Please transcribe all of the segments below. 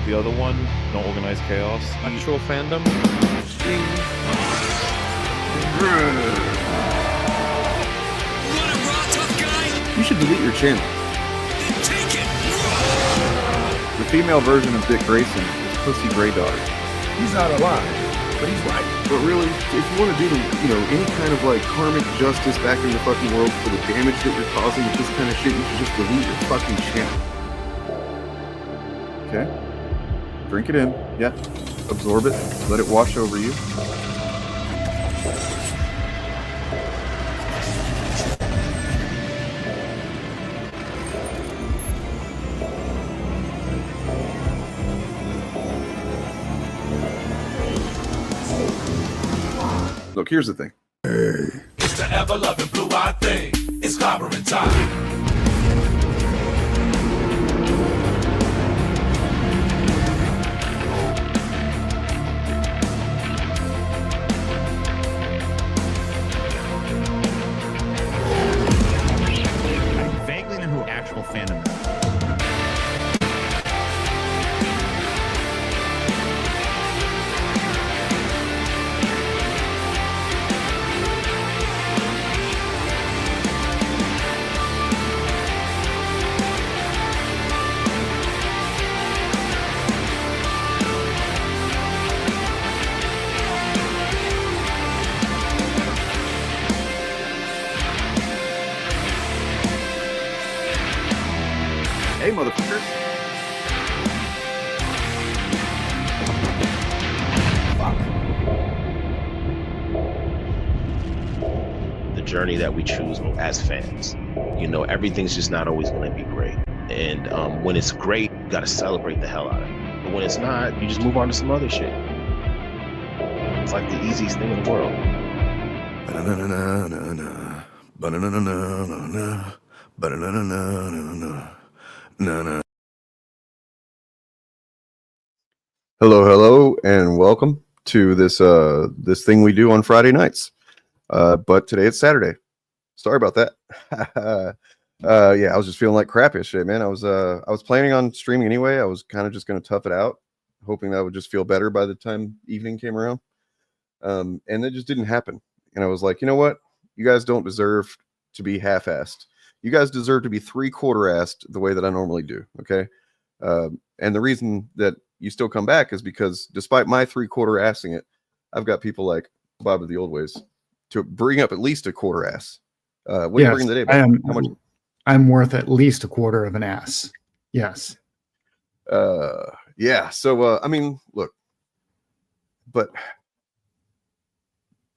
the other one, No Organized Chaos, actual fandom. What a raw tough guy! You should delete your channel. Take it! The female version of Dick Grayson is Pussy Grey Daughter. He's not alive, but he's right. But really, if you want to do any kind of like karmic justice back in the fucking world for the damage that you're causing with this kind of shit, you should just delete your fucking channel. Okay? Drink it in. Yeah. Absorb it. Let it wash over you. Look, here's the thing. It's the ever-loving blue-eyed thing. It's clobbering time. I vaguely know who actual fandom is. Hey, motherfuckers. The journey that we choose as fans. Everything's just not always going to be great. And when it's great, you got to celebrate the hell out of it. But when it's not, you just move on to some other shit. It's like the easiest thing in the world. Hello, and welcome to this thing we do on Friday nights. But today it's Saturday. Sorry about that. Yeah, I was just feeling like crap yesterday, man. I was planning on streaming anyway. I was kind of just going to tough it out, hoping that I would just feel better by the time evening came around. And it just didn't happen. And I was like, you know what? You guys don't deserve to be half-assed. You guys deserve to be three-quarter-assed the way that I normally do. Okay. And the reason that you still come back is because despite my three-quarter-assing it, I've got people like Bob of the Old Ways to bring up at least a quarter ass. What are you bringing today? I am. How much? I'm worth at least a quarter of an ass. Yes. Yeah. So, I mean, look, but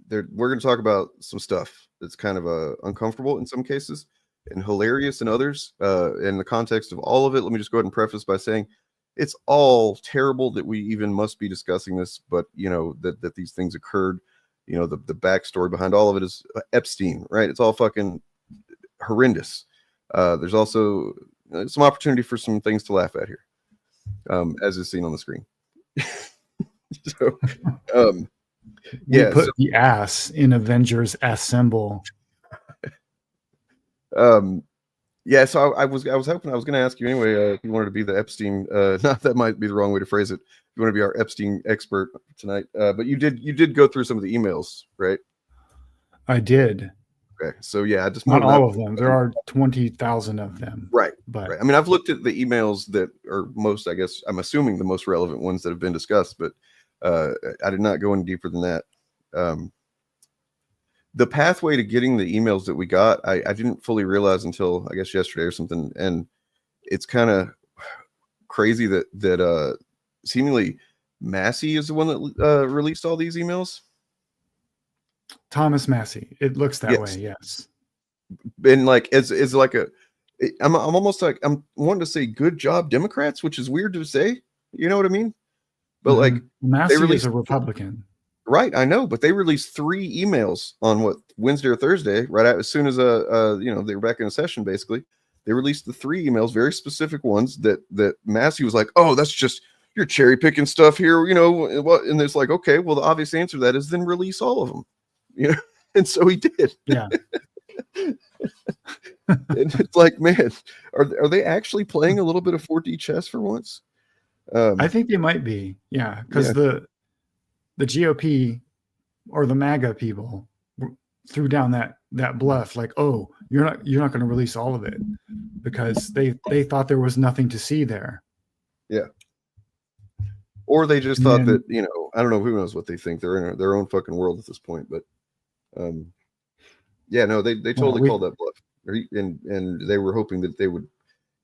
we're going to talk about some stuff that's kind of uncomfortable in some cases and hilarious in others. In the context of all of it, let me just go ahead and preface by saying it's all terrible that we even must be discussing this, but that these things occurred. The backstory behind all of it is Epstein, right? It's all fucking horrendous. There's also some opportunity for some things to laugh at here, as is seen on the screen. So, we put the ass in Avengers Assemble. Yeah, so I was hoping I was going to ask you anyway if you wanted to be the Epstein. Not that might be the wrong way to phrase it. If you want to be our Epstein expert tonight, but you did go through some of the emails, right? I did. Okay, so yeah, I just not all of them. There are 20,000 of them. Right, but right. I mean, I've looked at the emails that are most, I guess, I'm assuming the most relevant ones that have been discussed, but I did not go any deeper than that. The pathway to getting the emails that we got, I didn't fully realize until I guess yesterday or something, and it's kind of crazy that seemingly Massey is the one that released all these emails. Thomas Massey. It looks that way, yes. And like it's like I'm almost like I'm wanting to say good job Democrats, which is weird to say. You know what I mean? But like Massey is a Republican. Right, I know, but they released 3 emails on Wednesday or Thursday, right as soon as they were back in a session. Basically, they released the 3 emails, very specific ones that Massey was like, "Oh, that's just you're cherry picking stuff here," And it's like, okay, well, the obvious answer to that is then release all of them, And so he did. Yeah. And it's like, man, are they actually playing a little bit of 4D chess for once? I think they might be. Yeah, because Yeah. the GOP or the MAGA people threw down that bluff, like, oh, you're not going to release all of it, because they thought there was nothing to see there. Yeah. Or they just And thought then- that, you know, I don't know, who knows what they think. They're in their own fucking world at this point. But yeah, no, they totally called that bluff. And they were hoping that they would,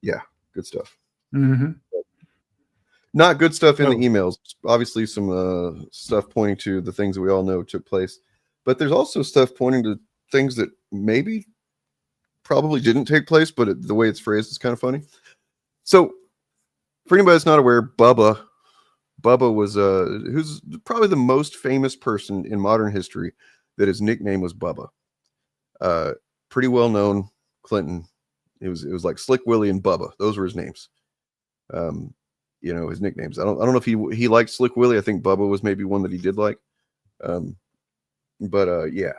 yeah, good stuff. Mm-hmm. Not good stuff in No. the emails. Obviously, some stuff pointing to the things that we all know took place. But there's also stuff pointing to things that maybe probably didn't take place, but the way it's phrased is kind of funny. So, for anybody that's not aware, Bubba was who's probably the most famous person in modern history that his nickname was Bubba. Pretty well known Clinton. It was like Slick Willie and Bubba. Those were his names. You know, his nicknames. I don't know if he liked Slick Willie. I think Bubba was maybe one that he did like. But yeah.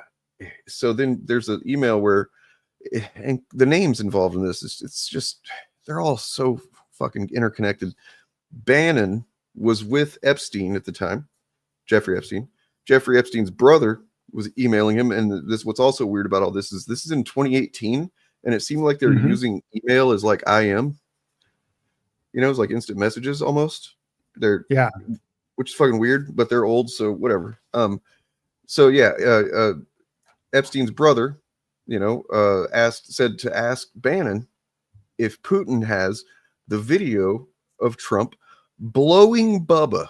So then there's an email where, and the names involved in this, it's just, they're all so fucking interconnected. Bannon was with Epstein at the time, Jeffrey Epstein. Jeffrey Epstein's brother was emailing him, and this, what's also weird about all this is in 2018, and it seemed like they're using email as like IM. You know, it's like instant messages almost. They're, yeah, which is fucking weird, but they're old, so whatever. So yeah, Epstein's brother, you know, said to ask Bannon if Putin has the video of Trump blowing Bubba.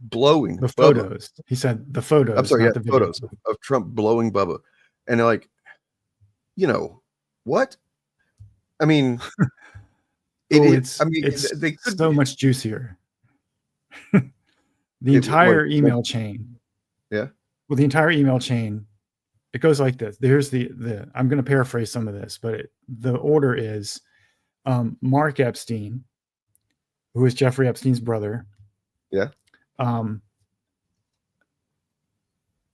Blowing the Bubba. photos. He said the photos. I'm sorry, not yeah, the photos videos. of Trump blowing Bubba. And they're like, you know, what? I mean, It's they could, so much juicier. The entire email chain. Yeah. Well, the entire email chain, it goes like this. There's the I'm going to paraphrase some of this, but the order is Mark Epstein, who is Jeffrey Epstein's brother. Yeah.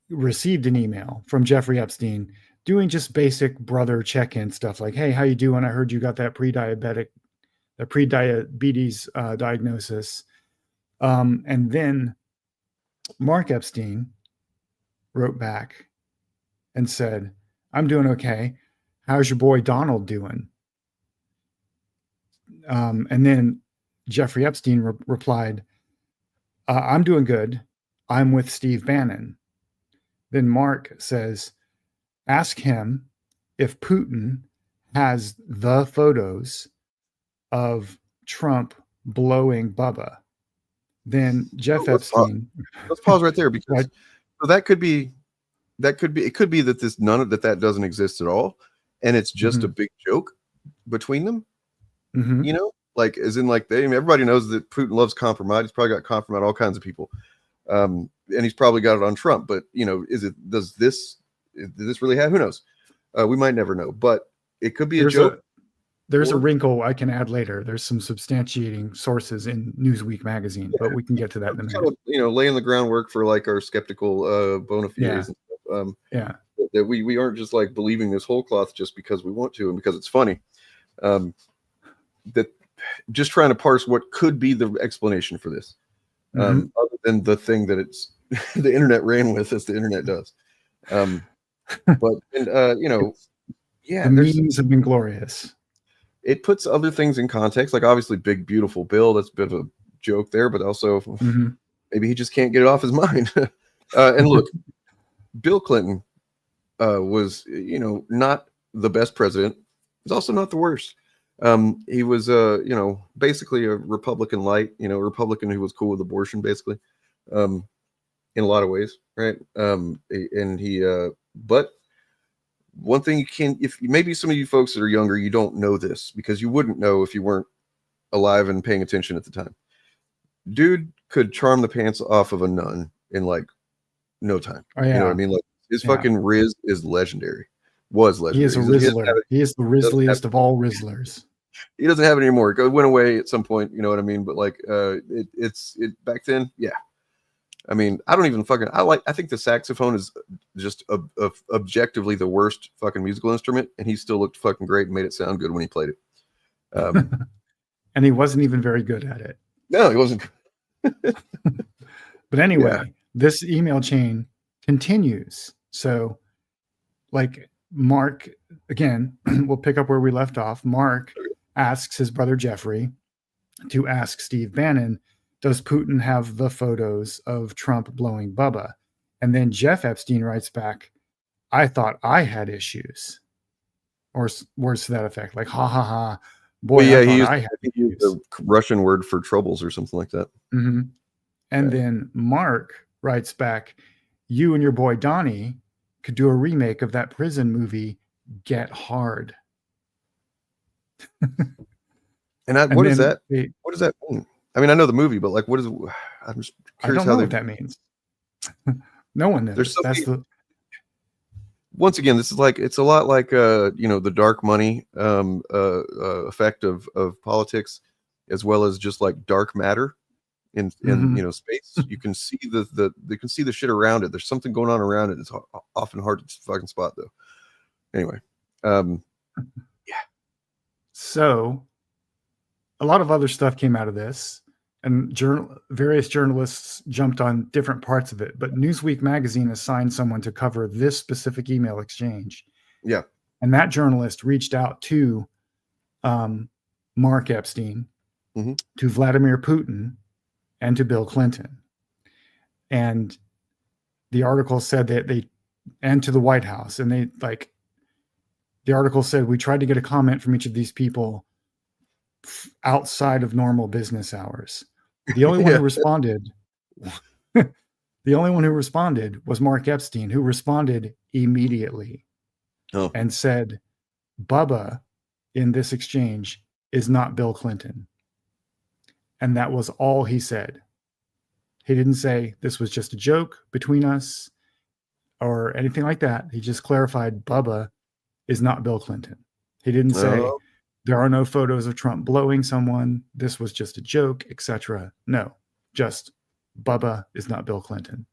Received an email from Jeffrey Epstein doing just basic brother check-in stuff like, hey, how you doing? I heard you got that prediabetes diagnosis. And then Mark Epstein wrote back and said, I'm doing okay. How's your boy Donald doing? And then Jeffrey Epstein replied, I'm doing good. I'm with Steve Bannon. Then Mark says, ask him if Putin has the photos of Trump blowing Bubba. Then Jeff Epstein. Let's pause right there, because so it could be that that doesn't exist at all, and it's just a big joke between them. You know, like as in like everybody knows that Putin loves compromise. He's probably got compromise all kinds of people, and he's probably got it on Trump. But you know, does this really happen? Who knows? We might never know, but it could be a joke. There's a wrinkle I can add later. There's some substantiating sources in Newsweek magazine, but we can get to that in a minute. You know, laying the groundwork for like our skeptical bona fides. And stuff. That we aren't just like believing this whole cloth just because we want to and because it's funny. That just trying to parse what could be the explanation for this, other than the thing that it's the internet ran with, as the internet does. But you know, yeah, the memes have been glorious. It puts other things in context, like obviously Big Beautiful Bill. That's a bit of a joke there, but also maybe he just can't get it off his mind. And look, Bill Clinton was, you know, not the best president. He's also not the worst. He was, you know, basically a Republican light, you know, a Republican who was cool with abortion, basically, in a lot of ways, right? And he, but one thing you can, if maybe some of you folks that are younger, you don't know this because you wouldn't know if you weren't alive and paying attention at the time. Dude could charm the pants off of a nun in like no time. Oh, yeah. You know what I mean? Like his fucking Riz is legendary. Was legendary. He is a Rizzler. He is the Rizzliest of all Rizzlers. He doesn't have it anymore. It went away at some point. You know what I mean? But like, it's back then. Yeah. I mean, I don't even fucking. I think the saxophone is just objectively the worst fucking musical instrument, and he still looked fucking great and made it sound good when he played it. And he wasn't even very good at it. No, he wasn't. But anyway, this email chain continues. So, like Mark, again, we'll pick up where we left off. Mark asks his brother Jeffrey to ask Steve Bannon, does Putin have the photos of Trump blowing Bubba? And then Jeff Epstein writes back, I thought I had issues. Or words to that effect, like, ha ha ha. Boy, yeah, I had issues. The Russian word for troubles or something like that. Mm-hmm. And then Mark writes back, you and your boy Donnie could do a remake of that prison movie, Get Hard. What is that? What does that mean? I mean, I know the movie, but like, what is? I'm just curious how what that means. No one knows. There's once again, this is like, it's a lot like the dark money effect of politics, as well as just like dark matter in space. You can see the shit around it. There's something going on around it. It's often hard to fucking spot though. Anyway, yeah. So a lot of other stuff came out of this, and various journalists jumped on different parts of it. But Newsweek magazine assigned someone to cover this specific email exchange. Yeah. And that journalist reached out to Mark Epstein, to Vladimir Putin, and to Bill Clinton. And the article said that and to the White House. And the article said, we tried to get a comment from each of these people outside of normal business hours. The only one who responded, was Mark Epstein, who responded immediately and said, Bubba in this exchange is not Bill Clinton. And that was all he said. He didn't say this was just a joke between us or anything like that. He just clarified Bubba is not Bill Clinton. He didn't say there are no photos of Trump blowing someone. This was just a joke, etc. No, just Bubba is not Bill Clinton.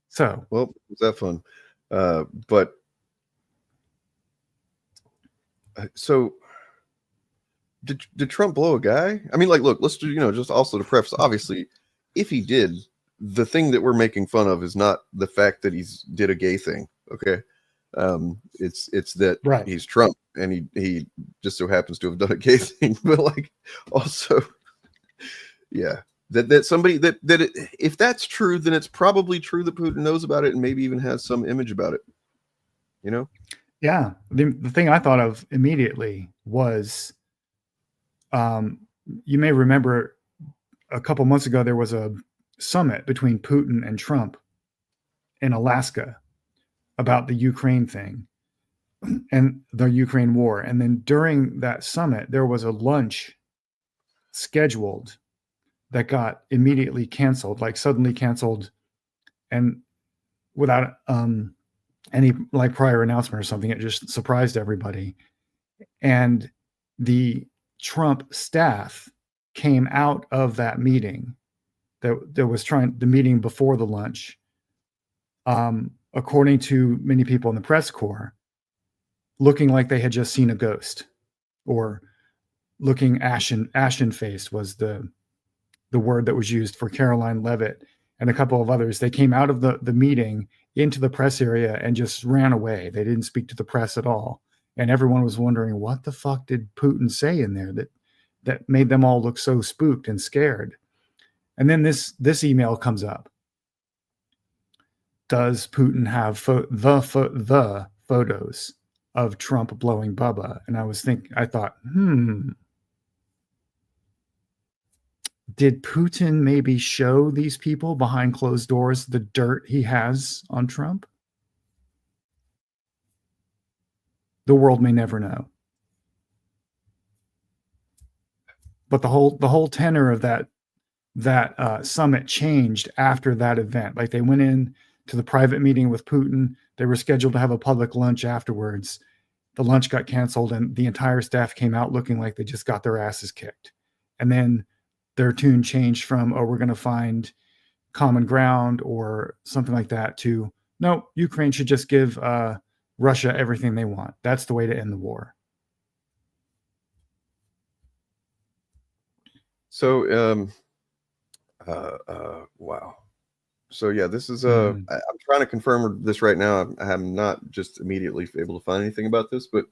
So, well, was that fun? So did Trump blow a guy? I mean, like, look, let's do, just also to preface, obviously, if he did, the thing that we're making fun of is not the fact that he's did a gay thing. Okay. It's that he's Trump and he just so happens to have done a gay thing, but like also, yeah, that somebody if that's true, then it's probably true that Putin knows about it and maybe even has some image about it, Yeah. The thing I thought of immediately was, you may remember a couple months ago, there was a summit between Putin and Trump in Alaska about the Ukraine thing and the Ukraine war. And then during that summit, there was a lunch scheduled that got immediately canceled, like suddenly canceled, and without any like prior announcement or something. It just surprised everybody. And the Trump staff came out of that meeting that was the meeting before the lunch, according to many people in the press corps, looking like they had just seen a ghost, or looking ashen faced was the word that was used for Caroline Leavitt and a couple of others. They came out of the meeting into the press area and just ran away. They didn't speak to the press at all. And everyone was wondering, what the fuck did Putin say in there that made them all look so spooked and scared? And then this email comes up. Does Putin have the photos of Trump blowing Bubba? And I thought, did Putin maybe show these people behind closed doors the dirt he has on Trump? The world may never know. But the whole tenor of that summit changed after that event. Like, they went in to the private meeting with Putin. They were scheduled to have a public lunch afterwards. The lunch got canceled, and the entire staff came out looking like they just got their asses kicked. And then their tune changed from, we're going to find common ground or something like that, to, no, Ukraine should just give Russia everything they want. That's the way to end the war. So wow. So yeah, this is I'm trying to confirm this right now. I am not just immediately able to find anything about this, but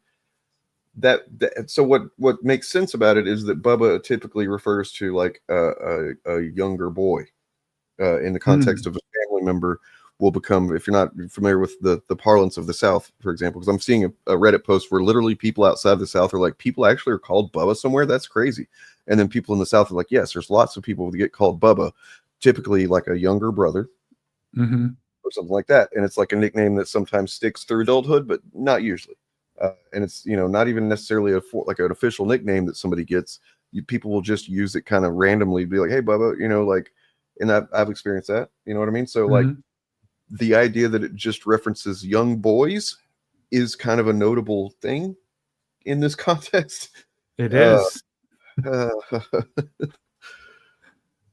so what makes sense about it is that Bubba typically refers to like a younger boy in the context of a family member will become, if you're not familiar with the parlance of the South, for example, because I'm seeing a Reddit post where literally people outside the South are like, people actually are called Bubba somewhere. That's crazy. And then people in the South are like, yes, there's lots of people that get called Bubba, typically like a younger brother or something like that. And it's like a nickname that sometimes sticks through adulthood, but not usually. And it's, not even necessarily like an official nickname that somebody gets. People will just use it kind of randomly, be like, hey, Bubba, like, and I've experienced that. You know what I mean? So like the idea that it just references young boys is kind of a notable thing in this context. It is.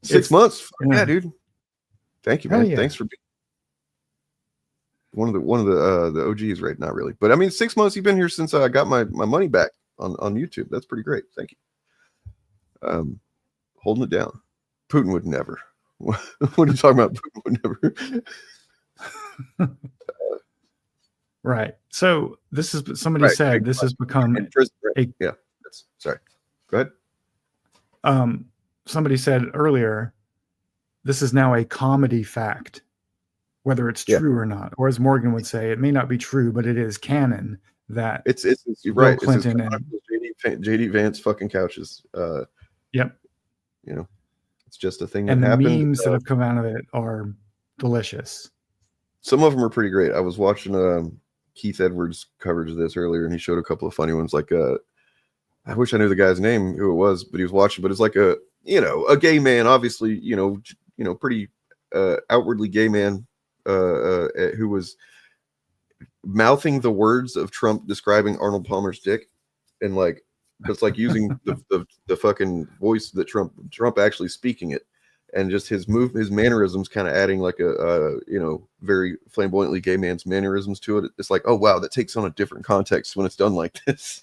6 months. Yeah, dude. Thank you, man. Yeah. Thanks for being one of the OGs, right? Not really, but I mean, 6 months. You've been here since I got my money back on YouTube. That's pretty great. Thank you. Holding it down. Putin would never. What are you talking about? Putin would never. Right. So this is somebody said this has become yeah. Sorry. Go ahead. Somebody said earlier, this is now a comedy fact, whether it's true or not. Or as Morgan would say, it may not be true, but it is canon that it's you're right. Clinton and JD Vance fucking couches. Yep. It's just a thing and that the happened. memes that have come out of it are delicious. Some of them are pretty great. I was watching Keith Edwards coverage of this earlier, and he showed a couple of funny ones. Like I wish I knew the guy's name, who it was, but he was watching. But it's like a gay man, obviously, pretty outwardly gay man, who was mouthing the words of Trump describing Arnold Palmer's dick, and like, it's like using the fucking voice that Trump actually speaking it, and just his mannerisms kind of adding like a very flamboyantly gay man's mannerisms to it. It's like, oh wow, that takes on a different context when it's done like this.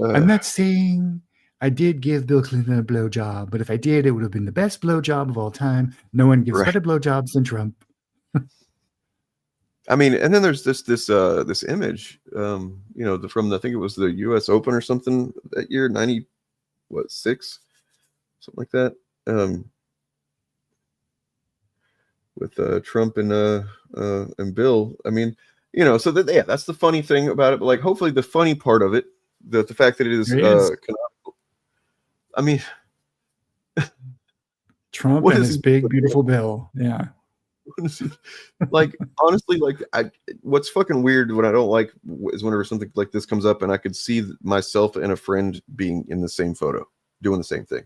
I'm not saying I did give Bill Clinton a blowjob, but if I did, it would have been the best blowjob of all time. No one gives better blowjobs than Trump. I mean, and then there's this image, from I think it was the U.S. Open or something that year, 96, something like that, with Trump and Bill. I mean, so that's the funny thing about it. But like, hopefully, the funny part of it, the fact that it is canonical. I mean, Trump and his big beautiful bill, yeah. Like, honestly, like what's fucking weird, what I don't like is whenever something like this comes up and I could see myself and a friend being in the same photo doing the same thing.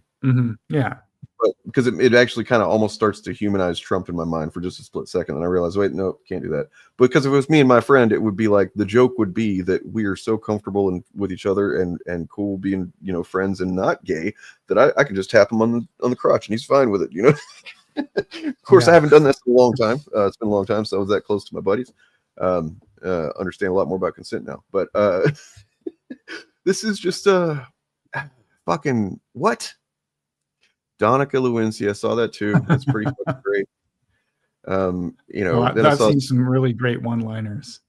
Yeah, but because it actually kind of almost starts to humanize Trump in my mind for just a split second, and I realized, wait, no, can't do that. Because if it was me and my friend, it would be like, the joke would be that we are so comfortable with each other and cool being friends and not gay that I can just tap him on the crotch and he's fine with it. Of course, I haven't done this in a long time. It's been a long time, so I was that close to my buddies. Understand a lot more about consent now. But this is just fucking what? Donica Lewinsky, I saw that too. That's pretty fucking great. I've seen some really great one-liners.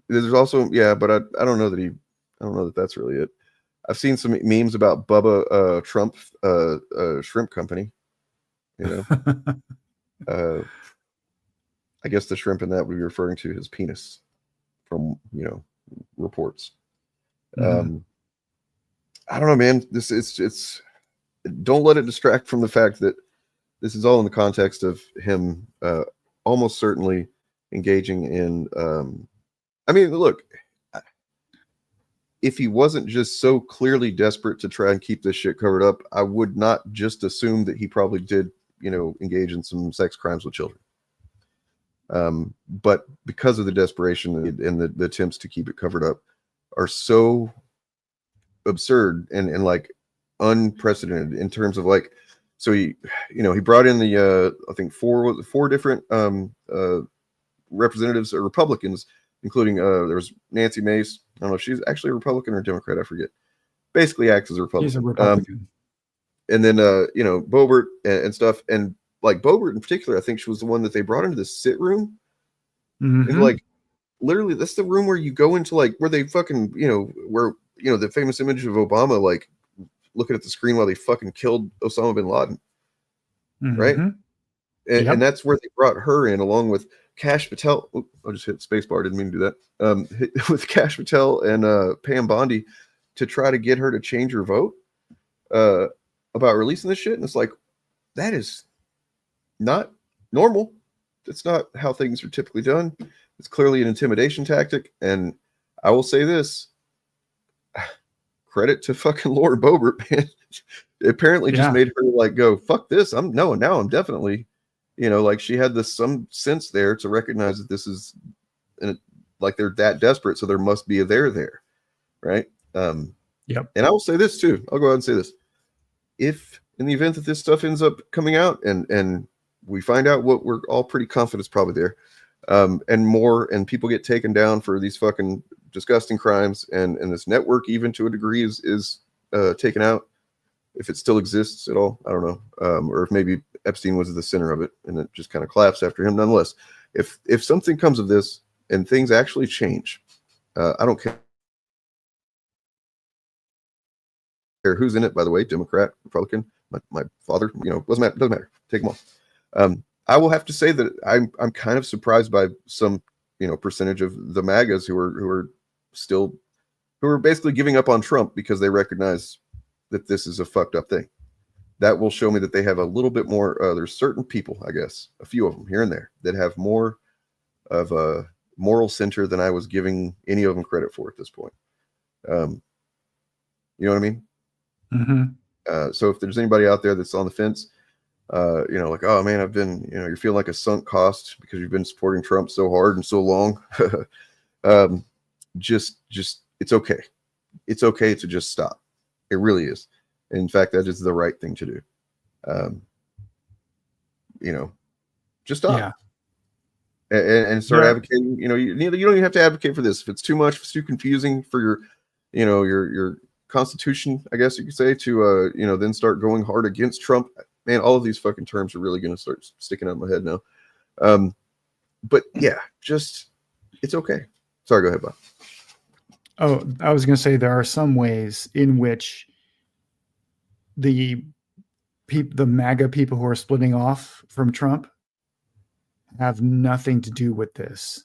There's also, but I don't know that that's really it. I've seen some memes about Bubba Trump shrimp company. I guess the shrimp in that would be referring to his penis from reports. I don't know, man. It's don't let it distract from the fact that this is all in the context of him almost certainly engaging in I mean, look, if he wasn't just so clearly desperate to try and keep this shit covered up, I would not just assume that he probably did engage in some sex crimes with children. But because of the desperation and the attempts to keep it covered up are so absurd and like unprecedented in terms of like, so he brought in the I think four different representatives or Republicans, including there was Nancy Mace. I don't know if she's actually a Republican or Democrat, I forget. basically acts as a Republican. He's a Republican. And then you know, Boebert and stuff, and like Boebert in particular, I think she was the one that they brought into the sit room. Mhm. And like literally, that's the room where you go into, like where they fucking, you know, where, you know, the famous image of Obama like looking at the screen while they fucking killed Osama bin Laden, right? Mhm. And that's where they brought her in, along with Kash Patel. Oop, I just hit spacebar. Didn't mean to do that. With Kash Patel and Pam Bondi to try to get her to change her vote about releasing this shit. And it's like, that is not normal. That's not how things are typically done. It's clearly an intimidation tactic. And I will say this, credit to fucking Laura Boebert, man. It apparently just made her like go, fuck this. Now I'm definitely, you know, like she had some sense there to recognize that this is like they're that desperate. So there must be a there, right? Yep. And I will say this too. I'll go ahead and say this. If in the event that this stuff ends up coming out and we find out what we're all pretty confident is probably there, and people get taken down for these fucking disgusting crimes, and this network even to a degree is taken out, if it still exists at all, I don't know, or if maybe Epstein was at the center of it and it just kind of collapsed after him. Nonetheless, if something comes of this and things actually change, I don't care who's in it, by the way, Democrat, Republican, my father, you know, doesn't matter. Take them all. I will have to say that I'm kind of surprised by some, you know, percentage of the MAGAs who are basically giving up on Trump because they recognize that this is a fucked up thing. That will show me that they have a little bit more. There's certain people, I guess, a few of them here and there, that have more of a moral center than I was giving any of them credit for at this point. You know what I mean? Mm-hmm. So if there's anybody out there that's on the fence, you know, like, oh man, you're feeling like a sunk cost because you've been supporting Trump so hard and so long. Just it's okay. It's okay to just stop. It really is. In fact, that is the right thing to do. You know, just stop. Yeah. And start advocating. You know, you don't even have to advocate for this. If it's too much, if it's too confusing for your, you know, your constitution, I guess you could say, to you know, then start going hard against Trump. Man, all of these fucking terms are really going to start sticking out of my head now. But yeah, just, it's okay. Sorry, go ahead, Bob. Oh, I was going to say there are some ways in which the MAGA people who are splitting off from Trump have nothing to do with this.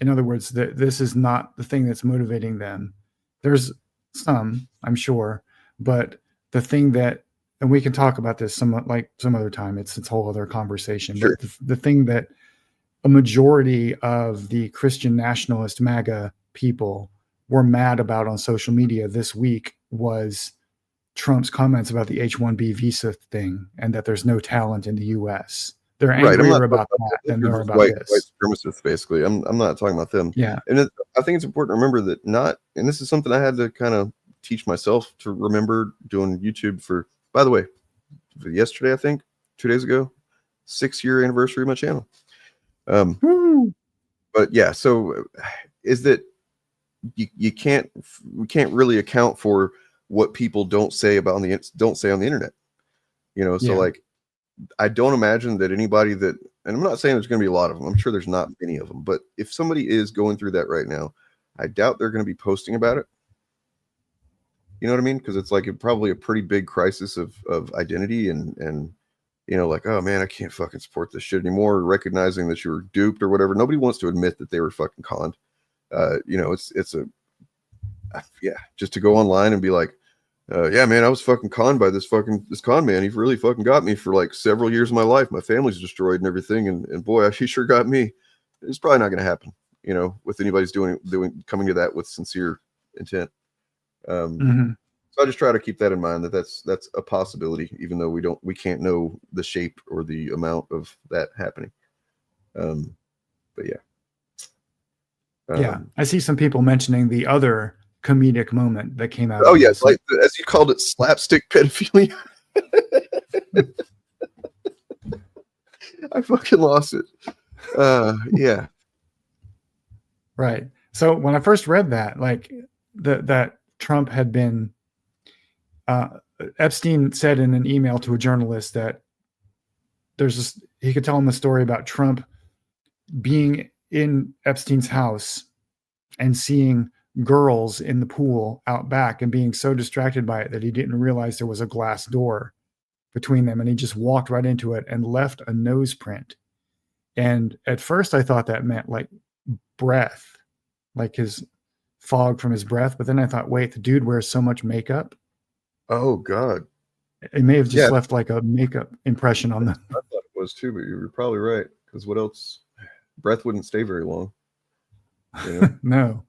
In other words, this is not the thing that's motivating them. There's some, I'm sure, but the thing that, and we can talk about this some other time. It's a whole other conversation. Sure. But the thing that a majority of the Christian nationalist MAGA people were mad about on social media this week was Trump's comments about the H-1B visa thing and that there's no talent in the U.S. They're angrier about that than they're about white this. supremacists, basically. I'm not talking about them. Yeah. And I think it's important to remember that and this is something I had to kind of teach myself to remember doing YouTube for, by the way, yesterday, I think, 2 days ago, 6-year anniversary of my channel. But yeah, so is that we can't really account for what people don't say on the internet, you know. So like, I don't imagine that anybody that, and I'm not saying there's going to be a lot of them, I'm sure there's not many of them, but if somebody is going through that right now, I doubt they're going to be posting about it. You know what I mean? Because it's like probably a pretty big crisis of identity and you know, like, oh man, I can't fucking support this shit anymore. Recognizing that you were duped or whatever. Nobody wants to admit that they were fucking conned. You know, it's just to go online and be like, yeah, man, I was fucking conned by this con man. He really fucking got me for like several years of my life. My family's destroyed and everything. And boy, he sure got me. It's probably not going to happen, you know, with anybody's coming to that with sincere intent. So I just try to keep that in mind, that's a possibility, even though we can't know the shape or the amount of that happening. But yeah. Yeah. I see some people mentioning the other comedic moment that came out. Oh yes, like as you called it, slapstick pedophilia. I fucking lost it. Yeah. Right. So when I first read that, like that Trump had been Epstein said in an email to a journalist that he could tell him the story about Trump being in Epstein's house and seeing girls in the pool out back and being so distracted by it that he didn't realize there was a glass door between them, and he just walked right into it and left a nose print. And at first I thought that meant like breath, like his fog from his breath, but then I thought, wait, the dude wears so much makeup. Oh God. It may have just left like a makeup impression on them. I thought it was too, but you're probably right. Because what else? Breath wouldn't stay very long. You know? No.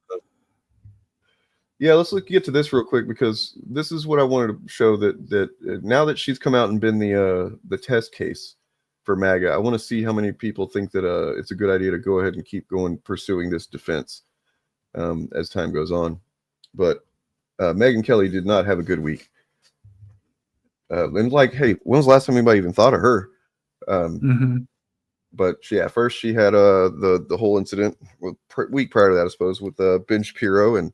Yeah, let's get to this real quick, because this is what I wanted to show, that now that she's come out and been the test case for MAGA, I want to see how many people think that it's a good idea to go ahead and keep pursuing this defense as time goes on. But Megyn Kelly did not have a good week. And like, hey, when was the last time anybody even thought of her? But yeah, first she had the whole incident week prior to that, I suppose, with Ben Shapiro, and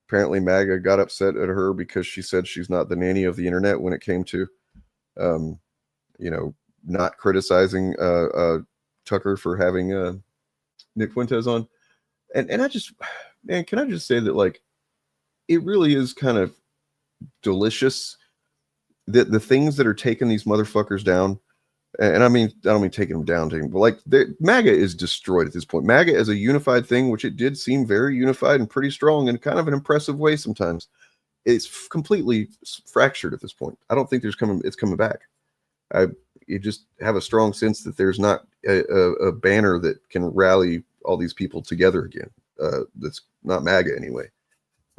apparently MAGA got upset at her because she said she's not the nanny of the internet when it came to, not criticizing Tucker for having Nick Fuentes on. And I just, man, can I just say that, like, it really is kind of delicious that the things that are taking these motherfuckers down, and I don't mean taking them down, but like MAGA is destroyed at this point. MAGA as a unified thing, which it did seem very unified and pretty strong in kind of an impressive way sometimes, it's completely fractured at this point. I don't think it's coming back. You just have a strong sense that there's not a banner that can rally all these people together again. That's not MAGA anyway.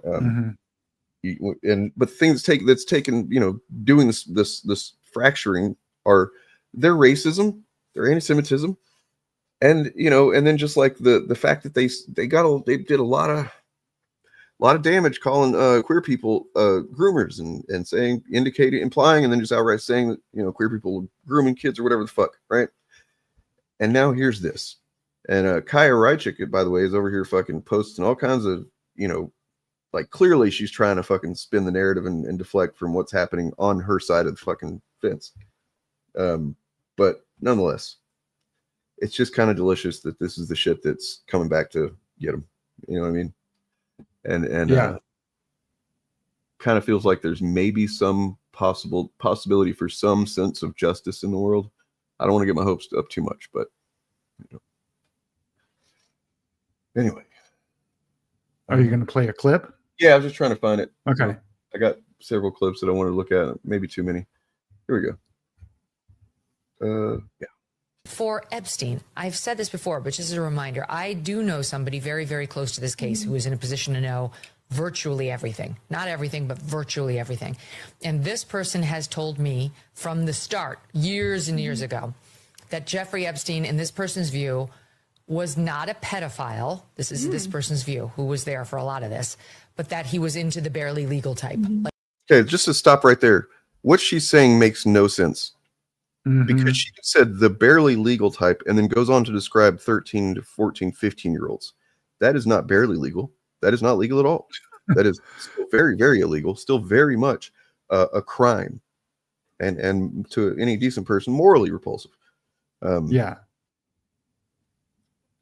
But the things that's taken, doing this fracturing are their racism, their anti-Semitism, and and then just like the fact that they did a lot of damage calling queer people groomers and saying, implying, and then just outright saying that queer people grooming kids or whatever the fuck, right? And now here's this, and Kaya Rychik, by the way, is over here fucking posting all kinds of like, clearly she's trying to fucking spin the narrative and deflect from what's happening on her side of the fucking fence. But nonetheless, it's just kind of delicious that this is the shit that's coming back to get them. You know what I mean? And yeah, kind of feels like there's maybe some possibility for some sense of justice in the world. I don't want to get my hopes up too much, but anyway. Are you going to play a clip? Yeah, I was just trying to find it. Okay. I got several clips that I wanted to look at, maybe too many. Here we go. Yeah. For Epstein, I've said this before, but just as a reminder, I do know somebody very, very close to this case who is in a position to know virtually everything. Not everything, but virtually everything. And this person has told me from the start, years and years ago, that Jeffrey Epstein, in this person's view, was not a pedophile. This is this person's view, who was there for a lot of this, but that he was into the barely legal type. Okay, just to stop right there. What she's saying makes no sense. Because she said the barely legal type and then goes on to describe 13 to 14, 15-year-olds. That is not barely legal. That is not legal at all. That is still very, very illegal, still very much a crime. And to any decent person, morally repulsive. Yeah.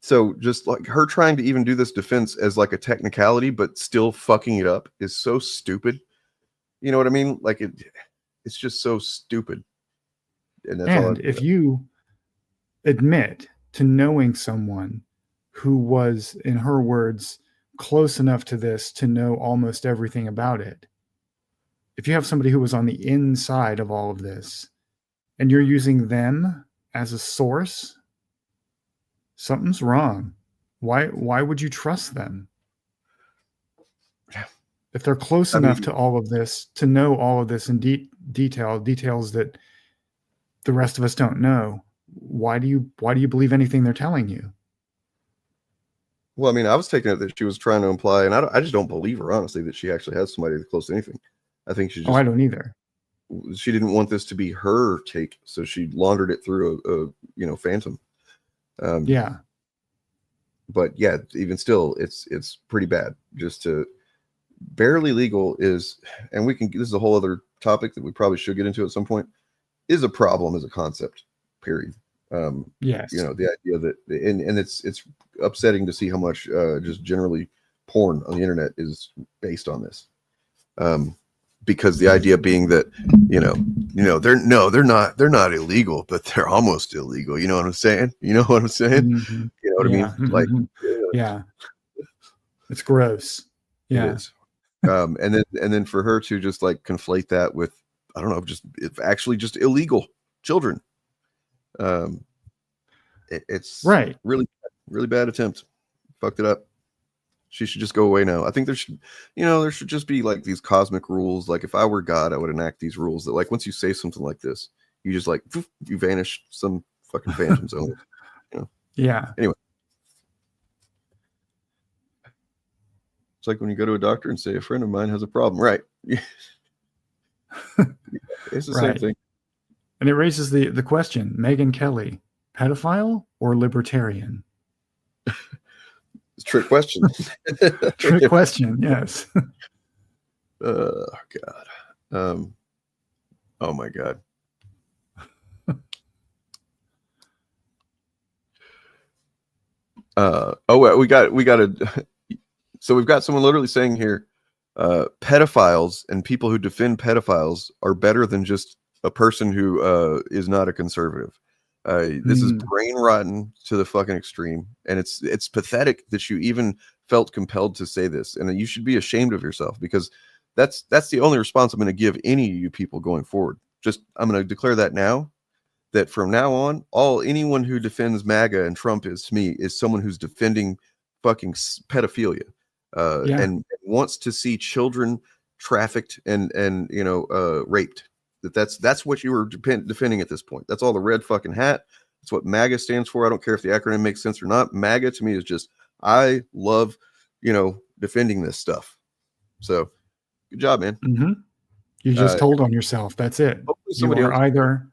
So just like her trying to even do this defense as like a technicality, but still fucking it up is so stupid. You know what I mean? Like it's just so stupid. And that's all. If you admit to knowing someone who was, in her words, close enough to this to know almost everything about it, if you have somebody who was on the inside of all of this and you're using them as a source, something's wrong. Why would you trust them? If they're close enough to all of this, to know all of this in details that the rest of us don't know, why do you believe anything they're telling you? Well, I mean, I was taking it that she was trying to imply, and I just don't believe her, honestly, that she actually has somebody close to anything. I think she just, I don't either. She didn't want this to be her take, so she laundered it through a phantom. Yeah. But yeah, even still, it's pretty bad just to barely legal is, and this is a whole other topic that we probably should get into at some point, is a problem as a concept, period. Yes. You know, the idea that, and it's upsetting to see how much just generally porn on the internet is based on this. Because the idea being that, they're not illegal, but they're almost illegal. You know what I'm saying? You know what I'm saying? Mm-hmm. You know what I mean? Like, yeah, it's gross. Yeah. It is. And then for her to just like conflate that with, I don't know, actually just illegal children. It's right. Really, really bad attempt. Fucked it up. She should just go away now. I think there should just be like these cosmic rules. Like if I were God, I would enact these rules that like once you say something like this, you just like you vanish some fucking phantom zone. You know? Yeah. Anyway, it's like when you go to a doctor and say a friend of mine has a problem, right? It's the same thing. And it raises the question: Megyn Kelly, pedophile or libertarian? It's a trick question. Trick question, yes. Oh God. Oh my God. We got a. So we've got someone literally saying here, pedophiles and people who defend pedophiles are better than just a person who is not a conservative. This is brain rotten to the fucking extreme, and it's pathetic that you even felt compelled to say this, and you should be ashamed of yourself, because that's the only response I'm going to give any of you people going forward. Just I'm going to declare that now, that from now on, anyone who defends MAGA and Trump is someone who's defending fucking pedophilia, and wants to see children trafficked and raped. That's what you were defending at this point. That's all the red fucking hat. That's what MAGA stands for. I don't care if the acronym makes sense or not. MAGA to me is just, I love, defending this stuff. So good job, man. Mm-hmm. You just told on yourself. That's it. You are either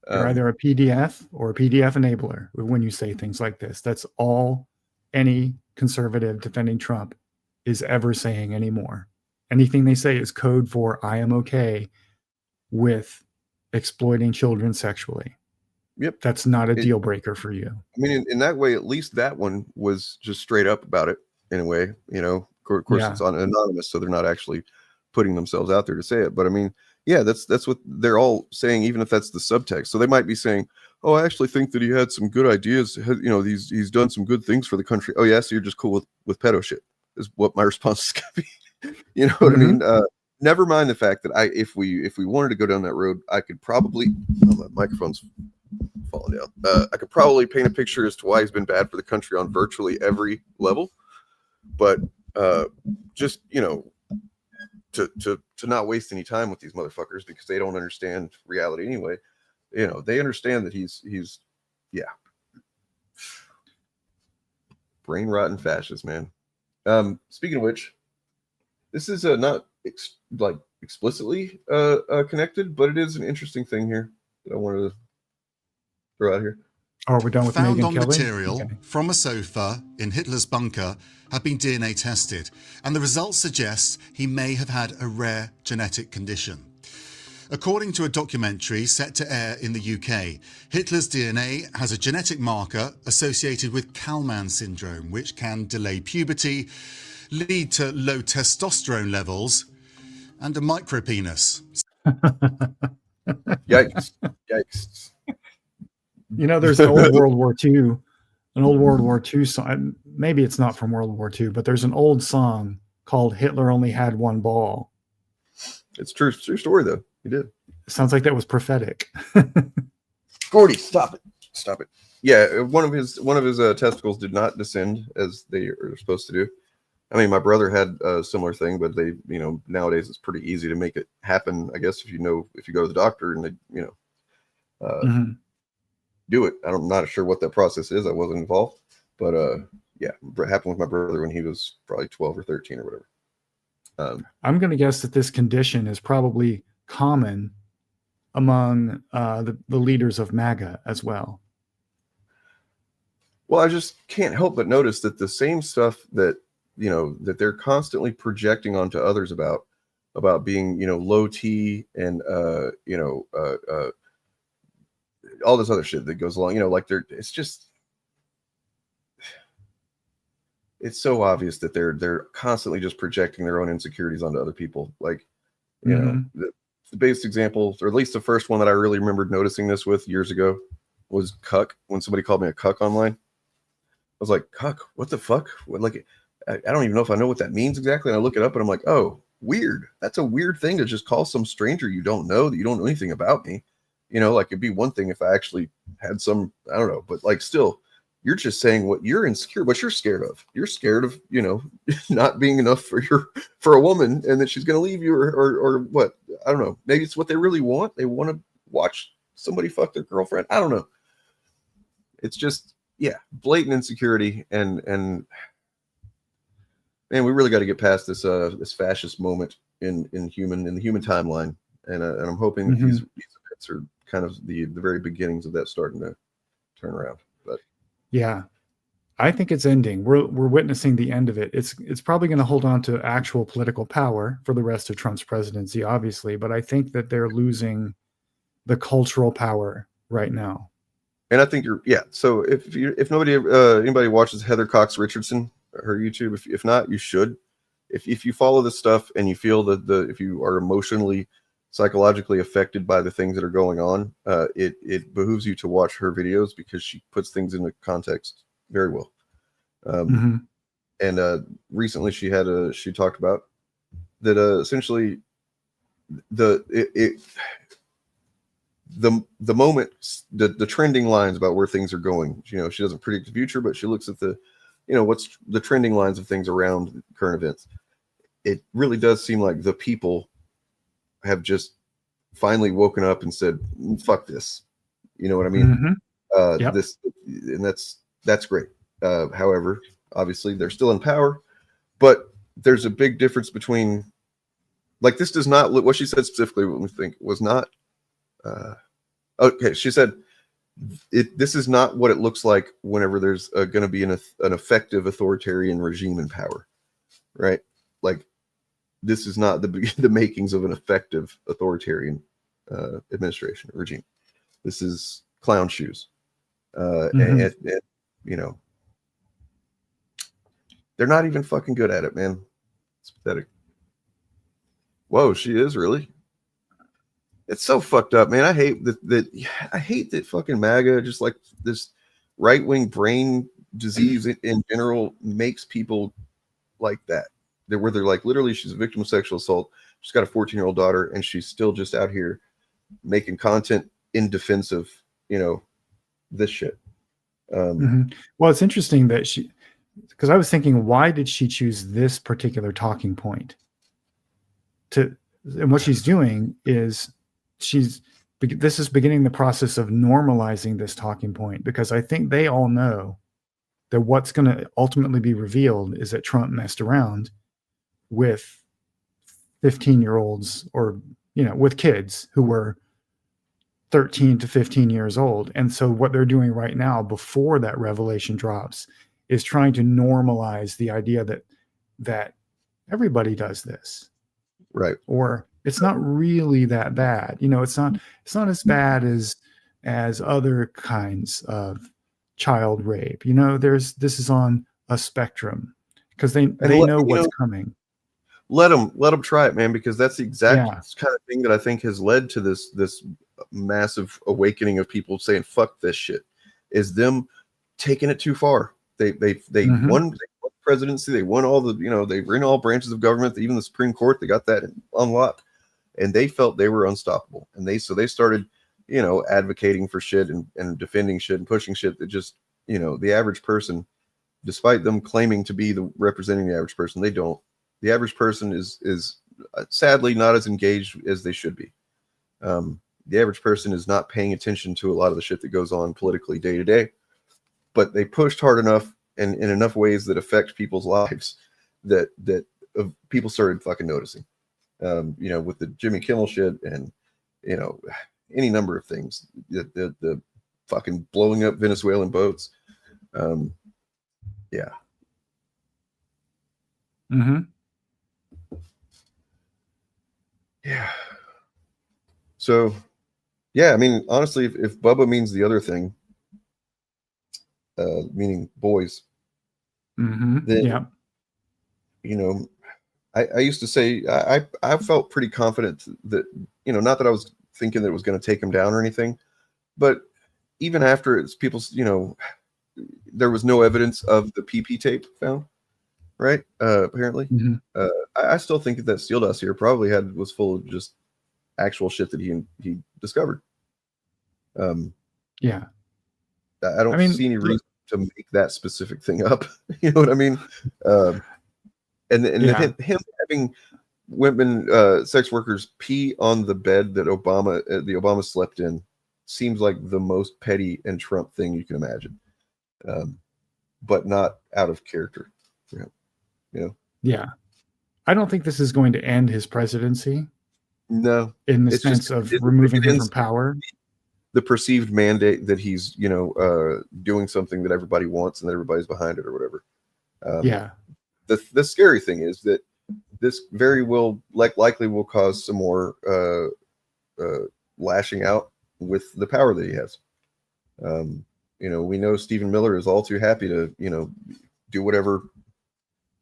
a PDF or a PDF enabler when you say things like this. That's all any conservative defending Trump is ever saying anymore. Anything they say is code for I am okay with exploiting children sexually. Yep. That's not a deal breaker for you. I mean, in that way, at least that one was just straight up about it in a way, Of course, it's anonymous, so they're not actually putting themselves out there to say it. But I mean, yeah, that's what they're all saying, even if that's the subtext. So they might be saying, oh, I actually think that he had some good ideas. He's done some good things for the country. Oh, yeah, so you're just cool with pedo shit, is what my response is going to be. You know what I mean? Never mind the fact that if we wanted to go down that road, I could probably, my microphone's falling down. I could probably paint a picture as to why he's been bad for the country on virtually every level. But just to not waste any time with these motherfuckers, because they don't understand reality anyway. They understand that he's brain rotten fascist, man. Speaking of which, this is not explicitly connected, but it is an interesting thing here that I wanted to throw out here. Oh, we're done with Found Megyn on Kelly? material Okay. from a sofa in Hitler's bunker have been DNA tested, and the results suggest he may have had a rare genetic condition. According to a documentary set to air in the UK, Hitler's DNA has a genetic marker associated with Kallmann syndrome, which can delay puberty, lead to low testosterone levels, and a micropenis. Yikes. There's an old World War II song. Maybe it's not from World War II, but there's an old song called Hitler Only Had One Ball. It's true story, though. He did. Sounds like that was prophetic. Gordy, stop it. Yeah, one of his testicles did not descend as they are supposed to do. I mean, my brother had a similar thing, but they, nowadays it's pretty easy to make it happen, I guess, if you go to the doctor and they, do it. I'm not sure what that process is. I wasn't involved, but yeah, it happened with my brother when he was probably 12 or 13 or whatever. I'm going to guess that this condition is probably common among the leaders of MAGA as well. Well, I just can't help but notice that the same stuff that you know, that they're constantly projecting onto others about being, you know, low T and all this other shit that goes along, you know, like it's just, it's so obvious that they're constantly just projecting their own insecurities onto other people. Like, you know, the basic example, or at least the first one that I really remembered noticing this with years ago, was cuck. When somebody called me a cuck online, I was like, cuck, what the fuck? What, like, I don't even know if I know what that means exactly. And I look it up and I'm like, oh, weird. That's a weird thing to just call some stranger you don't know, that you don't know anything about me. You know, like it'd be one thing if I actually had some, I don't know, but like still, you're just saying what you're insecure, what you're scared of. You're scared of, you know, not being enough for a woman, and that she's going to leave you, or what? I don't know. Maybe it's what they really want. They want to watch somebody fuck their girlfriend. I don't know. It's just, yeah, blatant insecurity, and man, we really got to get past this this fascist moment in the human timeline, and I'm hoping that these events are kind of the very beginnings of that starting to turn around. But yeah, I think it's ending. We're witnessing the end of it. It's probably going to hold on to actual political power for the rest of Trump's presidency, obviously, but I think that they're losing the cultural power right now. And I think so if nobody anybody watches Heather Cox Richardson, her YouTube, if not, you should. If you follow this stuff and you feel that if you are emotionally, psychologically affected by the things that are going on, it behooves you to watch her videos, because she puts things into context very well. And recently she talked about that essentially the moment, the trending lines about where things are going. You know, she doesn't predict the future, but she looks at the, you know, what's the trending lines of things around current events. It really does seem like the people have just finally woken up and said, fuck this. You know what I mean? This, and that's great. However, obviously they're still in power, but there's a big difference between, like, this does not look, what she said specifically, what we think was not, okay, she said, this is not what it looks like whenever there's going to be an effective authoritarian regime in power, right? Like, this is not the makings of an effective authoritarian administration regime. This is clown shoes, and you know, they're not even fucking good at it, man. It's pathetic. Whoa, she is really. It's so fucked up, man. I hate that fucking MAGA, just like this right-wing brain disease in general, makes people like that. Where they're like, literally, she's a victim of sexual assault. She's got a 14-year-old daughter, and she's still just out here making content in defense of, you know, this shit. Well, it's interesting that because I was thinking, why did she choose this particular talking point? And what she's doing is this is beginning the process of normalizing this talking point, because I think they all know that what's going to ultimately be revealed is that Trump messed around with 15-year-olds, or, you know, with kids who were 13 to 15 years old. And so what they're doing right now, before that revelation drops, is trying to normalize the idea that everybody does this. Right. Or it's not really that bad. You know, it's not as bad as other kinds of child rape. You know, this is on a spectrum, because they know what's coming. Let them try it, man, because that's the exact kind of thing that I think has led to this massive awakening of people saying fuck this shit, is them taking it too far. They won the presidency, they won all the, you know, they were in all branches of government, even the Supreme Court, they got that unlocked, and they felt they were unstoppable, and they started, you know, advocating for shit and defending shit and pushing shit that just, you know, the average person, despite them claiming to be representing the average person, they don't. The average person is sadly not as engaged as they should be. The average person is not paying attention to a lot of the shit that goes on politically day to day, but they pushed hard enough and in enough ways that affect people's lives that people started fucking noticing. You know, with the Jimmy Kimmel shit, and, you know, any number of things, the fucking blowing up Venezuelan boats. Yeah. Mm-hmm. Yeah. So, yeah, I mean, honestly, if Bubba means the other thing, meaning boys, Mm-hmm. then, Yeah. you know, I used to say I felt pretty confident that, you know, not that I was thinking that it was going to take him down or anything, but even after it's people's, you know, there was no evidence of the PP tape found, right? Apparently, Mm-hmm. I still think that Steel Dust here probably was full of just actual shit that he discovered. Yeah. I don't I mean, see any reason to make that specific thing up. You know what I mean? And yeah. him having women, sex workers pee on the bed that the Obama slept in seems like the most petty and Trump thing you can imagine, but not out of character for him. You know? Yeah. I don't think this is going to end his presidency No, in the it's sense just of removing him from power. the perceived mandate that he's, you know, doing something that everybody wants and that everybody's behind it or whatever. Yeah. The scary thing is that this very well likely will cause some more lashing out with the power that he has. You know, we know Stephen Miller is all too happy to, you know, do whatever.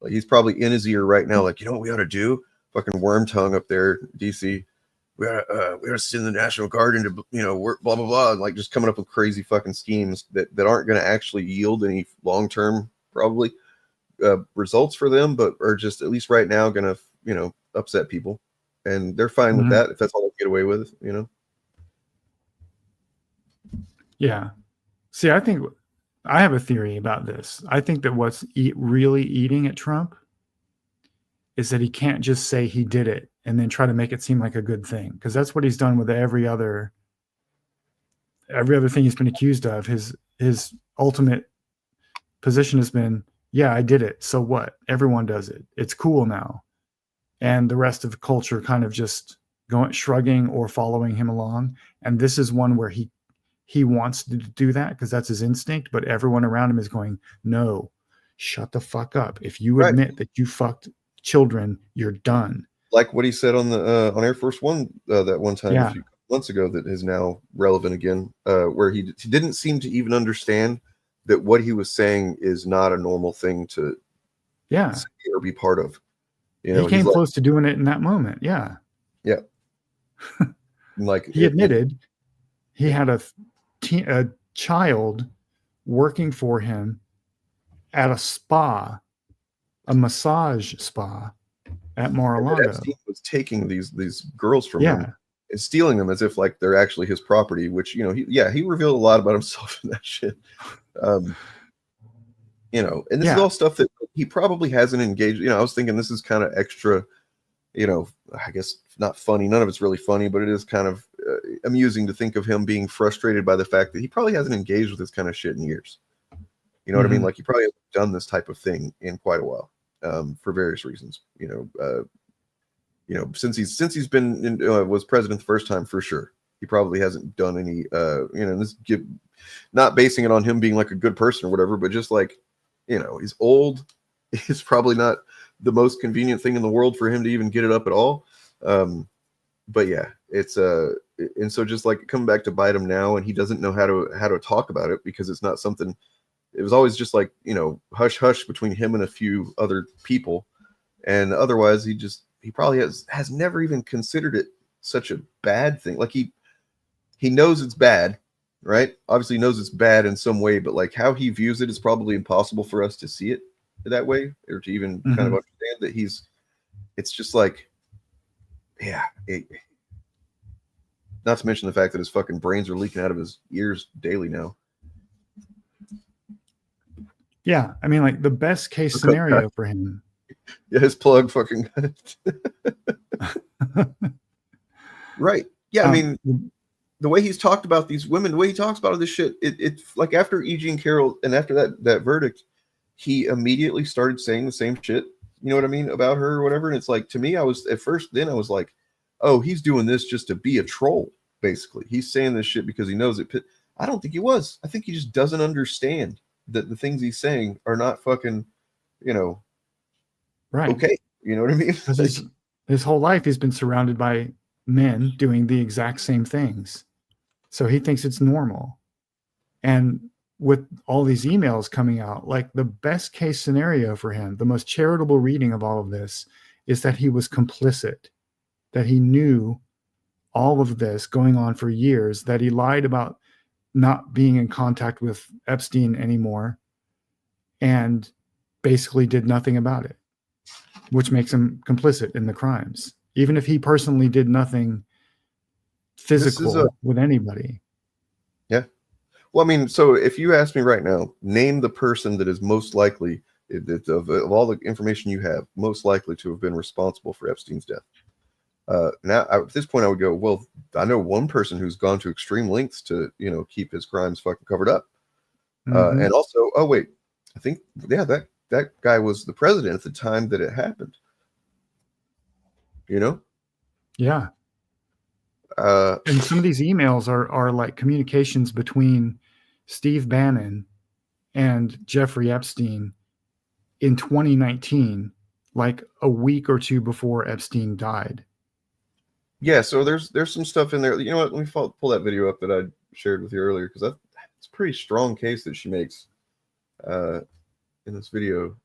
Like, he's probably in his ear right now, like, you know what we ought to do? Fucking worm tongue up there, DC. We ought to send the National Guard into, you know, work, blah blah blah, and like just coming up with crazy fucking schemes that aren't going to actually yield any long term probably results for them, but are just at least right now going to, you know, upset people, and they're fine with that if that's all they get away with, you know. Yeah. See, I think I have a theory about this. I think that what's really eating at Trump is that he can't just say he did it and then try to make it seem like a good thing, because that's what he's done with every other thing he's been accused of. His ultimate position has been, yeah, I did it. So what? Everyone does it. It's cool now. And the rest of the culture kind of just shrugging or following him along. And this is one where he wants to do that because that's his instinct, but everyone around him is going, no, shut the fuck up. If you admit that you fucked children, you're done. Like what he said on the on Air Force One that one time Yeah. a few months ago that is now relevant again, where he didn't seem to even understand that what he was saying is not a normal thing to say or be part of. You know, he came close to doing it in that moment. Yeah. Yeah. Like he admitted he had a child working for him at a spa, a massage spa at Mar-a-Lago. Epstein was taking these girls from him and stealing them as if like they're actually his property, which, you know, he revealed a lot about himself in that shit. You know, and this is all stuff that he probably hasn't engaged. You know, I was thinking this is kind of extra, you know, I guess not funny. None of it's really funny, but it is kind of amusing to think of him being frustrated by the fact that he probably hasn't engaged with this kind of shit in years. You know what I mean? Like, he probably hasn't done this type of thing in quite a while, for various reasons. You know, since he's been in, was president the first time, for sure. He probably hasn't done any, you know, not basing it on him being like a good person or whatever, but just like, you know, he's old. It's probably not the most convenient thing in the world for him to even get it up at all. But yeah, it's and so just like coming back to bite him now, and he doesn't know how to talk about it because it's not something. It was always just like, you know, hush hush between him and a few other people, and otherwise he probably has never even considered it such a bad thing. Like he knows it's bad, right? Obviously he knows it's bad in some way, but like how he views it is probably impossible for us to see it that way, or to even kind of understand that it's just like, yeah, not to mention the fact that his fucking brains are leaking out of his ears daily now. Yeah, I mean, like the best case scenario for him. Yeah, his plug fucking right. Yeah, I mean, the way he's talked about these women, the way he talks about this shit, it's like after E.G. and Carroll, and after that verdict, he immediately started saying the same shit, you know what I mean, about her or whatever. And it's like, to me, I was like, oh, he's doing this just to be a troll, basically. He's saying this shit because he knows it. I don't think he was. I think he just doesn't understand that the things he's saying are not fucking, you know, Right. okay. You know what I mean? Because his whole life he's been surrounded by men doing the exact same things. So he thinks it's normal. And with all these emails coming out, like the best case scenario for him, the most charitable reading of all of this is that he was complicit, that he knew all of this going on for years, that he lied about not being in contact with Epstein anymore and basically did nothing about it, which makes him complicit in the crimes, even if he personally did nothing physical with anybody. Yeah. Well, I mean, so if you ask me right now, name the person that is most likely, of all the information you have, most likely to have been responsible for Epstein's death. Now, at this point, I would go, well, I know one person who's gone to extreme lengths to, keep his crimes fucking covered up. And also, oh, wait, I think, yeah, that guy was the president at the time that it happened. Yeah. And some of these emails are like communications between Steve Bannon and Jeffrey Epstein in 2019, like a week or two before Epstein died. Yeah, so there's some stuff in there. You know what? Let me pull that video up that I shared with you earlier, because it's a pretty strong case that she makes in this video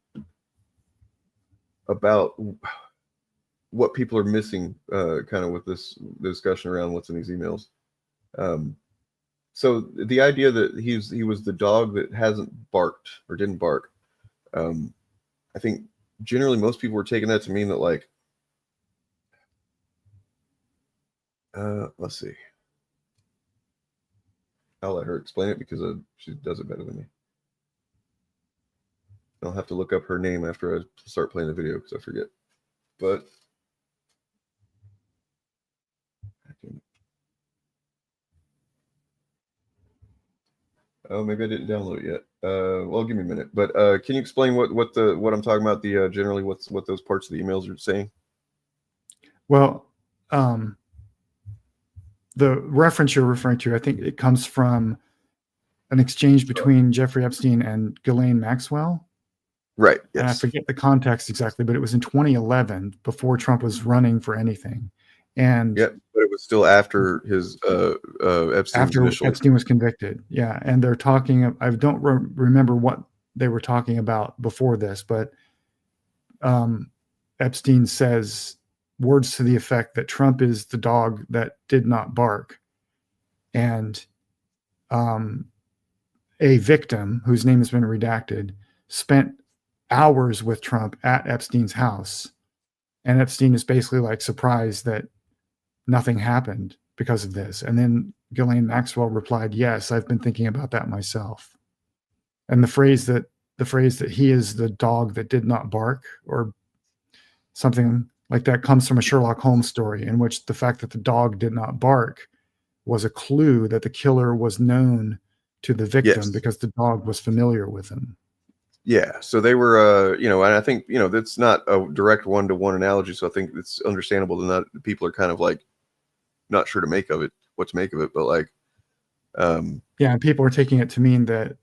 about what people are missing, kind of with this discussion around what's in these emails. So the idea that he was the dog that hasn't barked or didn't bark, I think generally most people were taking that to mean that, like, let's see. I'll let her explain it because she does it better than me. I'll have to look up her name after I start playing the video because I forget. But oh, maybe I didn't download it yet. Well, give me a minute. But can you explain what I'm talking about? The generally what those parts of the emails are saying? Well, the reference you're referring to, I think it comes from an exchange between Jeffrey Epstein and Ghislaine Maxwell. Right. Yes. And I forget the context exactly, but it was in 2011 before Trump was running for anything. And yeah, but it was still after his Epstein was convicted. Yeah. And they're talking, I don't remember what they were talking about before this, but Epstein says words to the effect that Trump is the dog that did not bark. And a victim whose name has been redacted spent hours with Trump at Epstein's house. And Epstein is basically like surprised that nothing happened because of this. And then Ghislaine Maxwell replied, yes, I've been thinking about that myself. And the phrase that he is the dog that did not bark or something like that comes from a Sherlock Holmes story in which the fact that the dog did not bark was a clue that the killer was known to the victim because the dog was familiar with him. Yeah. So they were, and I think, that's not a direct one-to-one analogy. So I think it's understandable that people are kind of like not sure what to make of it. But like, yeah, and people are taking it to mean that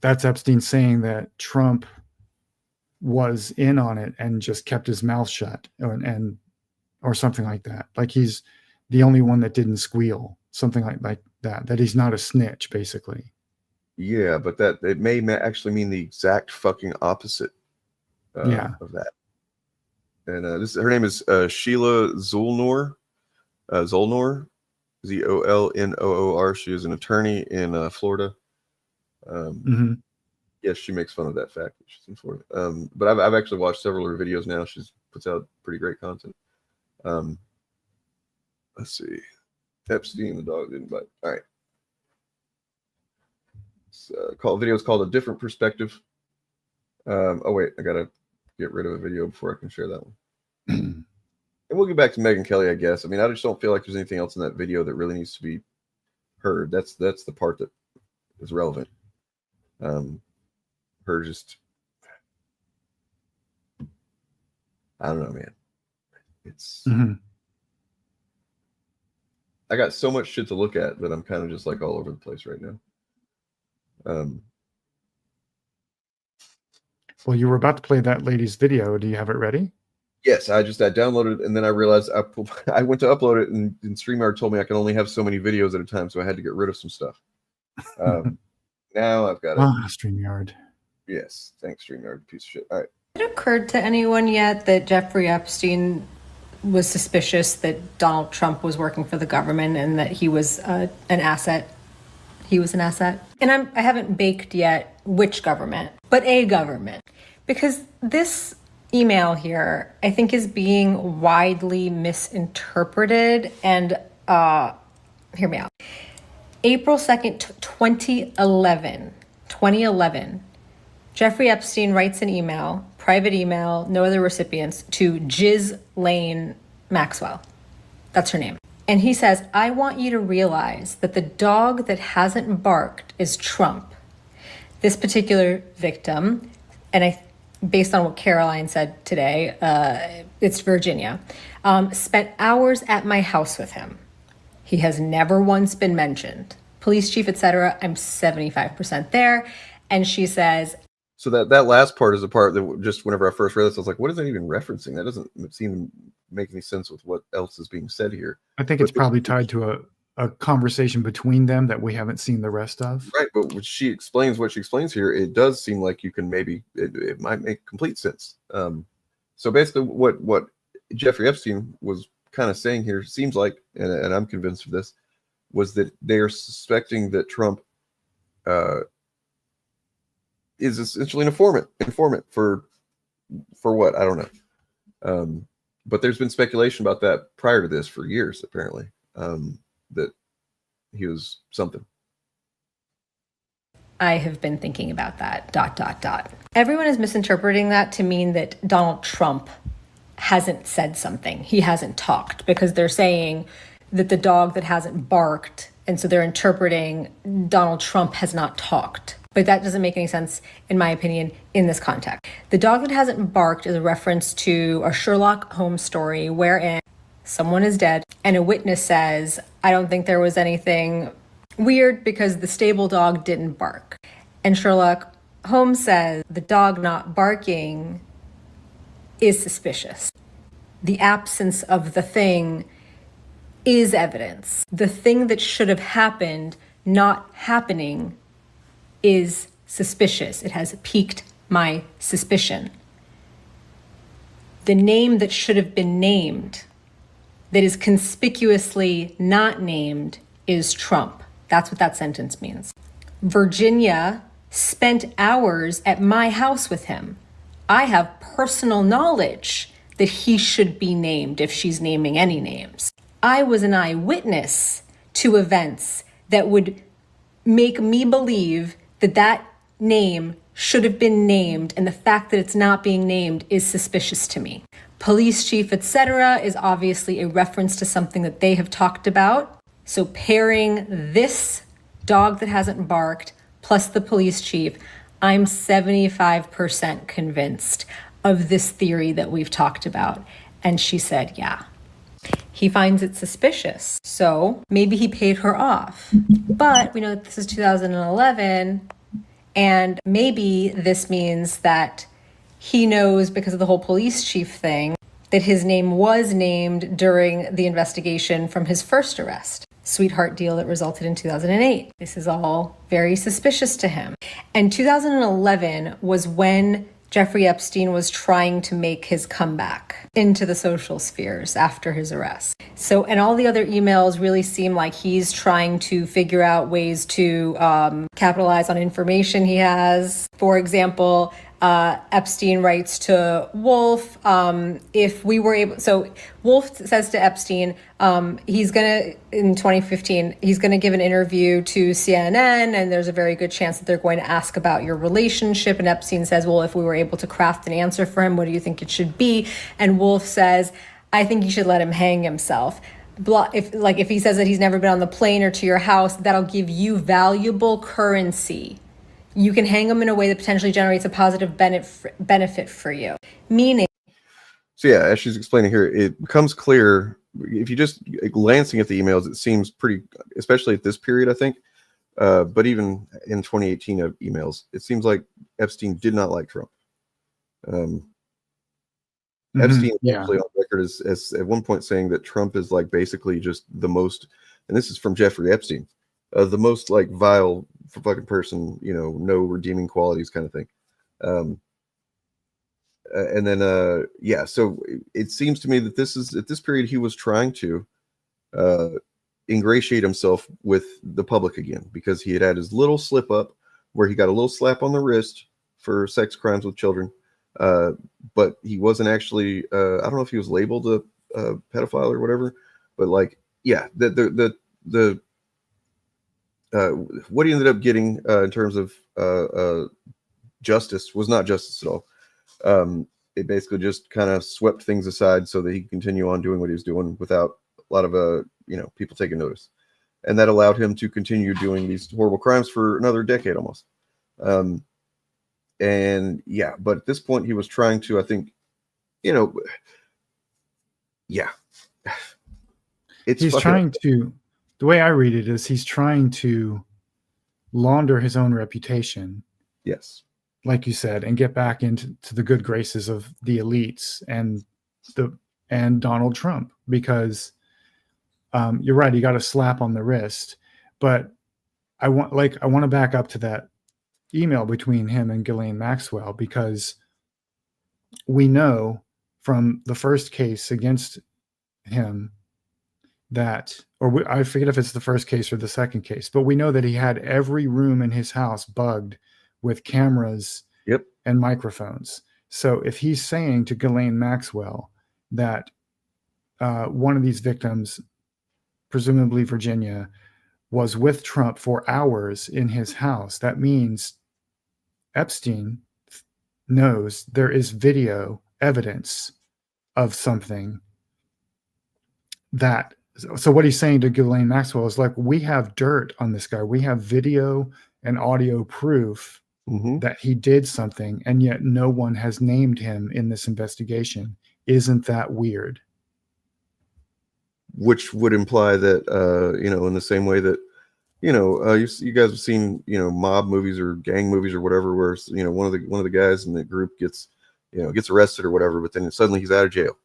that's Epstein saying that Trump was in on it and just kept his mouth shut or something like that. Like he's the only one that didn't squeal, something like that he's not a snitch, basically. Yeah, but that it may actually mean the exact fucking opposite of that. And her name is Sheila Zolnoor, Zolnoor, Zolnoor. She is an attorney in Florida. Yes, she makes fun of that fact that she's in Florida. But I've actually watched several of her videos now. She puts out pretty great content. Let's see. Epstein, the dog didn't bite. All right. Video's called A Different Perspective. Oh wait, I gotta get rid of a video before I can share that one. And we'll get back to Megyn Kelly, I guess. I mean, I just don't feel like there's anything else in that video that really needs to be heard. That's the part that is relevant. Her just, I don't know, man. It's I got so much shit to look at that I'm kind of just like all over the place right now. Well, Well, you were about to play that lady's video. Do you have it ready? Yes, I downloaded it, and then I realized I went to upload it, and StreamYard told me I can only have so many videos at a time, so I had to get rid of some stuff. Now I've got it. StreamYard. Yes, thanks, StreamYard, piece of shit. All right. Has it occurred to anyone yet that Jeffrey Epstein was suspicious that Donald Trump was working for the government and that he was an asset? He was an asset. And I haven't baked yet which government, but a government. Because this email here, I think, is being widely misinterpreted. And hear me out. April 2nd, 2011, Jeffrey Epstein writes an email, private email, no other recipients, to Ghislaine Maxwell. That's her name. And he says, I want you to realize that the dog that hasn't barked is Trump. This particular victim, and based on what Caroline said today, it's Virginia, spent hours at my house with him. He has never once been mentioned. Police chief, etc. I'm 75% there. And she says, so that last part is the part that just whenever I first read this, I was like, what is that even referencing? That doesn't seem to make any sense with what else is being said here. I think it's probably tied to a conversation between them that we haven't seen the rest of. Right, but when she explains what she explains here, it does seem like you can maybe, it might make complete sense. So basically what Jeffrey Epstein was kind of saying here seems like, and I'm convinced of this, was that they are suspecting that Trump is essentially an informant for what? I don't know. But there's been speculation about that prior to this for years, apparently, that he was something. I have been thinking about that, ... Everyone is misinterpreting that to mean that Donald Trump hasn't said something. He hasn't talked, because they're saying that the dog that hasn't barked, and so they're interpreting Donald Trump has not talked. But that doesn't make any sense, in my opinion, in this context. The dog that hasn't barked is a reference to a Sherlock Holmes story wherein someone is dead and a witness says, I don't think there was anything weird because the stable dog didn't bark. And Sherlock Holmes says the dog not barking is suspicious. The absence of the thing is evidence. The thing that should have happened not happening is suspicious. It has piqued my suspicion. The name that should have been named, that is conspicuously not named, is Trump. That's what that sentence means. Virginia spent hours at my house with him. I have personal knowledge that he should be named if she's naming any names. I was an eyewitness to events that would make me believe that that name should have been named, and the fact that it's not being named is suspicious to me. Police chief, etc. is obviously a reference to something that they have talked about. So pairing this dog that hasn't barked plus the police chief, I'm 75% convinced of this theory that we've talked about. And she said, yeah. He finds it suspicious. So maybe he paid her off. But we know that this is 2011, and maybe this means that he knows, because of the whole police chief thing, that his name was named during the investigation from his first arrest. Sweetheart deal that resulted in 2008. This is all very suspicious to him. And 2011 was when Jeffrey Epstein was trying to make his comeback into the social spheres after his arrest. So, and all the other emails really seem like he's trying to figure out ways to capitalize on information he has. For example, Epstein writes to Wolf, if we were able, so Wolf says to Epstein, he's gonna, in 2015, he's gonna give an interview to CNN, and there's a very good chance that they're going to ask about your relationship. And Epstein says, well, if we were able to craft an answer for him, what do you think it should be? And Wolf says, I think you should let him hang himself. If he says that he's never been on the plane or to your house, that'll give you valuable currency. You can hang them in a way that potentially generates a positive benefit for you. Meaning. So yeah, as she's explaining here, it becomes clear, if you just glancing at the emails, it seems pretty, especially at this period, I think, but even in 2018 of emails, it seems like Epstein did not like Trump. Epstein yeah. actually on record as at one point saying that Trump is like basically just the most, and this is from Jeffrey Epstein, the most like vile fucking person, you know, no redeeming qualities kind of thing. And then yeah, so it seems to me that this is at this period he was trying to ingratiate himself with the public again, because he had his little slip up where he got a little slap on the wrist for sex crimes with children, but he wasn't actually I don't know if he was labeled a pedophile or whatever, but like yeah, the what he ended up getting in terms of justice was not justice at all. It basically just kind of swept things aside so that he could continue on doing what he was doing without a lot of you know, people taking notice, and that allowed him to continue doing these horrible crimes for another decade almost. And yeah, but at this point he was trying to, I think, you know, yeah, he's trying to, the way I read it is he's trying to launder his own reputation. Yes. Like you said, and get back into the good graces of the elites and Donald Trump, because you're right, he got a slap on the wrist. But I want to back up to that email between him and Ghislaine Maxwell, because we know from the first case against him that, I forget if it's the first case or the second case, but we know that he had every room in his house bugged with cameras and microphones. So if he's saying to Ghislaine Maxwell that one of these victims, presumably Virginia, was with Trump for hours in his house, that means Epstein knows there is video evidence of something that. So what he's saying to Ghislaine Maxwell is like, we have dirt on this guy. We have video and audio proof that he did something, and yet no one has named him in this investigation. Isn't that weird? Which would imply that, you know, in the same way that, you know, you guys have seen, you know, mob movies or gang movies or whatever, where, you know, one of the guys in the group gets arrested or whatever, but then suddenly he's out of jail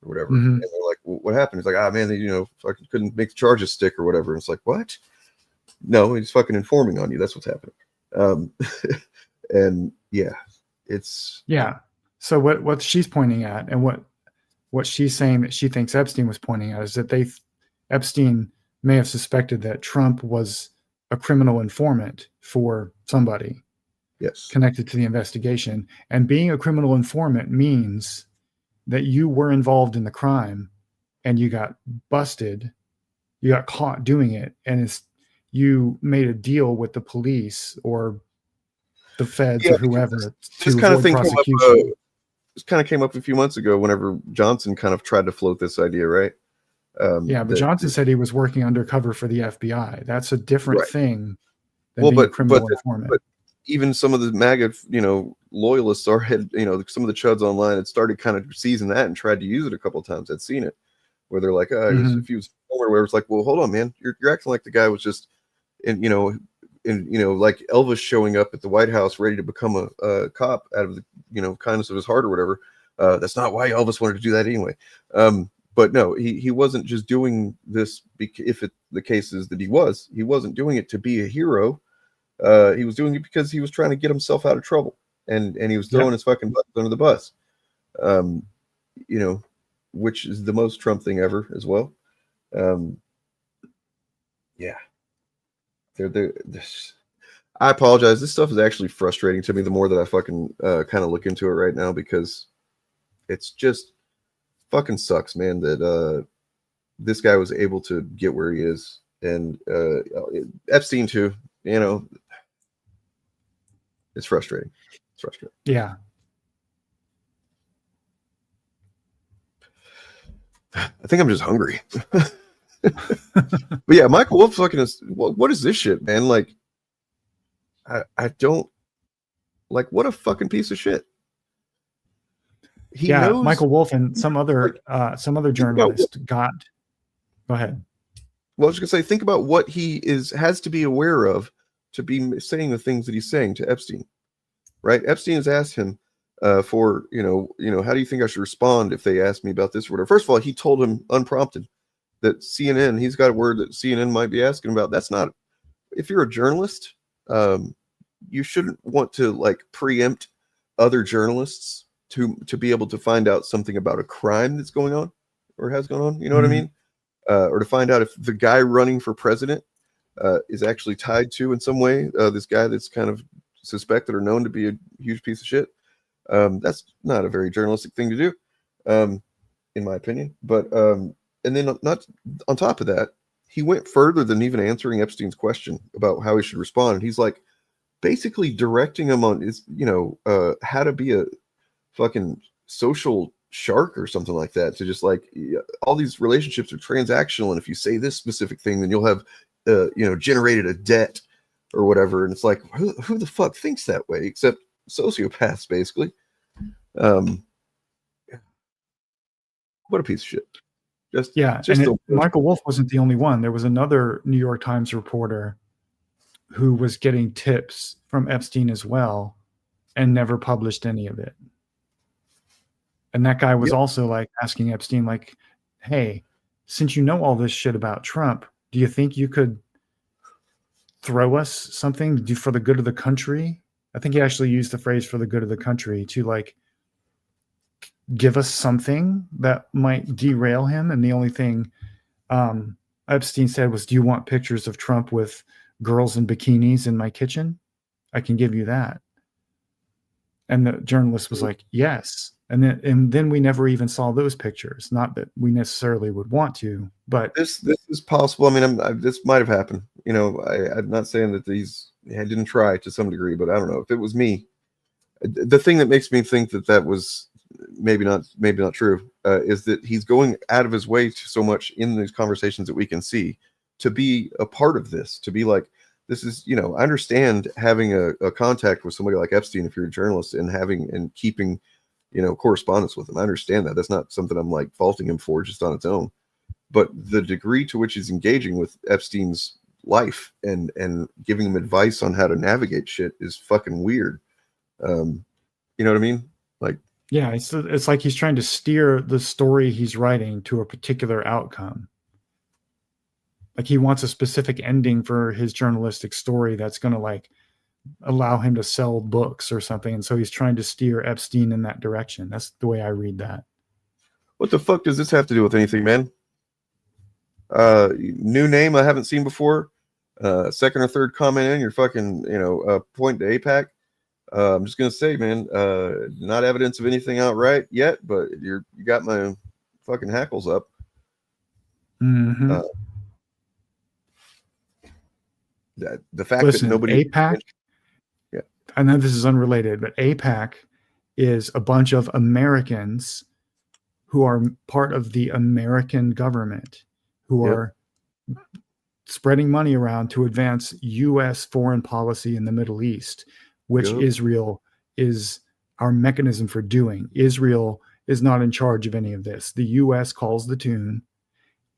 or whatever. And they're like, well, what happened? He's like, ah, man, you know, fucking couldn't make the charges stick or whatever. And it's like, what? No, he's fucking informing on you. That's what's happening. And yeah, it's So what she's pointing at, and what she's saying that she thinks Epstein was pointing at, is that Epstein may have suspected that Trump was a criminal informant for somebody, connected to the investigation. And being a criminal informant means that you were involved in the crime and you got busted, you got caught doing it, and you made a deal with the police or the feds or whoever to avoid prosecution. This kind of came up a few months ago whenever Johnson kind of tried to float this idea, right? But Johnson said he was working undercover for the FBI. That's a different thing than being a criminal informant. But even some of the MAGA, you know, loyalists had, you know, some of the chuds online had started kind of seizing that and tried to use it a couple of times. I'd seen it where they're like, if he was or where it's like, well, hold on, man, you're acting like the guy was just, like Elvis showing up at the White House ready to become a cop out of the, you know, kindness of his heart or whatever. That's not why Elvis wanted to do that anyway. But no, he wasn't just doing this the case is that he wasn't doing it to be a hero. He was doing it because he was trying to get himself out of trouble, and he was throwing his fucking butt under the bus. You know, which is the most Trump thing ever as well. Yeah. I apologize. This stuff is actually frustrating to me the more that I fucking kind of look into it right now, because it's just fucking sucks, man, that this guy was able to get where he is, and Epstein too. You know, it's frustrating. It's frustrating. Yeah. I think I'm just hungry. But yeah, Michael Wolff fucking is. What is this shit, man? Like, I don't like. What a fucking piece of shit. He knows, Michael Wolff and some other journalist got. Go ahead. Well, I was just gonna say, think about what he has to be aware of to be saying the things that he's saying to Epstein, right? Epstein has asked him for how do you think I should respond if they ask me about this or whatever. First of all, he told him unprompted that CNN, he's got a word that CNN might be asking about. That's not, if you're a journalist, you shouldn't want to like preempt other journalists to be able to find out something about a crime that's going on or has gone on. You know what I mean? Or to find out if the guy running for president is actually tied to in some way this guy that's kind of suspected or known to be a huge piece of shit. That's not a very journalistic thing to do, in my opinion. But and then not on top of that, he went further than even answering Epstein's question about how he should respond. And he's like basically directing him on how to be a fucking social shark or something like that, to just like all these relationships are transactional, and if you say this specific thing, then you'll have generated a debt or whatever. And it's like, who the fuck thinks that way except sociopaths, basically. What a piece of shit. Michael Wolff wasn't the only one. There was another New York Times reporter who was getting tips from Epstein as well and never published any of it. And that guy was also like asking Epstein, like, hey, since you know all this shit about Trump, do you think you could throw us something to do for the good of the country? I think he actually used the phrase for the good of the country, to like give us something that might derail him. And the only thing Epstein said was, do you want pictures of Trump with girls in bikinis in my kitchen? I can give you that. And the journalist was like, yes. And then we never even saw those pictures. Not that we necessarily would want to, but this is possible. I mean, this might have happened. I'm not saying that I didn't try to some degree, but I don't know if it was me. The thing that makes me think that was maybe not true is that he's going out of his way to so much in these conversations that we can see to be a part of this, to be like, this is, I understand having a contact with somebody like Epstein if you're a journalist, and keeping correspondence with him. I understand that. That's not something I'm like faulting him for just on its own. But the degree to which he's engaging with Epstein's life and giving him advice on how to navigate shit is fucking weird. You know what I mean? Like, yeah, it's like he's trying to steer the story he's writing to a particular outcome. Like he wants a specific ending for his journalistic story that's going to like allow him to sell books or something. And so he's trying to steer Epstein in that direction. That's the way I read that. What the fuck does this have to do with anything, man? New name I haven't seen before. Second or third comment in your fucking, point to APAC. I'm just going to say, man, not evidence of anything outright yet, but you got my fucking hackles up. Mm-hmm. The fact that nobody APAC, I know this is unrelated, but APAC is a bunch of Americans who are part of the American government who are spreading money around to advance U.S. foreign policy in the Middle East, which Israel is our mechanism for doing. Israel is not in charge of any of this. The U.S. calls the tune.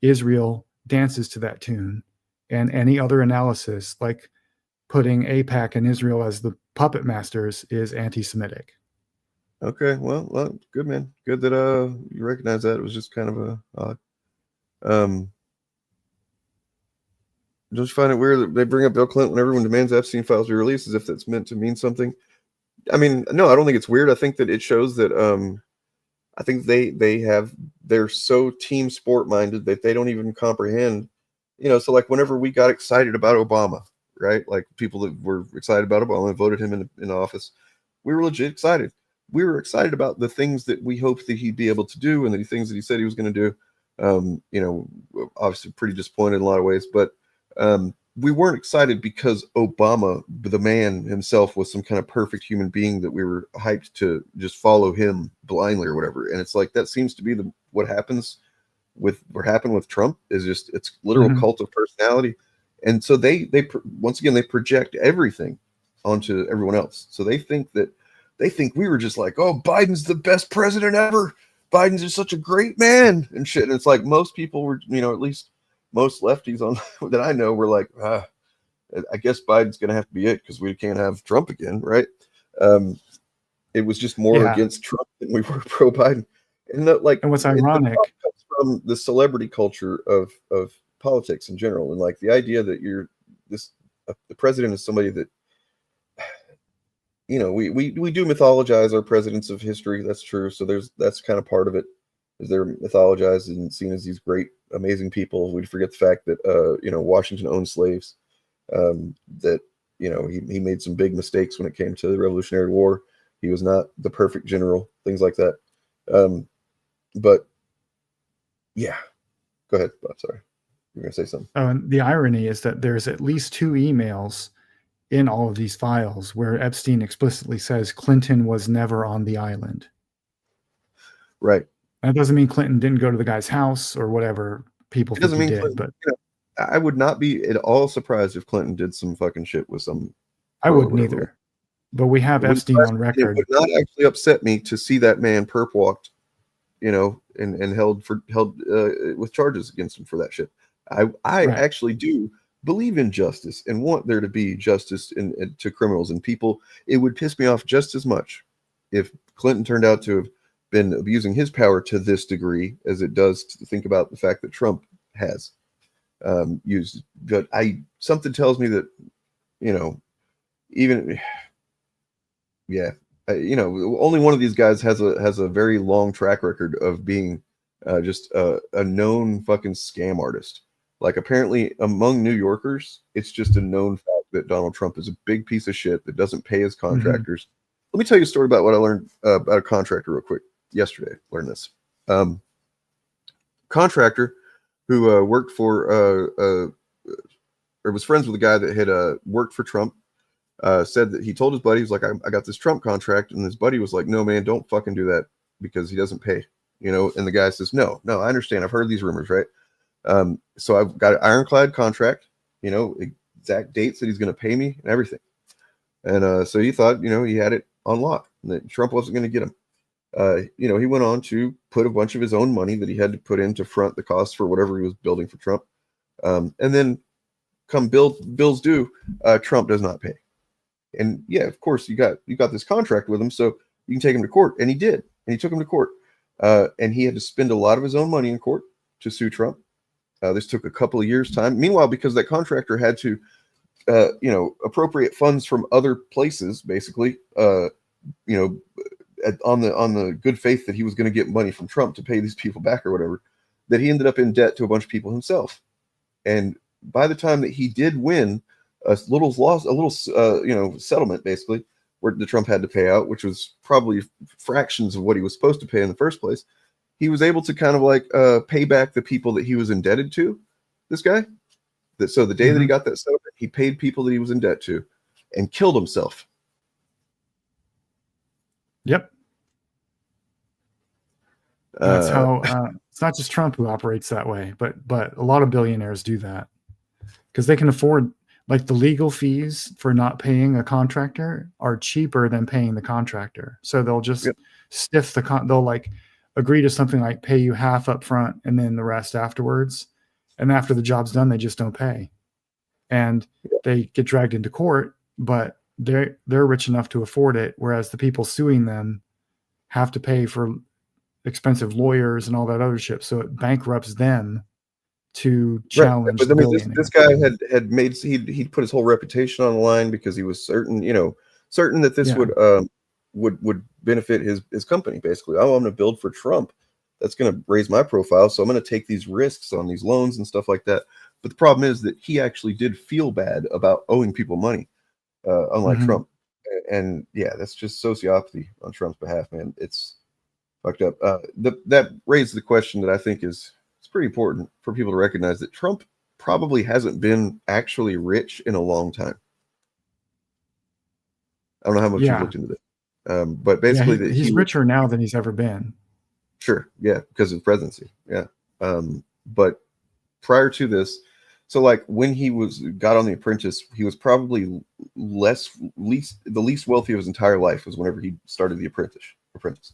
Israel dances to that tune. And any other analysis, like putting AIPAC and Israel as the puppet masters, is anti-Semitic. Okay, well, good, man. Good that you recognize that. It was just kind of a odd. Don't you find it weird that they bring up Bill Clinton when everyone demands Epstein files be released, as if that's meant to mean something? I mean, no, I don't think it's weird. I think that it shows that I think they're so team sport minded that they don't even comprehend. So like whenever we got excited about Obama, right? Like people that were excited about Obama and voted him in office, we were legit excited. We were excited about the things that we hoped that he'd be able to do and the things that he said he was going to do. Obviously pretty disappointed in a lot of ways, but we weren't excited because Obama, the man himself, was some kind of perfect human being that we were hyped to just follow him blindly or whatever. And it's like, that seems to be what happened with Trump, is just, it's literal cult of personality. And so they once again, they project everything onto everyone else. So they think we were just like, oh, Biden's the best president ever. Biden's just such a great man and shit. And it's like most people were, at least most lefties that I know were like, I guess Biden's going to have to be it because we can't have Trump again, right? It was just more Yeah. against Trump than we were pro Biden. And that, like, And what's the ironic, problem comes from the celebrity culture of politics in general, and like the idea that the president is somebody that, we do mythologize our presidents of history. That's true. So that's kind of part of it, is they're mythologized and seen as these great, amazing people. We forget the fact that Washington owned slaves. That he made some big mistakes when it came to the Revolutionary War. He was not the perfect general, things like that. But yeah, go ahead, Bob. Sorry, you're gonna say something. and the irony is that there's at least 2 emails in all of these files where Epstein explicitly says Clinton was never on the island. Right. That doesn't mean Clinton didn't go to the guy's house or whatever people It think doesn't he mean did, Clinton, but I would not be at all surprised if Clinton did some fucking shit with some. I wouldn't either. But we have Epstein on record. It would not actually upset me to see that man perp walked, and held with charges against him for that shit. I actually do believe in justice and want there to be justice to criminals and people. It would piss me off just as much if Clinton turned out to have been abusing his power to this degree as it does to think about the fact that Trump has used. But something tells me that, even, yeah, only one of these guys has a very long track record of being just a known fucking scam artist. Like, apparently among New Yorkers, it's just a known fact that Donald Trump is a big piece of shit that doesn't pay his contractors. Let me tell you a story about what I learned about a contractor real quick. Yesterday, learned this. Contractor who worked for or was friends with a guy that had worked for Trump, said that he told his buddy, he was like, I got this Trump contract, and his buddy was like, no man, don't fucking do that because he doesn't pay, and the guy says, no, I understand, I've heard these rumors, right? So I've got an ironclad contract, exact dates that he's going to pay me and everything. And so he thought, he had it on lock, and that Trump wasn't going to get him. He went on to put a bunch of his own money that he had to put in to front the cost for whatever he was building for Trump. And then come bills due, Trump does not pay. And yeah, of course you got this contract with him, so you can take him to court. And he did. And he took him to court. And he had to spend a lot of his own money in court to sue Trump. This took a couple of years' time. Meanwhile, because that contractor had to, appropriate funds from other places, basically, on the good faith that he was going to get money from Trump to pay these people back or whatever, that he ended up in debt to a bunch of people himself. And by the time that he did win a little settlement, basically, where the Trump had to pay out, which was probably fractions of what he was supposed to pay in the first place, he was able to kind of like pay back the people that he was indebted to, this guy. So the day that he got that settlement, he paid people that he was in debt to and killed himself. Yep. That's how it's not just Trump who operates that way, but a lot of billionaires do that because they can afford, like, the legal fees for not paying a contractor are cheaper than paying the contractor. So they'll just stiff they'll like agree to something like pay you half up front and then the rest afterwards. And after the job's done, they just don't pay. And they get dragged into court, but they're rich enough to afford it. Whereas the people suing them have to pay for expensive lawyers and all that other shit. So it bankrupts them to challenge. Right. But I mean, this guy had made, he'd put his whole reputation on the line because he was certain that this would benefit his company. Basically, I'm going to build for Trump. That's going to raise my profile. So I'm going to take these risks on these loans and stuff like that. But the problem is that he actually did feel bad about owing people money, unlike Trump. And yeah, that's just sociopathy on Trump's behalf, man. It's fucked up. That raised the question that I think is pretty important for people to recognize, that Trump probably hasn't been actually rich in a long time. I don't know how much you've looked into this. But basically, he's richer now than he's ever been. Sure. Yeah. Because of presidency. Yeah. But prior to this, so like when he got on The Apprentice, he was probably the least wealthy of his entire life was whenever he started The Apprentice.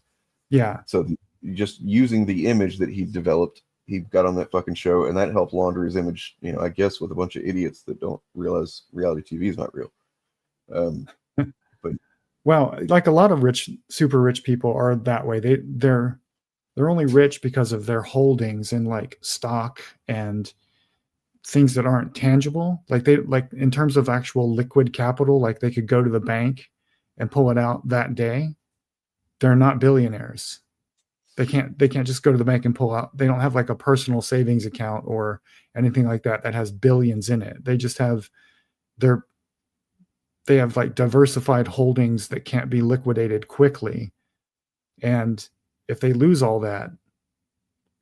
Yeah. So just using the image that he developed, he got on that fucking show, and that helped launder his image, I guess, with a bunch of idiots that don't realize reality TV is not real. But Well, like a lot of super rich people are that way. They're only rich because of their holdings in like stock and things that aren't tangible. Like in terms of actual liquid capital, like they could go to the bank and pull it out that day. They're not billionaires. They can't just go to the bank and pull out. They don't have like a personal savings account or anything like that has billions in it. They just have they have like diversified holdings that can't be liquidated quickly. And if they lose all that,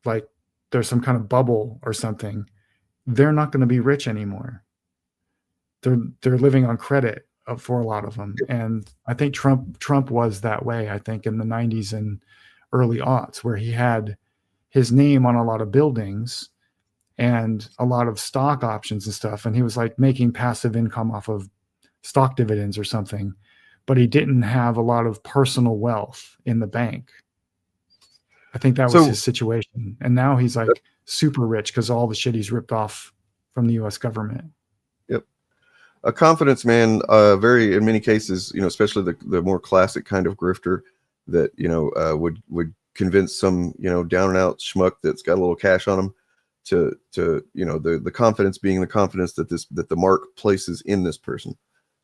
like there's some kind of bubble or something, they're not going to be rich anymore. They're living on credit for a lot of them. And I think Trump was that way, I think, in the 90s and early aughts, where he had his name on a lot of buildings and a lot of stock options and stuff. And he was like making passive income off of stock dividends or something, but he didn't have a lot of personal wealth in the bank. I think that was his situation. And now he's like super rich because all the shit he's ripped off from the US government. Yep. A confidence man, very, in many cases, especially the more classic kind of grifter that, would convince some, down and out schmuck that's got a little cash on him to the confidence being the confidence that the mark places in this person.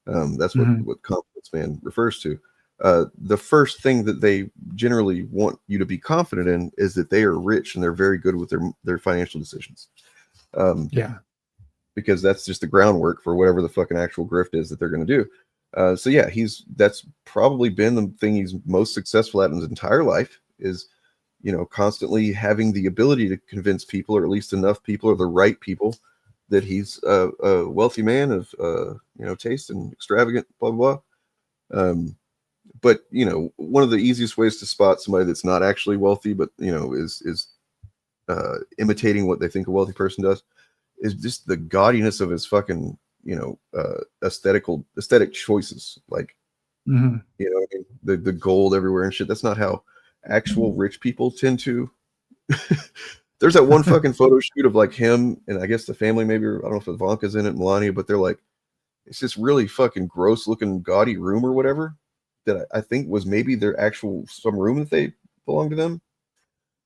That's what confidence man refers to. The first thing that they generally want you to be confident in is that they are rich and they're very good with their financial decisions. Because that's just the groundwork for whatever the fucking actual grift is that they're going to do. So yeah, that's probably been the thing he's most successful at in his entire life is, constantly having the ability to convince people, or at least enough people, or the right people, that he's a wealthy man of, taste and extravagant, blah, blah, blah. But, one of the easiest ways to spot somebody that's not actually wealthy, but, is imitating what they think a wealthy person does, is just the gaudiness of his fucking, aesthetic choices. Like, the gold everywhere and shit. That's not how actual rich people tend to. There's that one fucking photo shoot of like him and I guess the family, maybe, I don't know if Ivanka's in it, Melania, but they're like, it's this really fucking gross looking gaudy room or whatever that I think was maybe their actual, some room that they belonged to them.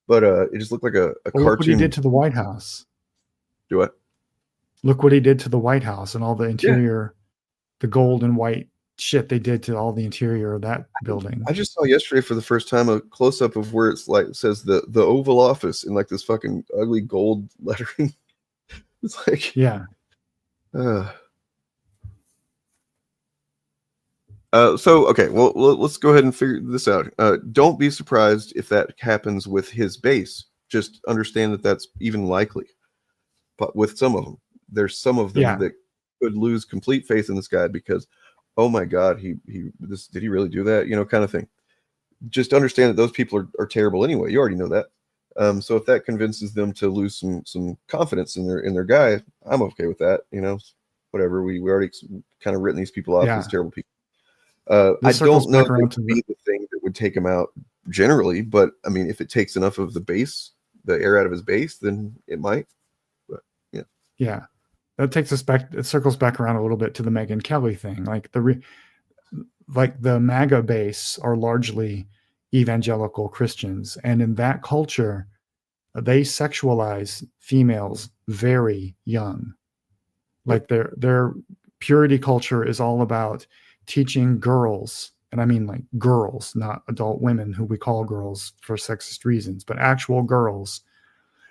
But it just looked like a cartoon. Look what he did to the White House. Do what? Look what he did to the White House and all the interior, the gold and white shit they did to all the interior of that building. I just saw yesterday for the first time a close up of where it's like, it says the Oval Office in like this fucking ugly gold lettering. It's like, yeah. So, okay, well, let's go ahead and figure this out. Don't be surprised if that happens with his base. Just understand that that's even likely. But with some of them, there's some of them that could lose complete faith in this guy because, oh my God, did he really do that? Kind of thing. Just understand that those people are terrible anyway. You already know that. So if that convinces them to lose some confidence in their guy, I'm okay with that. Whatever. We already kind of written these people off as terrible people. I don't know if it would be the thing that would take him out generally, but I mean, if it takes enough of the air out of his base, then it might. But yeah, that takes us back. It circles back around a little bit to the Megyn Kelly thing. Like the MAGA base are largely evangelical Christians, and in that culture, they sexualize females very young. Like their purity culture is all about teaching girls, and I mean like girls, not adult women who we call girls for sexist reasons, but actual girls,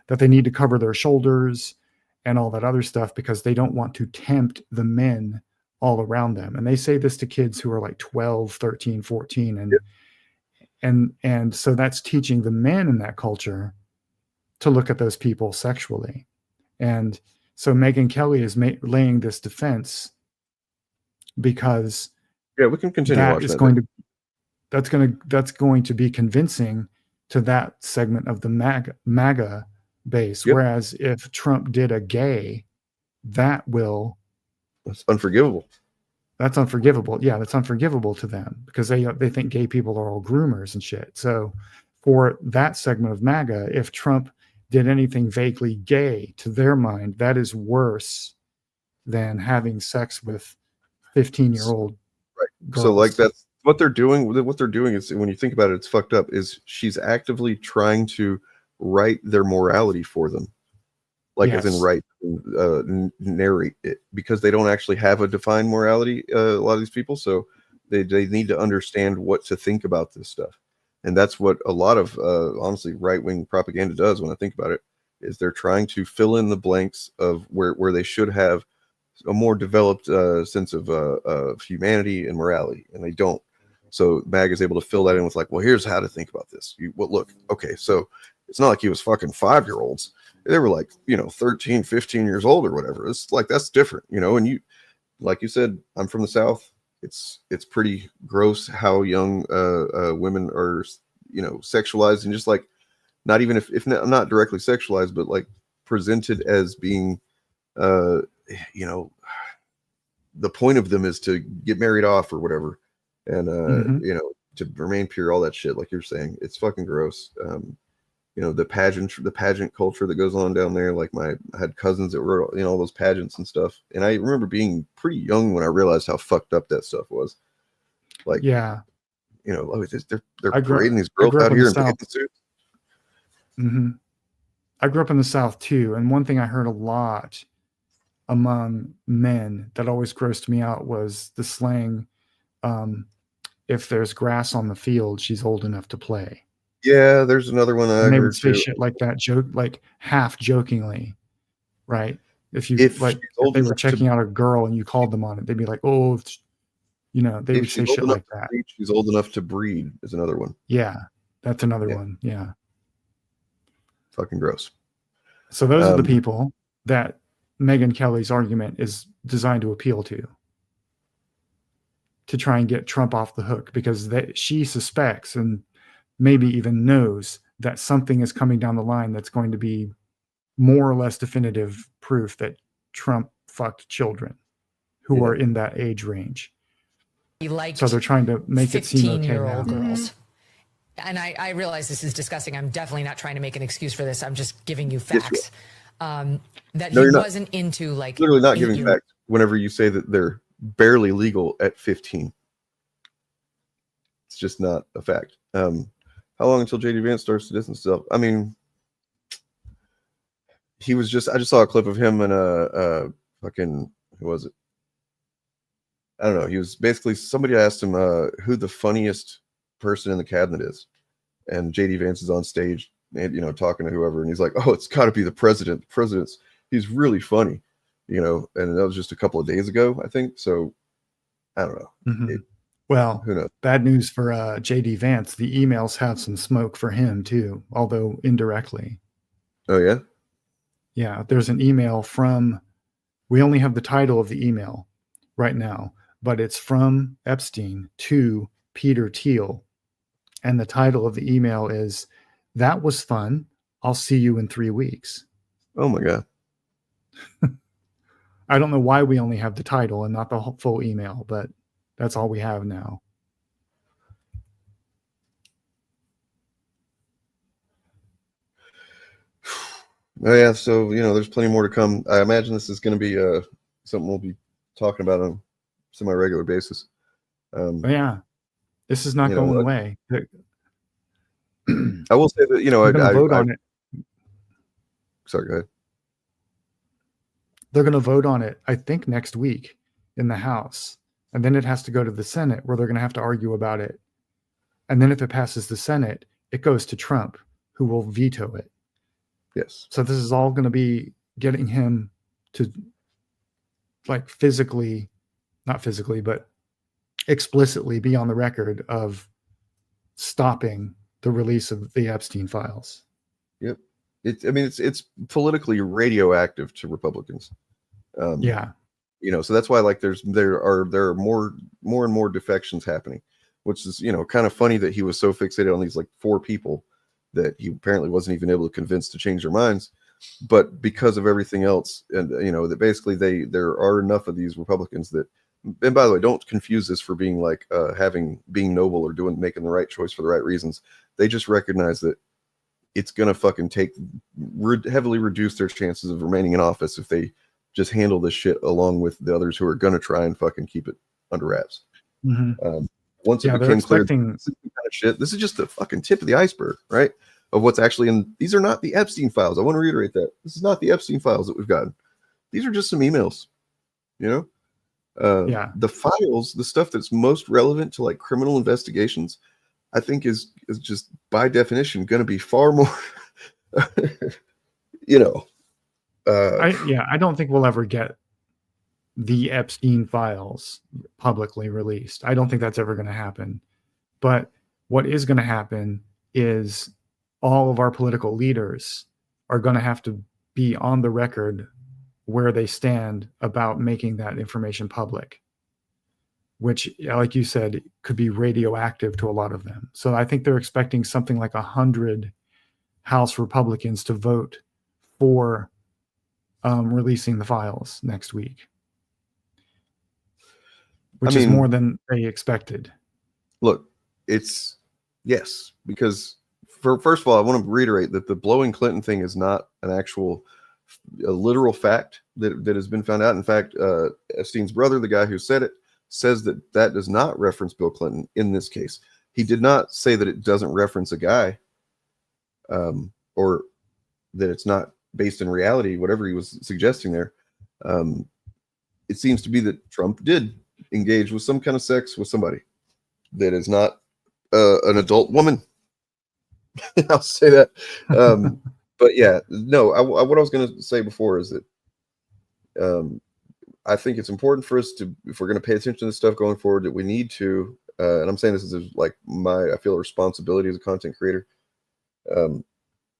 that they need to cover their shoulders and all that other stuff because they don't want to tempt the men all around them. And they say this to kids who are like 12, 13, 14. And so that's teaching the men in that culture to look at those people sexually. And so Megyn Kelly is laying this defense because we can continue watching that. That's going to be convincing to that segment of the MAGA base. Yep. Whereas if Trump did a gay, that's unforgivable. That's unforgivable. Yeah, that's unforgivable to them because they think gay people are all groomers and shit. So for that segment of MAGA, if Trump did anything vaguely gay, to their mind, that is worse than having sex with 15-year-old. Right. So like what they're doing is, when you think about it, it's fucked up. Is she's actively trying to write their morality for them, like as in write, narrate it, because they don't actually have a defined morality. A lot of these people, so they need to understand what to think about this stuff, and that's what a lot of honestly right-wing propaganda does. When I think about it, is they're trying to fill in the blanks of where they should have a more developed sense of humanity and morality, and they don't. So MAGA is able to fill that in with like, well, here's how to think about this. Look, okay, so it's not like he was fucking 5-year-olds. They were like, 13, 15 years old or whatever. It's like, that's different, and you, like you said, I'm from the South. It's pretty gross how young women are, sexualized, and just like, not even if not directly sexualized, but like presented as being, the point of them is to get married off or whatever. And, to remain pure, all that shit, like you're saying, it's fucking gross. The pageant culture that goes on down there. Like I had cousins that were, all those pageants and stuff. And I remember being pretty young when I realized how fucked up that stuff was. Like, they're parading these girls out here in bathing suits. Mm-hmm. I grew up in the South too. And one thing I heard a lot among men that always grossed me out was the slang, if there's grass on the field, she's old enough to play. Yeah, there's another one. And they would say shit like that, half jokingly, right? If they were checking out a girl and you called them on it, they'd be like, "Oh, they would say shit like that." She's old enough to breed is another one. Yeah, that's another one. Yeah, fucking gross. So those are the people that Megyn Kelly's argument is designed to appeal to try and get Trump off the hook, because she suspects and maybe even knows that something is coming down the line that's going to be more or less definitive proof that Trump fucked children who are in that age range. So they're trying to make it seem okay 15-year-old girls. And I realize this is disgusting. I'm definitely not trying to make an excuse for this. I'm just giving you facts. That he wasn't into like literally not giving facts whenever you say that they're barely legal at 15. It's just not a fact. How long until JD Vance starts to distance himself? I mean, I just saw a clip of him and fucking, who was it? I don't know. He was basically, somebody asked him who the funniest person in the cabinet is, and JD Vance is on stage and talking to whoever, and he's like, "Oh, it's got to be the president. The president's, he's really funny," and that was just a couple of days ago, I think. So I don't know. Mm-hmm. Well, who knows? Bad news for JD Vance. The emails have some smoke for him too, although indirectly. Oh yeah. Yeah, there's an email from. We only have the title of the email right now, but it's from Epstein to Peter Thiel, and the title of the email is, "That was fun. I'll see you in 3 weeks." Oh my God. I don't know why we only have the title and not the full email, but that's all we have now. Oh yeah, so there's plenty more to come. I imagine this is going to be something we'll be talking about on a semi-regular basis. Yeah, this is not going away. I will say that I vote on it. Sorry, go ahead. They're going to vote on it, I think, next week in the House, and then it has to go to the Senate, where they're going to have to argue about it. And then if it passes the Senate, it goes to Trump, who will veto it. Yes. So this is all going to be getting him to, like, not physically, but explicitly be on the record of stopping the release of the Epstein files. Yep. It's politically radioactive to Republicans. Yeah. So that's why there are more and more defections happening, which is, kind of funny that he was so fixated on these like 4 people that he apparently wasn't even able to convince to change their minds. But because of everything else, and that basically there are enough of these Republicans that, and by the way, don't confuse this for being like being noble or making the right choice for the right reasons. They just recognize that it's gonna fucking heavily reduce their chances of remaining in office if they just handle this shit along with the others who are gonna try and fucking keep it under wraps. Mm-hmm. once it they're became clear expecting this is the kind of shit, this is just the fucking tip of the iceberg, right? Of what's actually in. These are not the Epstein files. I want to reiterate that this is not the Epstein files that we've gotten. These are just some emails, you know. The files, the stuff that's most relevant to like criminal investigations, I think is just by definition going to be far more, you know. I don't think we'll ever get the Epstein files publicly released. I don't think that's ever going to happen. But what is going to happen is all of our political leaders are going to have to be on the record where they stand about making that information public, which, like you said, could be radioactive to a lot of them. So I think they're expecting something like 100 House Republicans to vote for releasing the files next week, which is more than they expected. Look, it's yes, because first of all, I want to reiterate that the blowing Clinton thing is not an actual a literal fact that has been found out. In fact, Epstein's brother, the guy who said it, says that does not reference Bill Clinton in this case. He did not say that it doesn't reference a guy, or that it's not based in reality, whatever he was suggesting there. It seems to be that Trump did engage with some kind of sex with somebody that is not an adult woman. I'll say that. But yeah, no, what I was going to say before is that I think it's important for us to, if we're going to pay attention to this stuff going forward, that we need to, and I'm saying this is like I feel a responsibility as a content creator.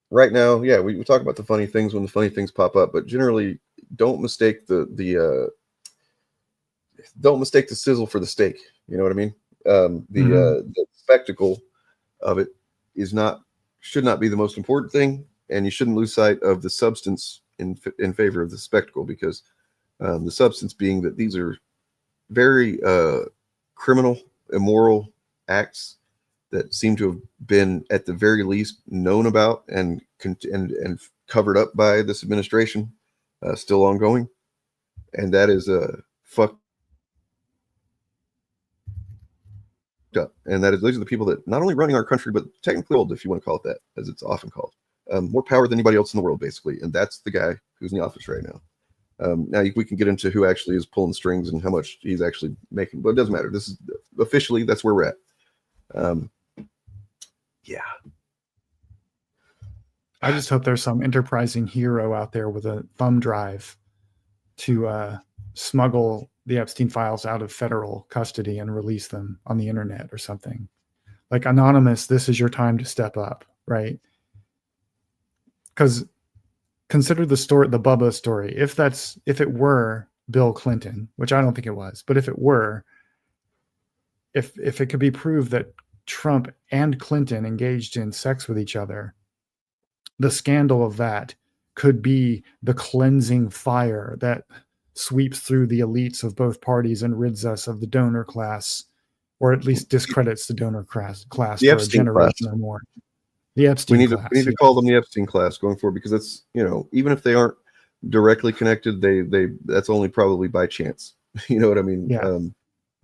Right now, yeah, we talk about the funny things when the funny things pop up, but generally don't mistake the sizzle for the steak. You know what I mean? The spectacle of it should not be the most important thing, and you shouldn't lose sight of the substance in favor of the spectacle, because the substance being that these are very criminal, immoral acts that seem to have been at the very least known about and covered up by this administration, still ongoing, and that is fucked up. And these are the people that not only running our country, but technically old, if you want to call it that, as it's often called, more power than anybody else in the world, basically. And that's the guy who's in the office right now. Now we can get into who actually is pulling strings and how much he's actually making, but it doesn't matter. This is officially, that's where we're at. Yeah. I just hope there's some enterprising hero out there with a thumb drive to smuggle the Epstein files out of federal custody and release them on the internet or something. Like, Anonymous, this is your time to step up, right? Because consider the story, the Bubba story. If it were Bill Clinton, which I don't think it was, but if it were, if it could be proved that Trump and Clinton engaged in sex with each other, the scandal of that could be the cleansing fire that sweeps through the elites of both parties and rids us of the donor class, or at least discredits the donor class for a generation or more. The Epstein class. We need to call them the Epstein class going forward, because that's, even if they aren't directly connected, that's only probably by chance. You know what I mean? Yeah.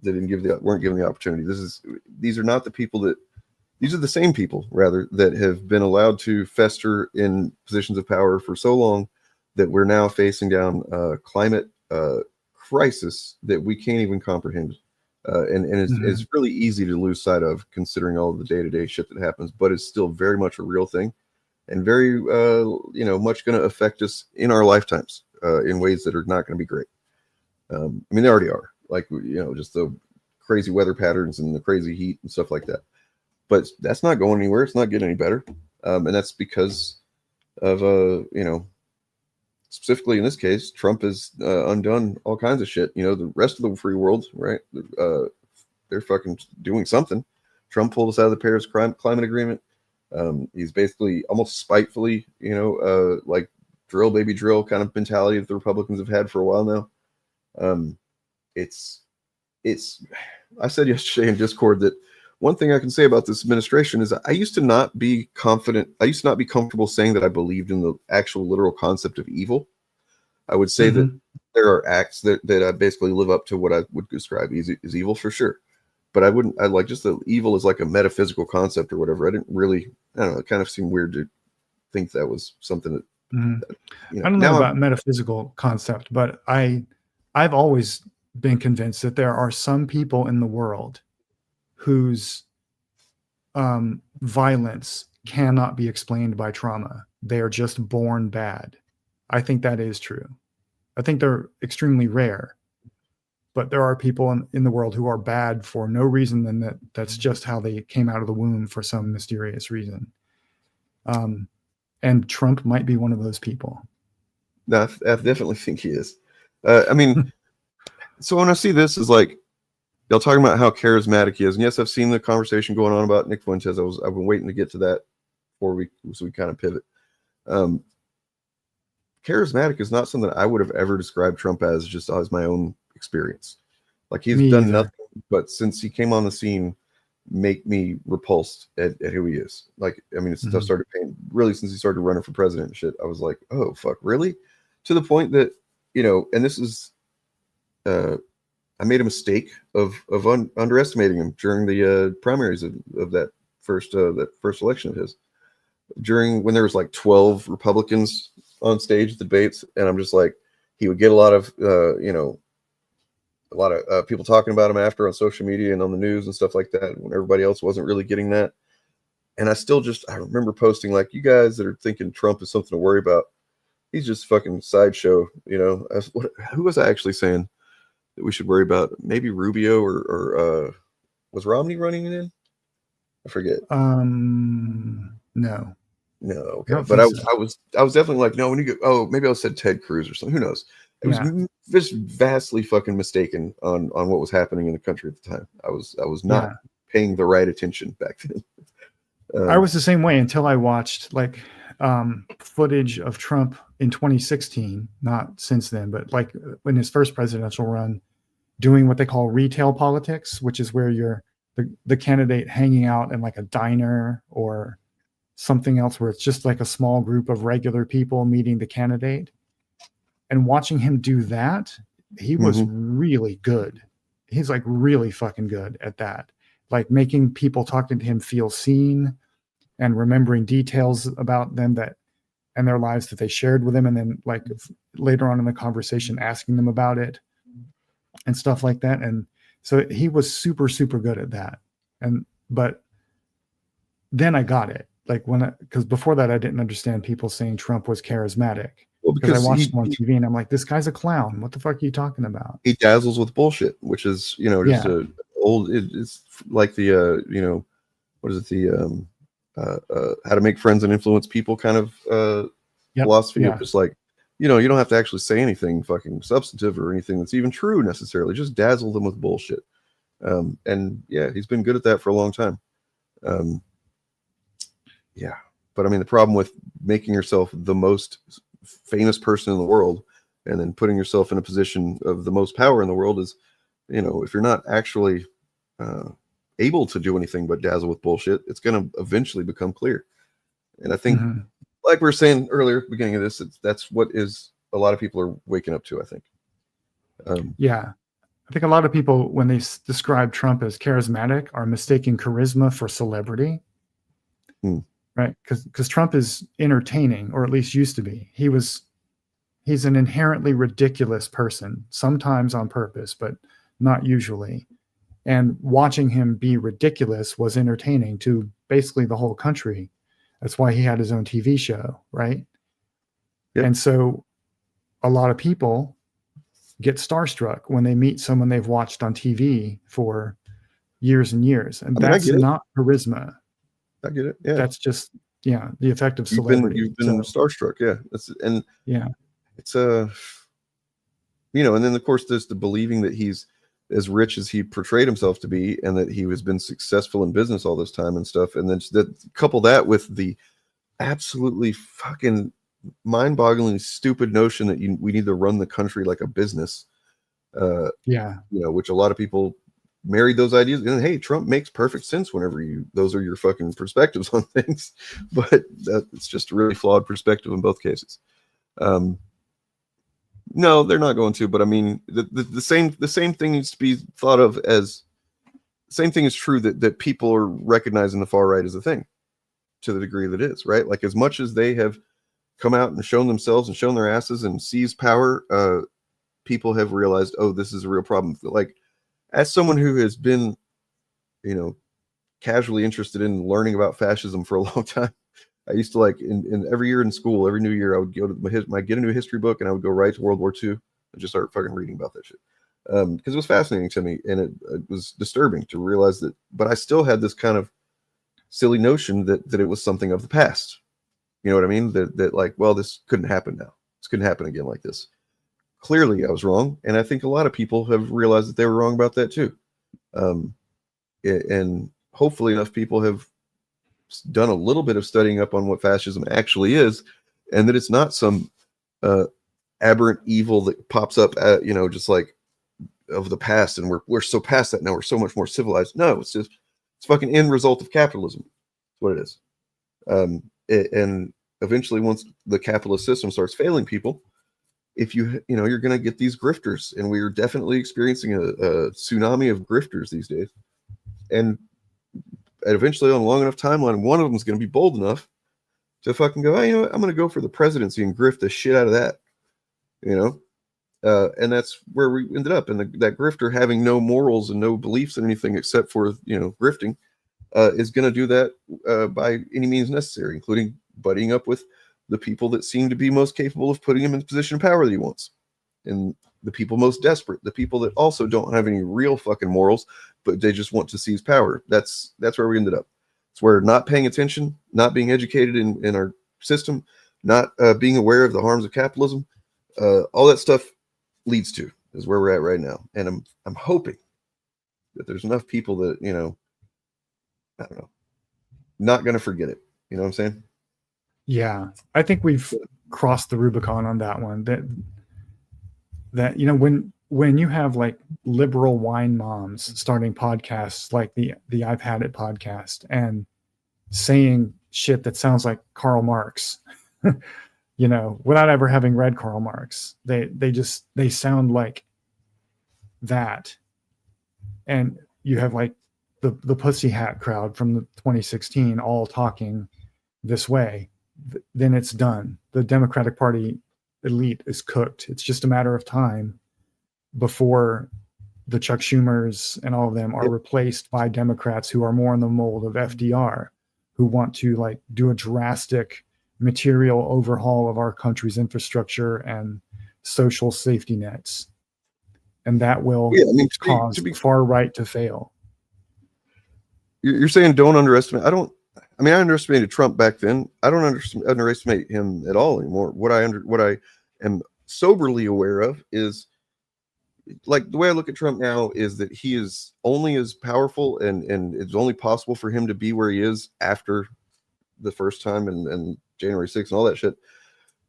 They weren't given the opportunity. These are not the people these are the same people, rather, that have been allowed to fester in positions of power for so long that we're now facing down a climate crisis that we can't even comprehend. And it's really easy to lose sight of, considering all of the day-to-day shit that happens, but it's still very much a real thing, and very, much going to affect us in our lifetimes in ways that are not going to be great. I mean, they already are, like, just the crazy weather patterns and the crazy heat and stuff like that. But that's not going anywhere. It's not getting any better. And that's because of, specifically in this case, Trump has undone all kinds of shit. The rest of the free world, right? They're fucking doing something. Trump pulled us out of the Paris climate agreement. He's basically almost spitefully, like drill baby drill kind of mentality that the Republicans have had for a while now. I said yesterday in Discord that one thing I can say about this administration is I used to not be confident. I used to not be comfortable saying that I believed in the actual literal concept of evil. I would say that there are acts that basically live up to what I would describe as evil, for sure. but I like just the evil is like a metaphysical concept or whatever. I don't know. It kind of seemed weird to think that was something that, that I don't know about metaphysical concept, but I've always been convinced that there are some people in the world whose violence cannot be explained by trauma. They are just born bad. I think that is true. I think they're extremely rare, but there are people in the world who are bad for no reason than that's just how they came out of the womb for some mysterious reason. And Trump might be one of those people. No, I definitely think he is. I mean, so when I see this is like, y'all talking about how charismatic he is. And yes, I've seen the conversation going on about Nick Fuentes. I've been waiting to get to that so we kind of pivot. Charismatic is not something I would have ever described Trump as, just as my own experience. Like he's done nothing but since he came on the scene, make me repulsed at who he is. Like, I mean, stuff started paying really since he started running for president and shit. I was like, oh fuck, really? To the point that, and this is, I made a mistake of underestimating him during the primaries of that first election of his. When there was like 12 Republicans on stage debates, and I'm just like, he would get a lot of people talking about him after on social media and on the news and stuff like that, when everybody else wasn't really getting that. And I remember posting like, you guys that are thinking Trump is something to worry about, he's just fucking sideshow. Who was I actually saying that we should worry about? Maybe Rubio or was Romney running it in? I forget. No, okay. But I was definitely like, no, when you go, maybe I said Ted Cruz or something. Who knows? It was just vastly fucking mistaken on what was happening in the country at the time. I was not paying the right attention back then. I was the same way until I watched like footage of Trump in 2016, not since then, but like in his first presidential run, doing what they call retail politics, which is where you're the candidate hanging out in like a diner or something else where it's just like a small group of regular people meeting the candidate. And watching him do that, he was really good. He's like really fucking good at that. Like making people talking to him feel seen and remembering details about them and their lives that they shared with him. And then like later on in the conversation, asking them about it and stuff like that. And so he was super, super good at that. But then I got it. Like because before that, I didn't understand people saying Trump was charismatic. Well, because I watched him on TV and I'm like, this guy's a clown. What the fuck are you talking about? He dazzles with bullshit, which is, just it's like the, what is it? The, how to make friends and influence people kind of philosophy of just like, you don't have to actually say anything fucking substantive or anything that's even true necessarily. Just dazzle them with bullshit. And yeah, he's been good at that for a long time. Yeah. But I mean, the problem with making yourself the most famous person in the world and then putting yourself in a position of the most power in the world is, if you're not actually able to do anything but dazzle with bullshit, it's going to eventually become clear. And I think, like we were saying earlier at the beginning of this, that's what is a lot of people are waking up to, I think. I think a lot of people, when they describe Trump as charismatic, are mistaking charisma for celebrity. Right? Because Trump is entertaining, or at least used to be. He's an inherently ridiculous person, sometimes on purpose, but not usually. And watching him be ridiculous was entertaining to basically the whole country. That's why he had his own TV show, right? Yep. And so a lot of people get starstruck when they meet someone they've watched on TV for years and years. And that's not charisma. I get it. Yeah. That's just, the effect of celebrity. You've been starstruck. Yeah. It's and then of course there's the believing that he's as rich as he portrayed himself to be and that he has been successful in business all this time and stuff. And then couple that with the absolutely fucking mind-bogglingly stupid notion that we need to run the country like a business. Which a lot of people married those ideas, and hey, Trump makes perfect sense whenever those are your fucking perspectives on things, but it's just a really flawed perspective in both cases. No, they're not going to, but I mean, the same thing needs to be thought of as same thing is true that people are recognizing the far right as a thing to the degree that it is, right? Like as much as they have come out and shown themselves and shown their asses and seized power, people have realized, oh, this is a real problem. Like as someone who has been, casually interested in learning about fascism for a long time, I used to like in every year in school, every new year, I would go to get a new history book and I would go right to World War II and just start fucking reading about that shit. Because it was fascinating to me and it was disturbing to realize that, but I still had this kind of silly notion that it was something of the past. You know what I mean? That like, well, this couldn't happen now. This couldn't happen again like this. Clearly I was wrong. And I think a lot of people have realized that they were wrong about that too. And hopefully enough people have done a little bit of studying up on what fascism actually is, and that it's not some aberrant evil that pops up at, just like of the past, and we're so past that now, we're so much more civilized. No, it's fucking end result of capitalism. That's what it is. And eventually once the capitalist system starts failing people, if you're going to get these grifters, and we are definitely experiencing a tsunami of grifters these days. And eventually on a long enough timeline, one of them is going to be bold enough to fucking go, hey, I'm going to go for the presidency and grift the shit out of that, and that's where we ended up. And that grifter, having no morals and no beliefs in anything except for, grifting, is going to do that by any means necessary, including buddying up with the people that seem to be most capable of putting him in the position of power that he wants. And the people most desperate, the people that also don't have any real fucking morals, but they just want to seize power. That's where we ended up. It's where not paying attention, not being educated in our system, not being aware of the harms of capitalism, all that stuff leads to is where we're at right now. And I'm hoping that there's enough people that, I don't know, not going to forget it. You know what I'm saying? Yeah, I think we've crossed the Rubicon on that one. That when you have like liberal wine moms starting podcasts like the I've Had It podcast and saying shit that sounds like Karl Marx, without ever having read Karl Marx, they sound like that. And you have like the pussy hat crowd from the 2016 all talking this way, then it's done. The Democratic Party elite is cooked. It's just a matter of time before the Chuck Schumers and all of them are replaced by Democrats who are more in the mold of FDR, who want to like do a drastic material overhaul of our country's infrastructure and social safety nets. And that will cause the far right to fail. You're saying don't underestimate. I underestimated Trump back then. I don't underestimate him at all anymore. What I am soberly aware of is, like, the way I look at Trump now is that he is only as powerful and it's only possible for him to be where he is after the first time and January 6th and all that shit,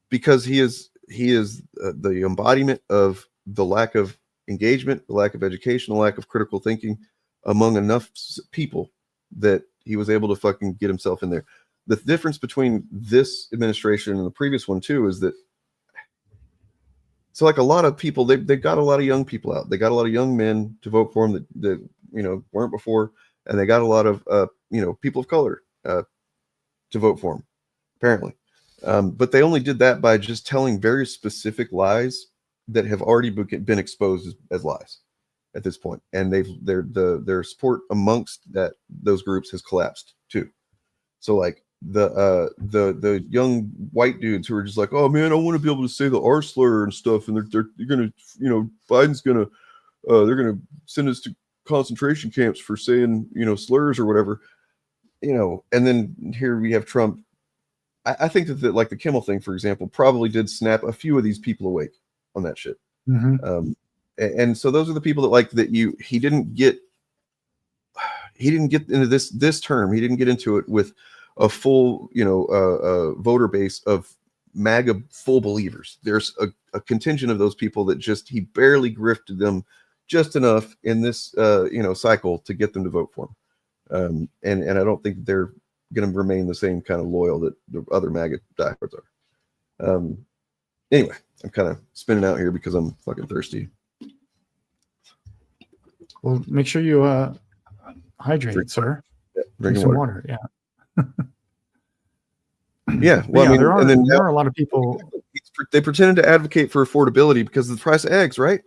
because he is the embodiment of the lack of engagement, the lack of education, the lack of critical thinking among enough people that he was able to fucking get himself in there. The difference between this administration and the previous one too is that, so like a lot of people, they got a lot of young people out. They got a lot of young men to vote for him that weren't before, and they got a lot of people of color to vote for him, apparently. But they only did that by just telling very specific lies that have already been exposed as lies at this point, and their support amongst those groups has collapsed too. So like the young white dudes who are just like, oh man, I want to be able to say the R slur and stuff, and they're gonna, Biden's gonna they're gonna send us to concentration camps for saying slurs or whatever, and then here we have Trump. I think that like the Kimmel thing, for example, probably did snap a few of these people awake on that shit. Mm-hmm. And so those are the people that like that he didn't get into this term. He didn't get into it with a full, voter base of MAGA full believers. There's a contingent of those people that he barely grifted them just enough in this, cycle to get them to vote for him. And I don't think they're going to remain the same kind of loyal that the other MAGA diehards are. Anyway, I'm kind of spinning out here because I'm fucking thirsty. Well, make sure you hydrate, sir. Yeah, Drink drinking some water. water. Yeah. Yeah. Well, I mean, there are, and then there are a lot of people. they pretended to advocate for affordability because of the price of eggs, right?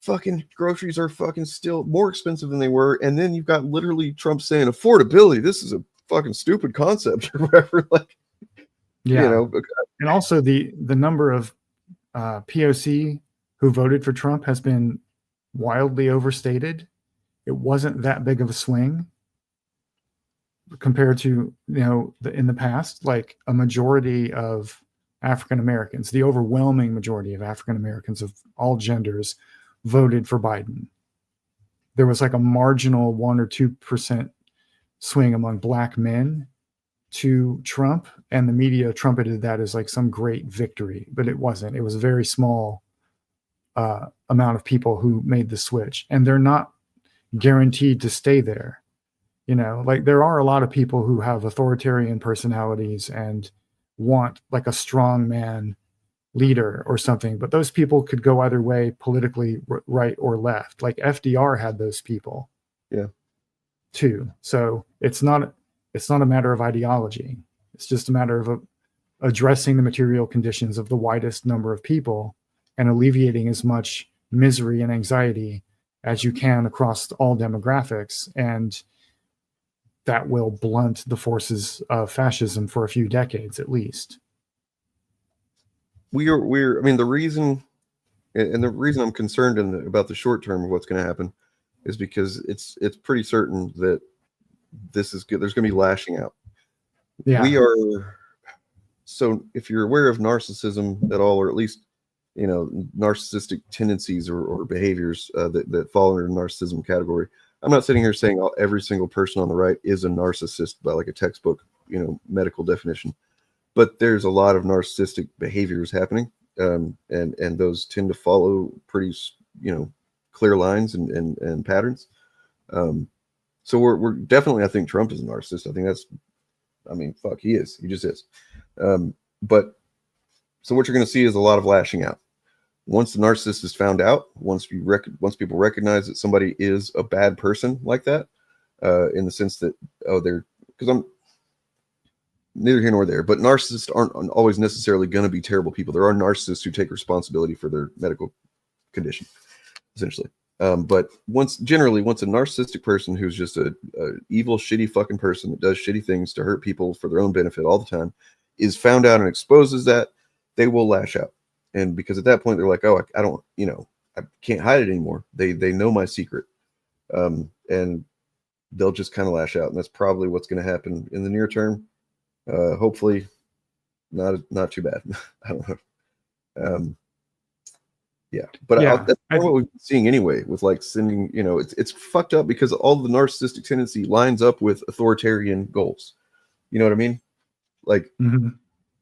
Fucking groceries are fucking still more expensive than they were. And then you've got literally Trump saying affordability. This is a fucking stupid concept or whatever. Like, Yeah. you know, And also the number of POC who voted for Trump has been wildly overstated. It wasn't that big of a swing compared to, you know, in the past. Like a majority of African Americans, the overwhelming majority of African Americans of all genders, voted for Biden. There was like a marginal 1 or 2% swing among black men to Trump, and the media trumpeted that as like some great victory, but it wasn't. It was a very small amount of people who made the switch, and they're not guaranteed to stay there. You know, like there are a lot of people who have authoritarian personalities and want like a strong man leader or something, but those people could go either way politically, right or left. Like FDR had those people, yeah, too. So it's not a matter of ideology. It's just a matter of addressing the material conditions of the widest number of people and alleviating as much misery and anxiety as you can across all demographics. And that will blunt the forces of fascism for a few decades, at least. I mean, the reason I'm concerned about the short term of what's going to happen is because it's pretty certain that this is good. There's going to be lashing out. Yeah. We are. So if you're aware of narcissism at all, or at least, you know, narcissistic tendencies or behaviors that fall under the narcissism category, I'm not sitting here saying every single person on the right is a narcissist by like a textbook, you know, medical definition. But there's a lot of narcissistic behaviors happening, and those tend to follow pretty, you know, clear lines and patterns. So we're definitely, I think Trump is a narcissist. I think fuck, he is. He just is. But so what you're going to see is a lot of lashing out. Once the narcissist is found out, once people recognize that somebody is a bad person like that, in the sense that because I'm neither here nor there, but narcissists aren't always necessarily going to be terrible people. There are narcissists who take responsibility for their medical condition, essentially. But once a narcissistic person who's just a evil, shitty fucking person that does shitty things to hurt people for their own benefit all the time is found out and exposes that, they will lash out. And because at that point they're like, oh, I don't, you know, I can't hide it anymore. They know my secret. And they'll just kind of lash out. And that's probably what's going to happen in the near term. Hopefully not too bad. I don't know. Yeah, but that's what we've been seeing anyway with like sending, you know, it's fucked up because all the narcissistic tendency lines up with authoritarian goals. You know what I mean? Like,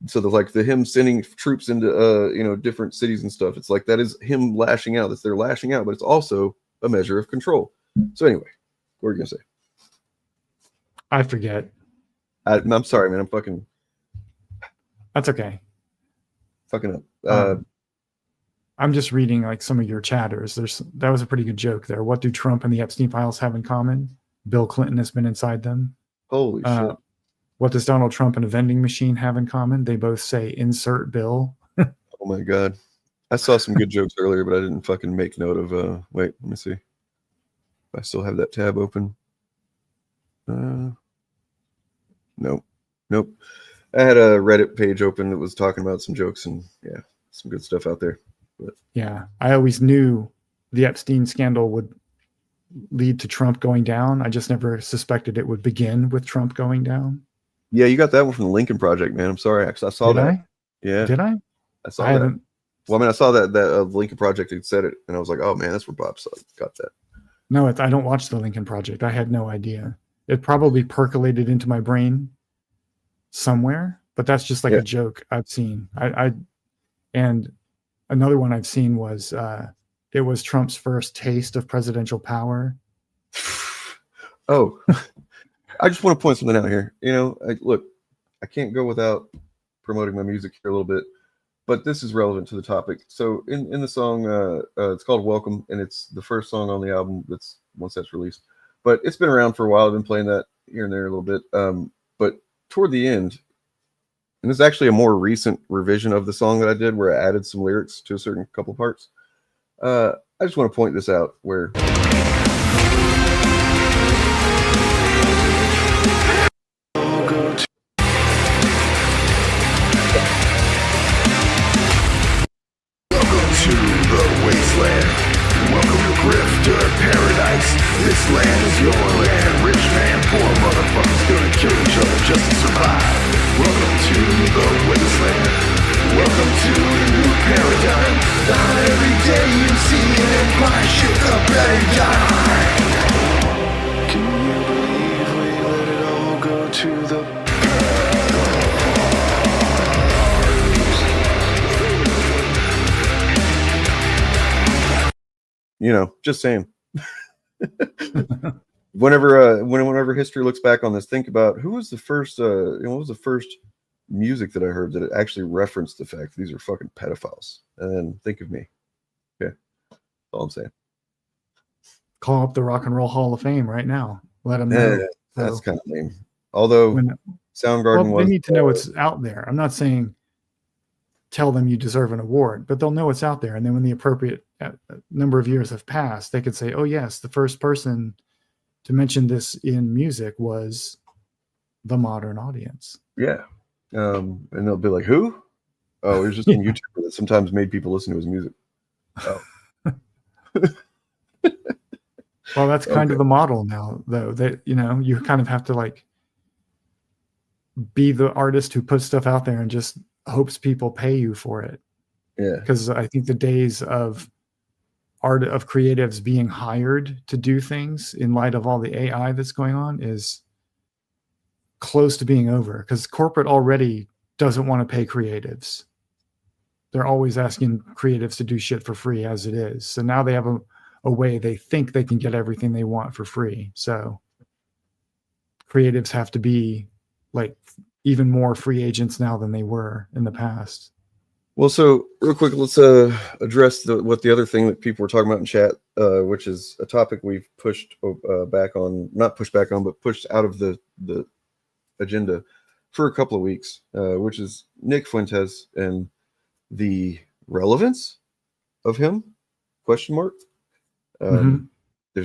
so him sending troops into, you know, different cities and stuff. It's like, that is him lashing out. That's their lashing out, but it's also a measure of control. So anyway, what are you going to say? I forget. I'm sorry, man. I'm fucking. That's okay. Fucking up. I'm just reading like some of your chatters. That was a pretty good joke there. What do Trump and the Epstein files have in common? Bill Clinton has been inside them. Holy shit. What does Donald Trump and a vending machine have in common? They both say insert Bill. Oh my God. I saw some good jokes earlier, but I didn't fucking make note of, wait, let me see. I still have that tab open. Nope. I had a Reddit page open that was talking about some jokes and yeah, some good stuff out there. But yeah, I always knew the Epstein scandal would lead to Trump going down. I just never suspected it would begin with Trump going down. Yeah, you got that one from the Lincoln Project, man. I'm sorry, I saw that. Yeah. Did I? I saw that. Well, I mean, I saw that Lincoln Project had said it, and I was like, oh man, that's where Bob got that. No, I don't watch the Lincoln Project. I had no idea. It probably percolated into my brain somewhere, but that's just like a joke I've seen. And another one I've seen was it was Trump's first taste of presidential power. Oh, I just want to point something out here. You know, look, I can't go without promoting my music here a little bit, but this is relevant to the topic. So in the song, it's called Welcome, and it's the first song on the album once that's released. but it's been around for a while. I've been playing that here and there a little bit. But toward the end, and this is actually a more recent revision of the song that I did where I added some lyrics to a certain couple parts. I just want to point this out where To the wasteland. Welcome to Grifter Paradise. This land is your land. Rich man, poor motherfuckers gonna kill each other just to survive. Welcome to the wasteland. Welcome to a new paradigm. Not every day you see an empire shake up and die. Can you believe we let it all go to the just saying. Whenever history looks back on this, think about who was the first what was the first music that I heard that it actually referenced the fact that these are fucking pedophiles, and then think of me. Okay, that's all I'm saying. Call up the Rock and Roll Hall of Fame right now. Let them know. That's kind of lame. Although Soundgarden they need to know it's out there. I'm not saying tell them you deserve an award, but they'll know it's out there. And then when the appropriate number of years have passed, they could say, oh yes, the first person to mention this in music was the modern audience. Yeah. And they'll be like, who? Oh, it was just some YouTuber that sometimes made people listen to his music. Oh. Well, that's kind of the model now, though, that, you kind of have to like be the artist who puts stuff out there and just hopes people pay you for it. Yeah. Because I think the days of creatives being hired to do things in light of all the AI that's going on is close to being over, because corporate already doesn't want to pay creatives. They're always asking creatives to do shit for free as it is. So now they have a way they think they can get everything they want for free. So creatives have to be like even more free agents now than they were in the past. Well, so real quick, let's address what the other thing that people were talking about in chat, which is a topic we've pushed back on, not pushed back on, but pushed out of the agenda for a couple of weeks, which is Nick Fuentes and the relevance of him, ? There's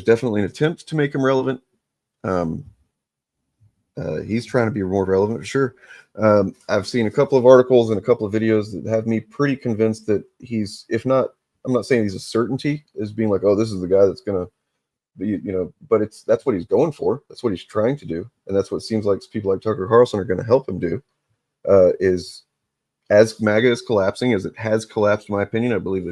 definitely an attempt to make him relevant. He's trying to be more relevant, for sure. I've seen a couple of articles and a couple of videos that have me pretty convinced that he's, if not, I'm not saying he's a certainty as being like, oh, this is the guy that's going to be, but that's what he's going for. That's what he's trying to do. And that's what it seems like people like Tucker Carlson are going to help him do, is as MAGA is collapsing, as it has collapsed, in my opinion, I believe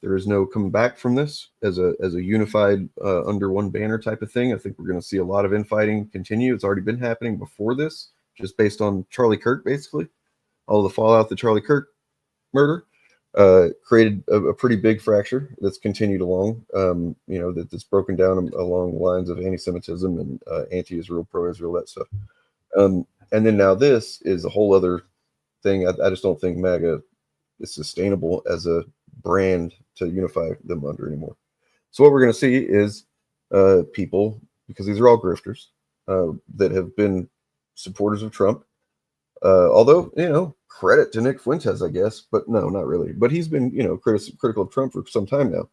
there is no coming back from this as a unified under one banner type of thing. I think we're going to see a lot of infighting continue. It's already been happening before this, just based on Charlie Kirk, basically. All the fallout, the Charlie Kirk murder created a pretty big fracture that's continued along, that's broken down along the lines of anti-Semitism and anti-Israel, pro-Israel, that stuff. And then now this is a whole other thing. I just don't think MAGA is sustainable as a brand to unify them under anymore. So what we're going to see is people, because these are all grifters, that have been supporters of Trump. Although, credit to Nick Fuentes, I guess, but no, not really. But he's been, critical of Trump for some time now.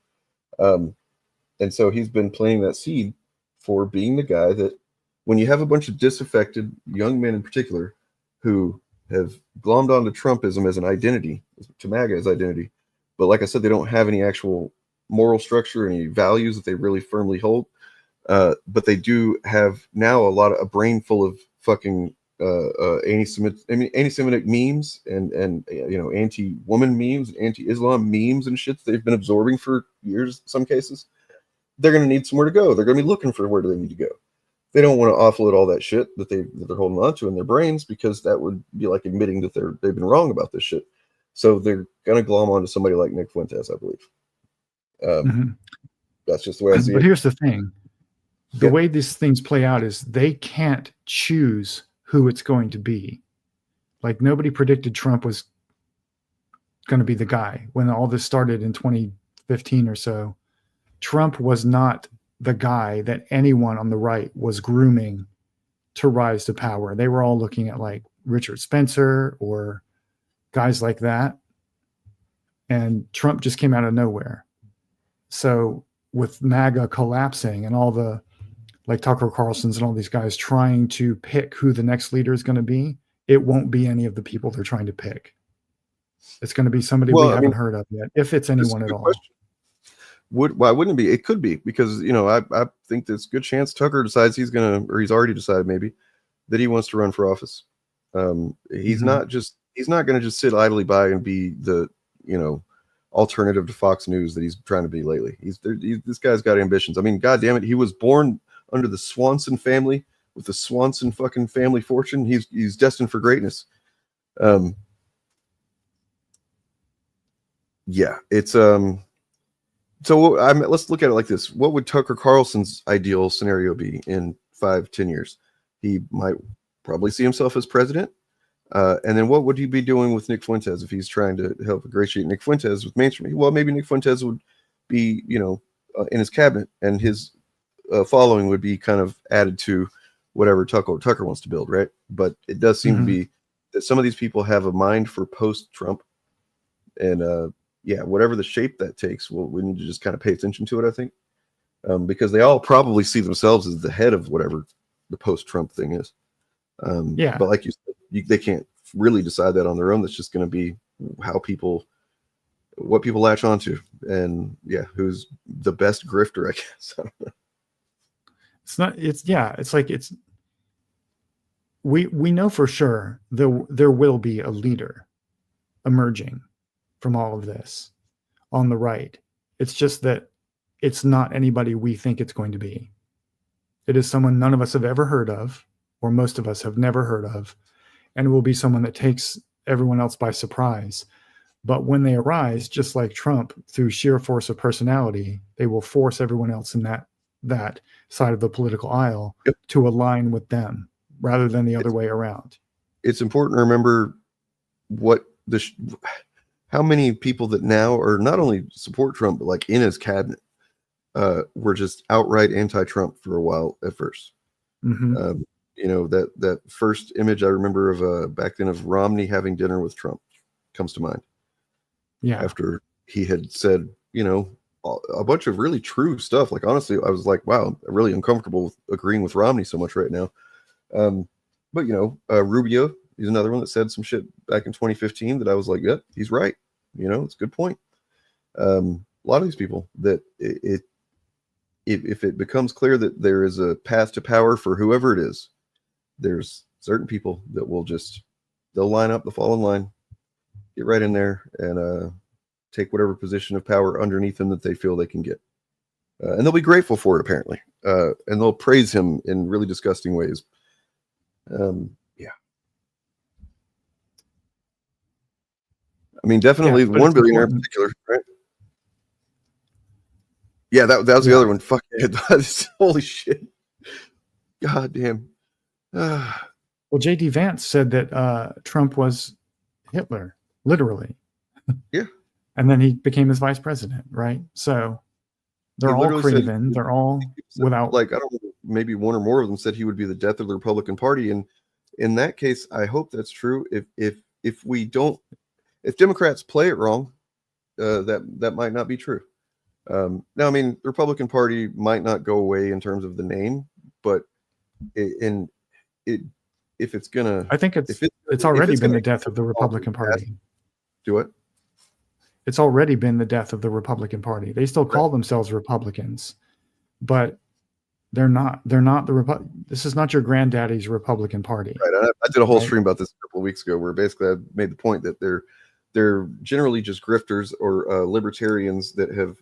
And so he's been planting that seed for being the guy that when you have a bunch of disaffected young men in particular who have glommed onto Trumpism as an identity, to MAGA as identity, but like I said, they don't have any actual moral structure, any values that they really firmly hold. But they do have now a brain full of fucking anti-Semitic memes and anti-woman memes, anti-Islam memes and shit that they've been absorbing for years in some cases. They're going to need somewhere to go. They're going to be looking for where do they need to go. They don't want to offload all that shit that they're holding on to in their brains, because that would be like admitting that they've been wrong about this shit. So they're going to glom onto somebody like Nick Fuentes, I believe. That's just the way I see it. But here's the thing. The way these things play out is they can't choose who it's going to be. Like, nobody predicted Trump was going to be the guy when all this started in 2015 or so. Trump was not the guy that anyone on the right was grooming to rise to power. They were all looking at like Richard Spencer or guys like that. And Trump just came out of nowhere. So with MAGA collapsing and all the like Tucker Carlson's and all these guys trying to pick who the next leader is going to be, it won't be any of the people they're trying to pick. It's going to be somebody we haven't heard of yet, if it's anyone at all. Question. Why wouldn't it be? It could be, because I think there's a good chance Tucker decides he's already decided maybe that he wants to run for office. He's not going to just sit idly by and be the alternative to Fox News that he's trying to be lately. This guy's got ambitions. I mean, God damn it, he was born under the Swanson family with the Swanson fucking family fortune. He's destined for greatness. Yeah, it's So let's look at it like this. What would Tucker Carlson's ideal scenario be in 5-10 years? He might probably see himself as president. And then what would he be doing with Nick Fuentes if he's trying to help ingratiate Nick Fuentes with mainstream? Well, maybe Nick Fuentes would be, in his cabinet, and his following would be kind of added to whatever Tucker wants to build, right? But it does seem to be that some of these people have a mind for post-Trump. And whatever the shape that takes, we need to just kind of pay attention to it, I think, because they all probably see themselves as the head of whatever the post-Trump thing is. But like you said, they can't really decide that on their own. That's just going to be what people latch onto, and who's the best grifter, I guess. I don't know. We know for sure there will be a leader emerging from all of this on the right. It's just that it's not anybody we think it's going to be. It is someone none of us have ever heard of, or most of us have never heard of, and it will be someone that takes everyone else by surprise. But when they arise, just like Trump, through sheer force of personality, they will force everyone else in that side of the political aisle to align with them rather than the other way around. It's important to remember how many people that now are not only support Trump, but like in his cabinet, were just outright anti-Trump for a while at first. That first image I remember of back then of Romney having dinner with Trump comes to mind. Yeah. After he had said, a bunch of really true stuff. Like, honestly, I was like, wow, I'm really uncomfortable with agreeing with Romney so much right now. But Rubio, he's another one that said some shit back in 2015 that I was like, yep, he's right. It's a good point. A lot of these people that if it becomes clear that there is a path to power for whoever it is, there's certain people that will they'll line up, the fall in line, get right in there, and take whatever position of power underneath them that they feel they can get. And they'll be grateful for it, apparently. And they'll praise him in really disgusting ways. I mean, definitely one billionaire in particular, right? Yeah, that was the other one. Fuck it. Holy shit. God damn. Well, J.D. Vance said that Trump was Hitler, literally. Yeah. And then he became his vice president, right? So they're all craven. They're all without... Like, I don't know, maybe one or more of them said he would be the death of the Republican Party. And in that case, I hope that's true. If Democrats play it wrong, that might not be true. Now, I mean, the Republican Party might not go away in terms of the name, but if it's gonna, I think it's already been the death of the Republican Party. Do it. It's already been the death of the Republican Party. They still call themselves Republicans, but they're not the this is not your granddaddy's Republican Party. Right. I did a whole stream about this a couple of weeks ago where basically I made the point that they're generally just grifters or libertarians that have,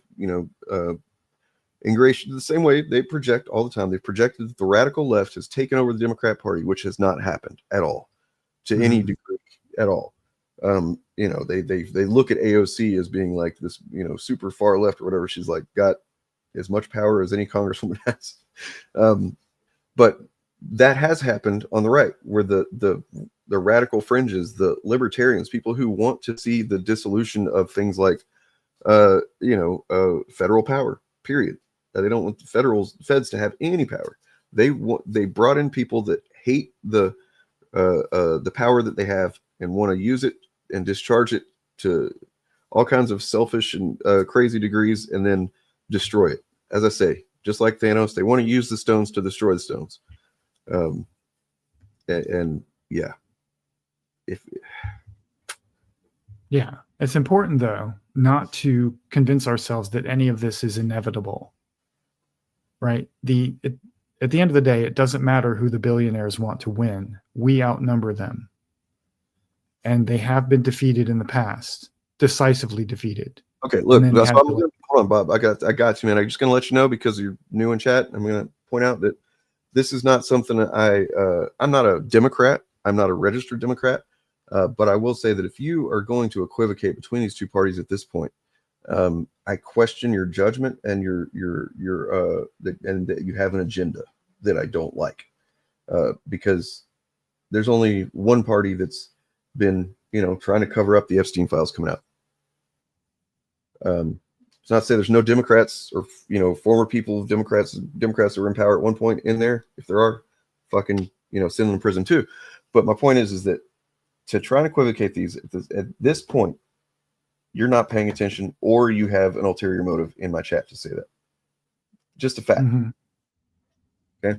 ingratiated the same way they project all the time. They've projected that the radical left has taken over the Democrat Party, which has not happened at all to any degree at all. They look at AOC as being like this, super far left or whatever. She's like got as much power as any congresswoman has. But that has happened on the right, where the radical fringes, the libertarians, people who want to see the dissolution of things like, federal power, period. They don't want the feds to have any power. They brought in people that hate the power that they have and want to use it and discharge it to all kinds of selfish and crazy degrees, and then destroy it. As I say, just like Thanos, they want to use the stones to destroy the stones. And yeah, it's important though not to convince ourselves that any of this is inevitable, right? At the end of the day, it doesn't matter who the billionaires want to win. We outnumber them, and they have been defeated in the past, decisively defeated. Okay, look, that's why hold on, Bob. I got you, man. I'm just gonna let you know because you're new in chat. I'm gonna point out that this is not something that I'm not a Democrat. I'm not a registered Democrat. But I will say that if you are going to equivocate between these two parties at this point, I question your judgment and and that you have an agenda that I don't like, because there's only one party that's been, trying to cover up the Epstein files coming out. It's not to say there's no Democrats or former people of Democrats that were in power at one point in there. If there are, fucking send them in prison too. But my point is that to try and equivocate these at this point, you're not paying attention, or you have an ulterior motive in my chat to say that. Just a fact. Mm-hmm. Okay.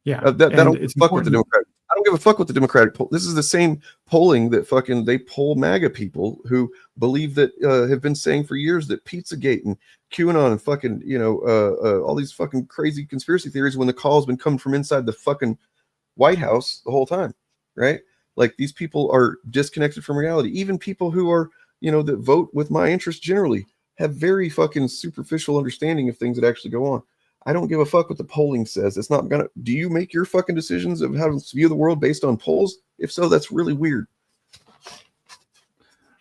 Yeah. I don't give a fuck with the Democratic. I don't give a fuck with the Democratic poll. This is the same polling that they poll MAGA people who believe that have been saying for years that Pizzagate and QAnon and fucking all these fucking crazy conspiracy theories, when the call has been coming from inside the fucking White House the whole time, right? Like, these people are disconnected from reality. Even people who are, that vote with my interest generally have very fucking superficial understanding of things that actually go on. I don't give a fuck what the polling says. It's not gonna. Do you make your fucking decisions of how to view the world based on polls? If so, that's really weird.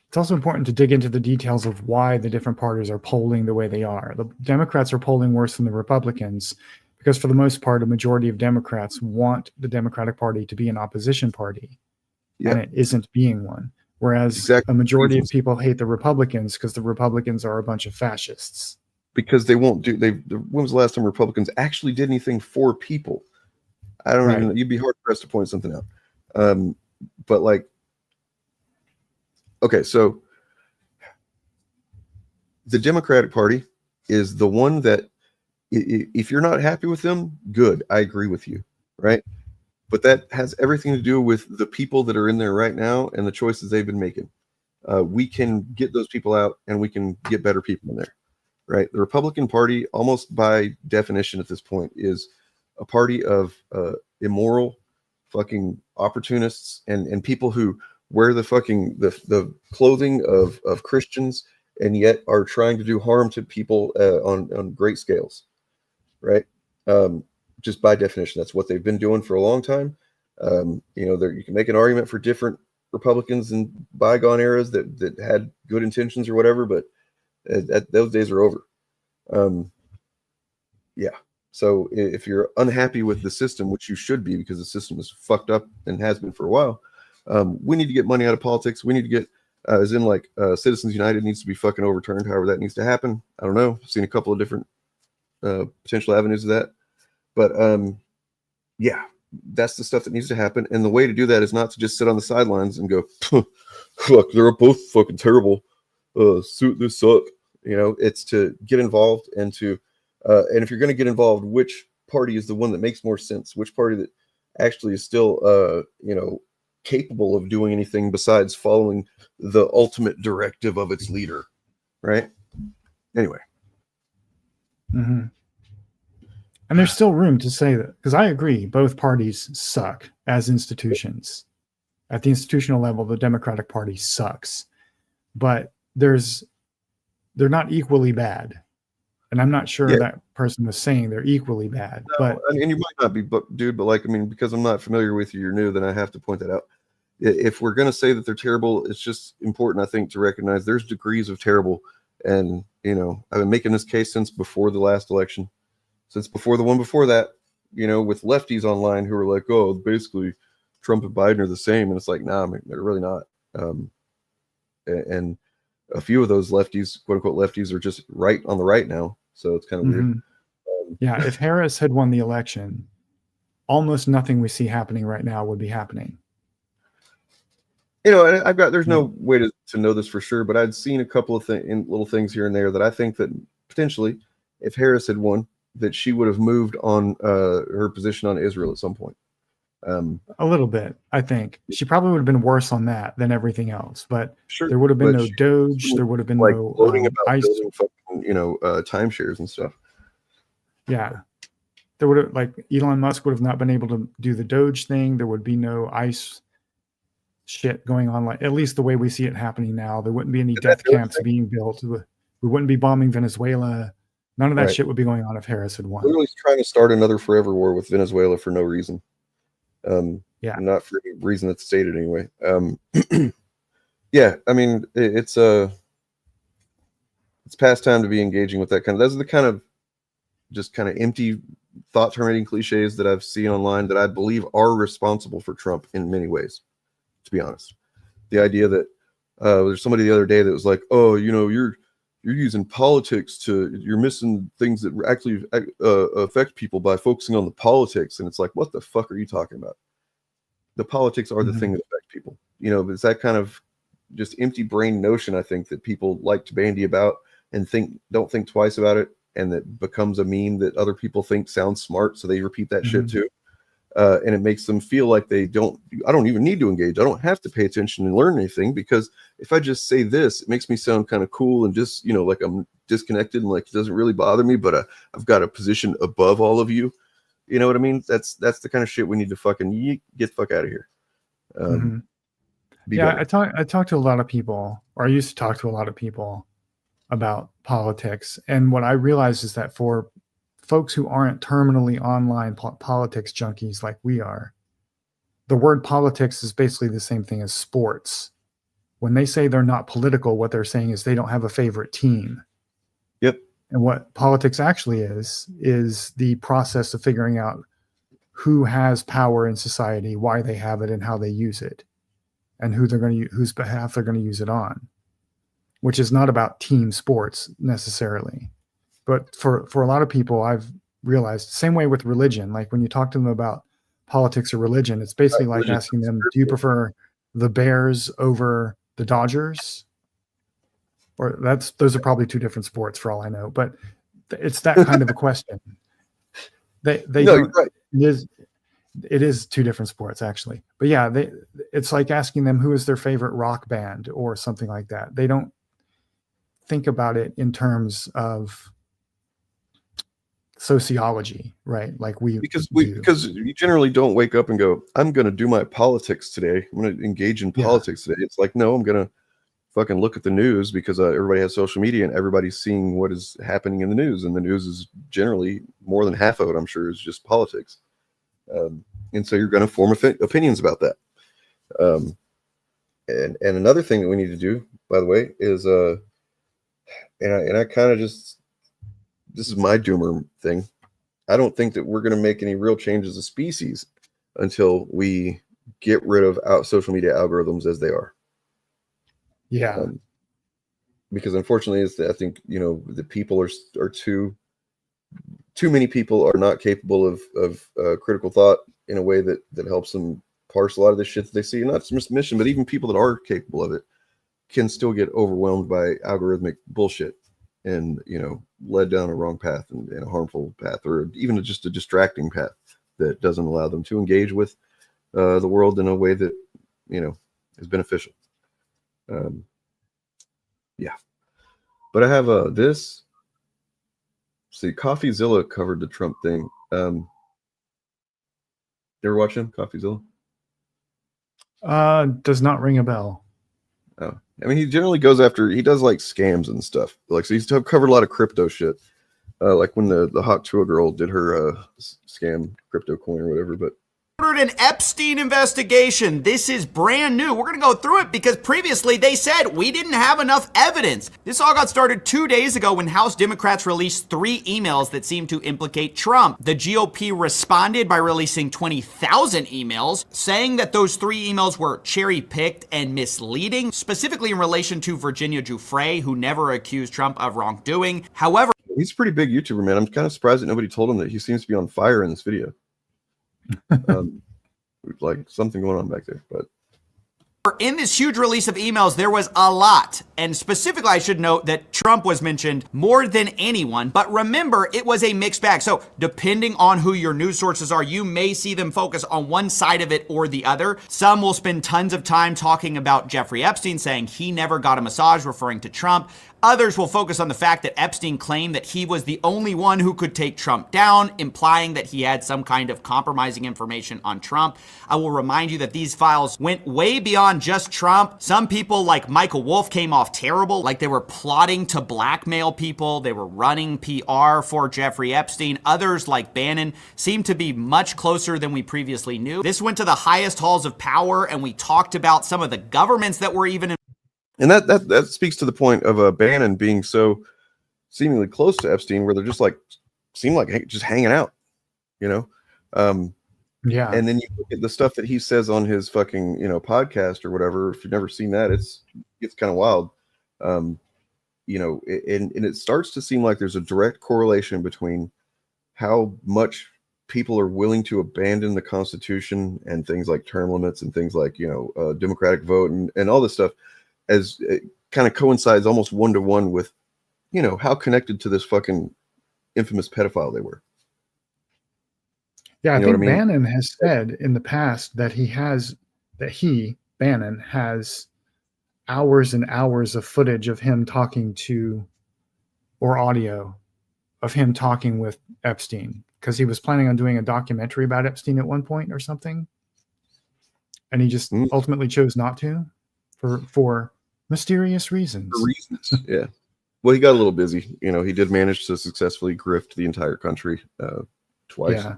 It's also important to dig into the details of why the different parties are polling the way they are. The Democrats are polling worse than the Republicans because, for the most part, a majority of Democrats want the Democratic Party to be an opposition party, and it isn't being one. Whereas a majority of people hate the Republicans because the Republicans are a bunch of fascists. Because they won't do. When was the last time Republicans actually did anything for people? I don't even. You'd be hard pressed to point something out. But like, okay, so the Democratic Party is the one that, if you're not happy with them, good. I agree with you, right? But that has everything to do with the people that are in there right now and the choices they've been making. We can get those people out, and we can get better people in there. Right, the Republican Party, almost by definition at this point, is a party of immoral, fucking opportunists and people who wear the fucking the clothing of Christians and yet are trying to do harm to people on great scales. Right, just by definition, that's what they've been doing for a long time. You can make an argument for different Republicans in bygone eras that had good intentions or whatever, but those days are over. So if you're unhappy with the system, which you should be, because the system is fucked up and has been for a while, we need to get money out of politics. We need to get Citizens United needs to be fucking overturned, however that needs to happen. I don't know. I've seen a couple of different potential avenues of that, but that's the stuff that needs to happen. And the way to do that is not to just sit on the sidelines and go, fuck, they're both fucking terrible. They suck. It's to get involved and to, and if you're going to get involved, which party is the one that makes more sense? Which party that actually is still, capable of doing anything besides following the ultimate directive of its leader, right? Anyway. Mm-hmm. And there's still room to say that, because I agree, both parties suck as institutions. At the institutional level, the Democratic Party sucks, but they're not equally bad. And I'm not sure that person was saying they're equally bad. No, but and you might not be, dude, but because I'm not familiar with you, you're new, then I have to point that out. If we're going to say that they're terrible, it's just important, I think, to recognize there's degrees of terrible. And, I've been making this case since before the last election, since before the one before that, with lefties online who are like, oh, basically Trump and Biden are the same. And it's like, nah, they're really not. a few of those lefties, quote unquote lefties, are just right on the right now. So it's kind of weird. Yeah, if Harris had won the election, almost nothing we see happening right now would be happening. You know, and I've got, there's no way to know this for sure, but I'd seen a couple of little things here and there that I think that potentially, if Harris had won, that she would have moved on her position on Israel at some point. A little bit, I think. She probably would have been worse on that than everything else, but sure, there would have been no Doge, there would have been like no floating about ICE. building fucking, timeshares and stuff. Yeah. There would have, like, Elon Musk would have not been able to do the Doge thing. There would be no ICE shit going on, like at least the way we see it happening now. There wouldn't be any death camps being built. We wouldn't be bombing Venezuela. None of that shit would be going on if Harris had won. Literally trying to start another forever war with Venezuela for no reason. Not for any reason that's stated anyway. Yeah, I mean, it's past time to be engaging with that kind of. Those are the kind of just kind of empty thought terminating cliches that I've seen online that I believe are responsible for Trump in many ways. To be honest, the idea that there's somebody the other day that was like, oh, you're using politics you're missing things that actually affect people by focusing on the politics. And it's like, what the fuck are you talking about? The politics are the thing that affect people. It's that kind of just empty brain notion, I think, that people like to bandy about and don't think twice about it. And that becomes a meme that other people think sounds smart. So they repeat that shit too. And it makes them feel like I don't even need to engage. I don't have to pay attention and learn anything, because if I just say this, it makes me sound kind of cool and just, like I'm disconnected and like it doesn't really bother me, but I've got a position above all of you. You know what I mean? That's the kind of shit we need to fucking get the fuck out of here. I talk to a lot of people, or I used to talk to a lot of people about politics. And what I realized is that for folks who aren't terminally online politics junkies like we are, the word politics is basically the same thing as sports. When they say they're not political, what they're saying is they don't have a favorite team. Yep. And what politics actually is the process of figuring out who has power in society, why they have it, and how they use it, and whose behalf they're going to use it on, which is not about team sports necessarily. But for a lot of people, I've realized, same way with religion, like when you talk to them about politics or religion, it's basically like asking them, do you prefer the Bears over the Dodgers? Or those are probably two different sports for all I know, but it's that kind of a question. You're right. It is two different sports actually, but yeah, it's like asking them who is their favorite rock band or something like that. They don't think about it in terms of sociology, right? Like because you generally don't wake up and go, I'm going to do my politics today. I'm going to engage in politics today. It's like, no, I'm going to fucking look at the news because everybody has social media and everybody's seeing what is happening in the news. And the news is generally more than half of it, I'm sure, is just politics. And so you're going to form opinions about that. And another thing that we need to do, by the way, is, and I kind of just, this is my doomer thing. I don't think that we're going to make any real changes as a species until we get rid of social media algorithms as they are. Yeah. Because unfortunately, I think, the people are too many people are not capable of critical thought in a way that helps them parse a lot of the shit that they see. Not just mission, but even people that are capable of it can still get overwhelmed by algorithmic bullshit and, led down a wrong path and a harmful path, or even just a distracting path that doesn't allow them to engage with the world in a way that, is beneficial. Yeah. But I have this. See, CoffeeZilla covered the Trump thing. You ever watch him, CoffeeZilla? Does not ring a bell. Oh, I mean, he generally goes after, he does like scams and stuff. Like, so he's covered a lot of crypto shit. Like when the Hawk Tua girl did her scam crypto coin or whatever. But An Epstein investigation. This is brand new. We're going to go through it because previously they said we didn't have enough evidence. This all got started 2 days ago when House Democrats released 3 emails that seemed to implicate Trump. The GOP responded by releasing 20,000 emails, saying that those 3 emails were cherry-picked and misleading, specifically in relation to Virginia Giuffre, who never accused Trump of wrongdoing. However, he's a pretty big YouTuber, man. I'm kind of surprised that nobody told him that he seems to be on fire in this video. Like something going on back there, but in this huge release of emails, there was a lot. And specifically, I should note that Trump was mentioned more than anyone. But remember, it was a mixed bag. So depending on who your news sources are, you may see them focus on one side of it or the other. Some will spend tons of time talking about Jeffrey Epstein, saying he never got a massage, referring to Trump. Others will focus on the fact that Epstein claimed that he was the only one who could take Trump down, implying that he had some kind of compromising information on Trump. I will remind you that these files went way beyond just Trump. Some people like Michael Wolff came off terrible, like they were plotting to blackmail people. They were running PR for Jeffrey Epstein. Others like Bannon seemed to be much closer than we previously knew. This went to the highest halls of power, and we talked about some of the governments that were even and that speaks to the point of Bannon being so seemingly close to Epstein, where they're just like seem like just hanging out, you know. Yeah. And then you look at the stuff that he says on his fucking, podcast or whatever. If you've never seen that, it's kind of wild. And it starts to seem like there's a direct correlation between how much people are willing to abandon the Constitution and things like term limits and things like, democratic vote and all this stuff, as it kind of coincides almost 1-to-1 with, how connected to this fucking infamous pedophile they were. Yeah, I think Bannon has said in the past that Bannon has hours and hours of footage of him talking to, or audio of him talking with Epstein, because he was planning on doing a documentary about Epstein at one point or something. And he just ultimately chose not to for mysterious reasons. Yeah. Well, he got a little busy. He did manage to successfully grift the entire country twice. Yeah.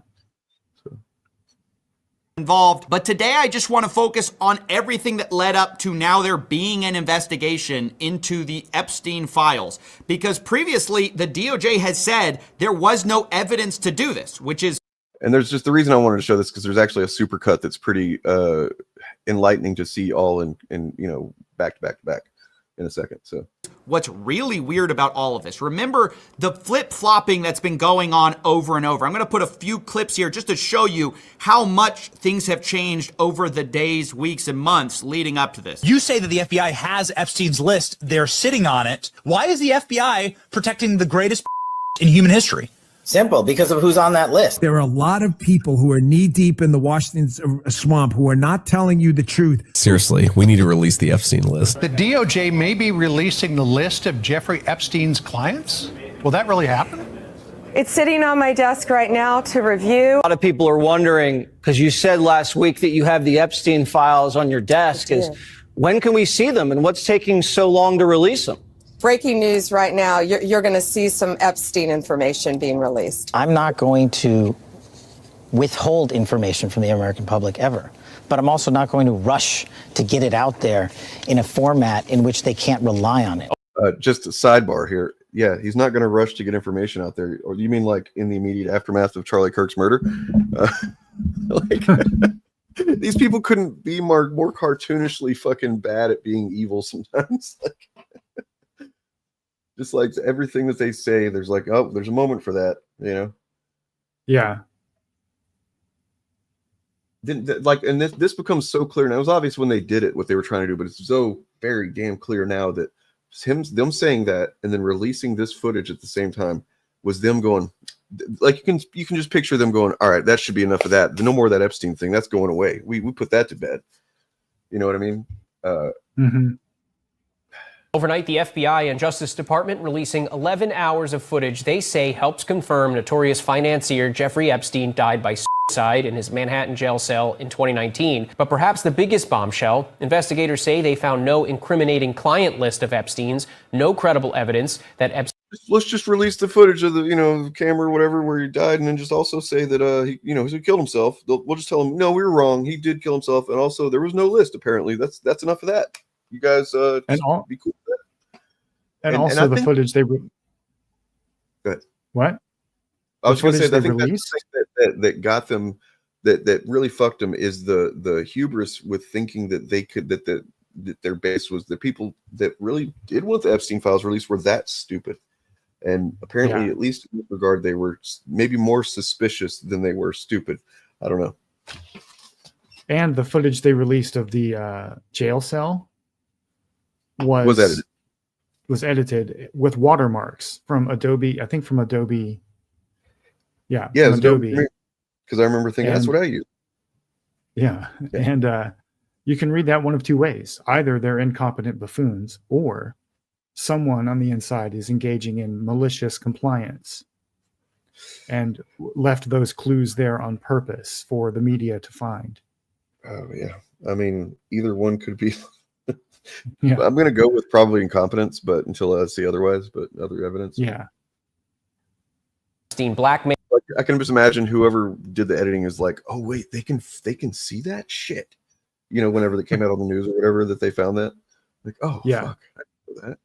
Involved, but today I just want to focus on everything that led up to now there being an investigation into the Epstein files, because previously the DOJ has said there was no evidence to do this, which is, and there's just the reason I wanted to show this, because there's actually a supercut that's pretty enlightening to see all in back to back in a second. So what's really weird about all of this, remember the flip-flopping that's been going on over and over. I'm going to put a few clips here just to show you how much things have changed over the days, weeks, and months leading up to this. You say that the FBI has Epstein's list. They're sitting on it. Why is the FBI protecting the greatest in human history? Simple, because of who's on that list. There are a lot of people who are knee-deep in the Washington swamp who are not telling you the truth. Seriously, we need to release the Epstein list. The DOJ may be releasing the list of Jeffrey Epstein's clients? Will that really happen? It's sitting on my desk right now to review. A lot of people are wondering, because you said last week that you have the Epstein files on your desk, is when can we see them and what's taking so long to release them? Breaking news right now, you're going to see some Epstein information being released. I'm not going to withhold information from the American public ever, but I'm also not going to rush to get it out there in a format in which they can't rely on it. Just a sidebar here. Yeah, he's not going to rush to get information out there. Or you mean like in the immediate aftermath of Charlie Kirk's murder? These people couldn't be more cartoonishly fucking bad at being evil sometimes. Just like everything that they say, there's like, oh, there's a moment for that, Yeah. And this becomes so clear now. It was obvious when they did it what they were trying to do, but it's so very damn clear now that them saying that and then releasing this footage at the same time was them going, like you can just picture them going, all right, that should be enough of that. No more of that Epstein thing. That's going away. We put that to bed. You know what I mean? Overnight, the FBI and Justice Department releasing 11 hours of footage they say helps confirm notorious financier Jeffrey Epstein died by suicide in his Manhattan jail cell in 2019. But perhaps the biggest bombshell, investigators say they found no incriminating client list of Epstein's, no credible evidence that Epstein... let's just release the footage of the camera or whatever where he died, and then just also say that he killed himself. We'll just tell him no, we were wrong. He did kill himself, and also there was no list. Apparently, that's enough of that. You guys be cool with that. And also the footage they Go ahead. What? I was going to say that I think released? that got them that really fucked them is the hubris with thinking that they could that their base was the people that really did want the Epstein files released were that stupid. And apparently, at least in this regard, they were maybe more suspicious than they were stupid. I don't know. And the footage they released of the jail cell was edited with watermarks from Adobe. I think from Adobe. Yeah, from Adobe. Because I remember thinking that's what I use. Yeah, and you can read that one of two ways. Either they're incompetent buffoons, or someone on the inside is engaging in malicious compliance and left those clues there on purpose for the media to find. Oh, yeah. I mean, either one could be. I'm going to go with probably incompetence, but until I see otherwise, but other evidence. Yeah. Blackmail. I can just imagine whoever did the editing is like, oh, wait, they can see that shit. Whenever they came out on the news or whatever, that they found that. Like, oh, fuck. I didn't know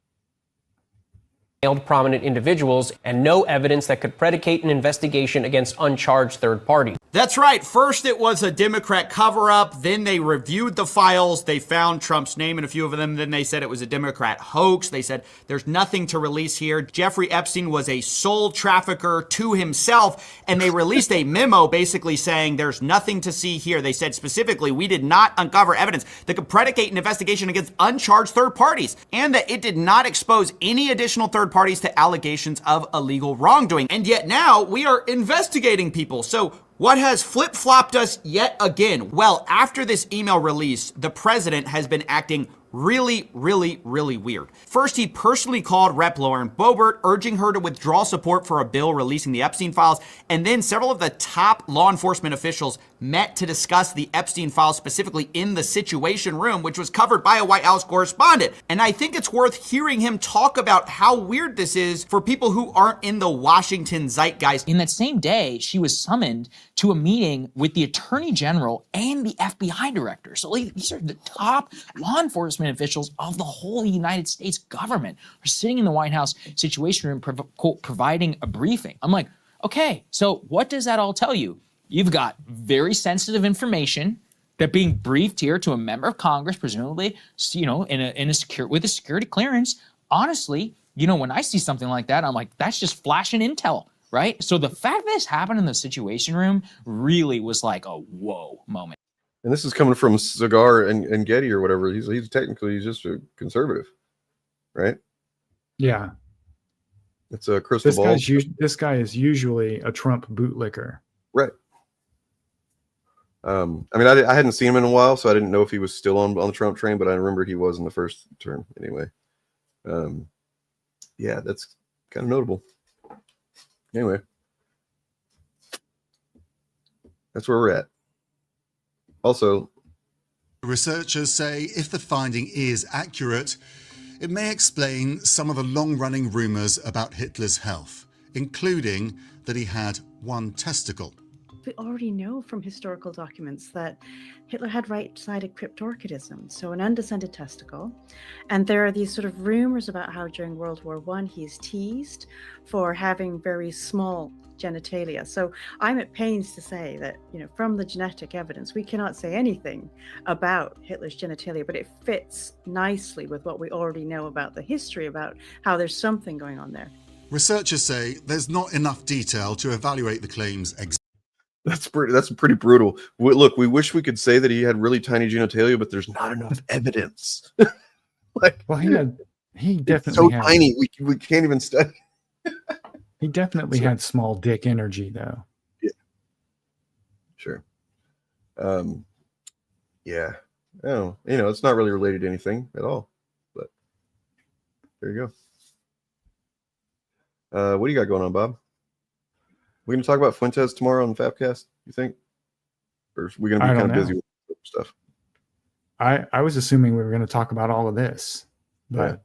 that. Prominent individuals and no evidence that could predicate an investigation against uncharged third parties. That's right. First, it was a Democrat cover-up. Then they reviewed the files. They found Trump's name in a few of them. Then they said it was a Democrat hoax. They said there's nothing to release here. Jeffrey Epstein was a soul trafficker to himself. And they released a memo basically saying there's nothing to see here. They said specifically, we did not uncover evidence that could predicate an investigation against uncharged third parties, and that it did not expose any additional third parties to allegations of illegal wrongdoing. And yet now we are investigating people. So what has flip-flopped us yet again? Well, after this email release, the president has been acting really weird. First, he personally called Rep. Lauren Boebert, urging her to withdraw support for a bill releasing the Epstein files. And then several of the top law enforcement officials met to discuss the Epstein files, specifically in the Situation Room, which was covered by a White House correspondent. And I think it's worth hearing him talk about how weird this is for people who aren't in the Washington zeitgeist. In that same day, she was summoned to a meeting with the Attorney General and the FBI director. So these are the top law enforcement officials of the whole United States government are sitting in the White House Situation Room providing a briefing. I'm like, okay, so what does that all tell you? You've got very sensitive information that being briefed here to a member of Congress, presumably, with a security clearance. Honestly, when I see something like that, I'm like, that's just flashing intel, right? So the fact that this happened in the Situation Room really was like a whoa moment. And this is coming from Cigar and Getty or whatever. He's technically just a conservative, right? Yeah. It's a crystal ball. This guy is usually a Trump bootlicker. Right. I mean, I hadn't seen him in a while, so I didn't know if he was still on the Trump train, but I remember he was in the first term anyway. Yeah, that's kind of notable. Anyway, that's where we're at. Also, researchers say if the finding is accurate, it may explain some of the long-running rumors about Hitler's health, including that he had one testicle. We already know from historical documents that Hitler had right-sided cryptorchidism, so an undescended testicle. And there are these sort of rumors about how during World War I he's teased for having very small genitalia. So I'm at pains to say that, from the genetic evidence, we cannot say anything about Hitler's genitalia, but it fits nicely with what we already know about the history, about how there's something going on there. Researchers say there's not enough detail to evaluate the claims. That's pretty brutal. Look, we wish we could say that he had really tiny genitalia, but there's not enough evidence. He definitely so had, tiny we can't even study. He definitely had small dick energy, though. Yeah, sure. Yeah. Oh, it's not really related to anything at all. But there you go. What do you got going on, Bob? We going to talk about Fuentes tomorrow on the Fapcast, you think? Or are we going to be kind of busy with stuff? I was assuming we were going to talk about all of this, but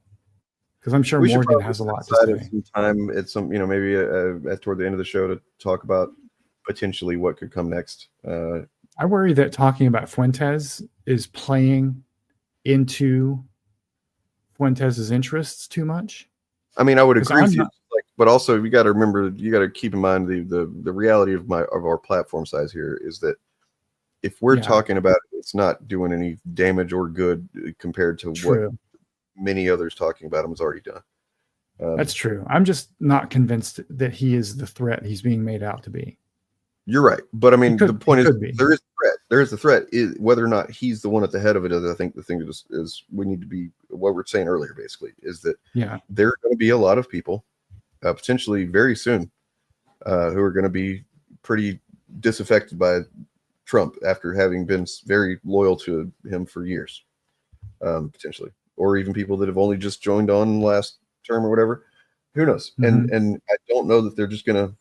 because I'm sure We should Morgan probably has a lot to set aside say. some time at some, maybe at toward the end of the show to talk about potentially what could come next. I worry that talking about Fuentes is playing into Fuentes's interests too much. I mean, I would 'Cause agree with I'm you, not- but also you got to remember, you got to keep in mind the reality of our platform size here is that if we're Yeah. talking about it, it's not doing any damage or good compared to True. what many others talking about him has already done. That's true. I'm just not convinced that he is the threat he's being made out to be. You're right, but I mean, the point is, could be. there is a threat. There is a threat. Whether or not he's the one at the head of it is, I think, the thing that is we need to be, what we're saying earlier, basically, is that Yeah. there are going to be a lot of people, potentially very soon, who are going to be pretty disaffected by Trump after having been very loyal to him for years, potentially, or even people that have only just joined on last term or whatever. Who knows? Mhm. And I don't know that they're just going to.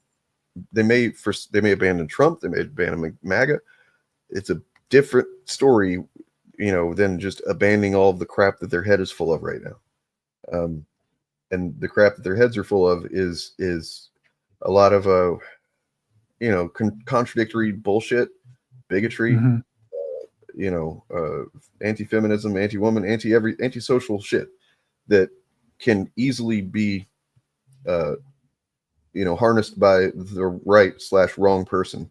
They may abandon Trump. They may abandon MAGA. It's a different story, than just abandoning all of the crap that their head is full of right now. And the crap that their heads are full of is a lot of contradictory bullshit, bigotry, Mhm. Anti-feminism, anti-woman, anti-social shit that can easily be harnessed by the right/wrong person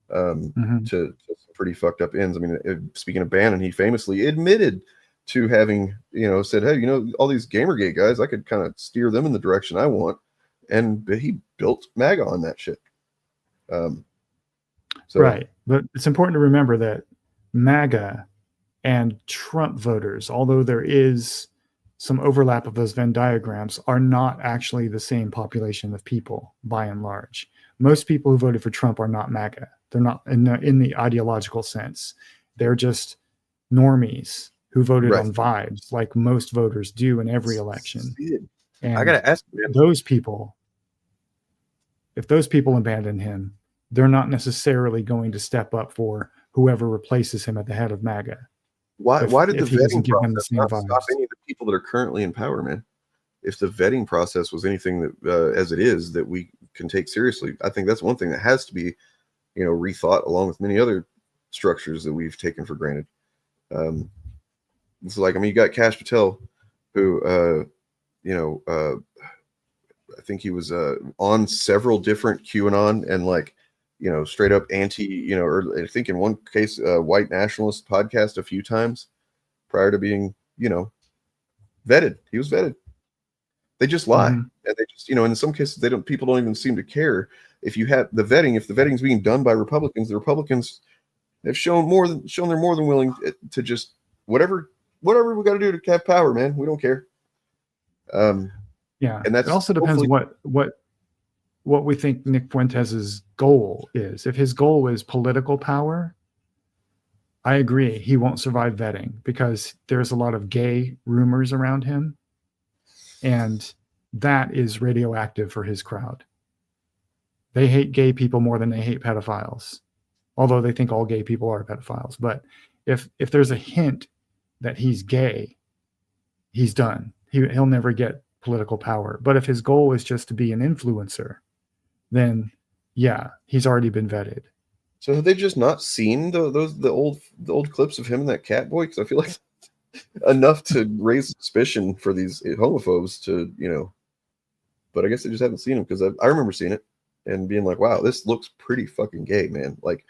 Mhm. to some pretty fucked up ends. I mean, speaking of Bannon, he famously admitted to having, said, hey, all these Gamergate guys, I could kind of steer them in the direction I want. And he built MAGA on that shit. Right. But it's important to remember that MAGA and Trump voters, although there is some overlap of those Venn diagrams, are not actually the same population of people by and large. Most people who voted for Trump are not MAGA. They're not in the ideological sense. They're just normies who voted on vibes, like most voters do in every election. And I gotta ask you, those people, if those people abandon him, they're not necessarily going to step up for whoever replaces him at the head of MAGA. why did the he doesn't vetting give them the process same not vibes. stop any of the people that are currently in power, man? If the vetting process was anything that, as it is, that we can take seriously, I think that's one thing that has to be, rethought along with many other structures that we've taken for granted. It's like, I mean, you got Kash Patel, who, I think he was on several different QAnon and straight up anti, or I think in one case, white nationalist podcast a few times prior to being, vetted. He was vetted. They just lie. Mhm. And they just, in some cases, people don't even seem to care if you have the vetting. If the vetting is being done by Republicans, the Republicans have shown they're more than willing to just whatever we got to do to have power, man. We don't care. Yeah, and that's it also depends what we think Nick Fuentes's goal is. If his goal is political power, I agree he won't survive vetting because there's a lot of gay rumors around him, and that is radioactive for his crowd. They hate gay people more than they hate pedophiles, although they think all gay people are pedophiles. But if there's a hint that he's gay, he's done. He'll never get political power. But if his goal is just to be an influencer, then yeah, he's already been vetted. So have they just not seen the old clips of him and that cat boy? Because I feel like enough to raise suspicion for these homophobes to but I guess they just haven't seen him, because I remember seeing it and being like, wow, this looks pretty fucking gay, man. Like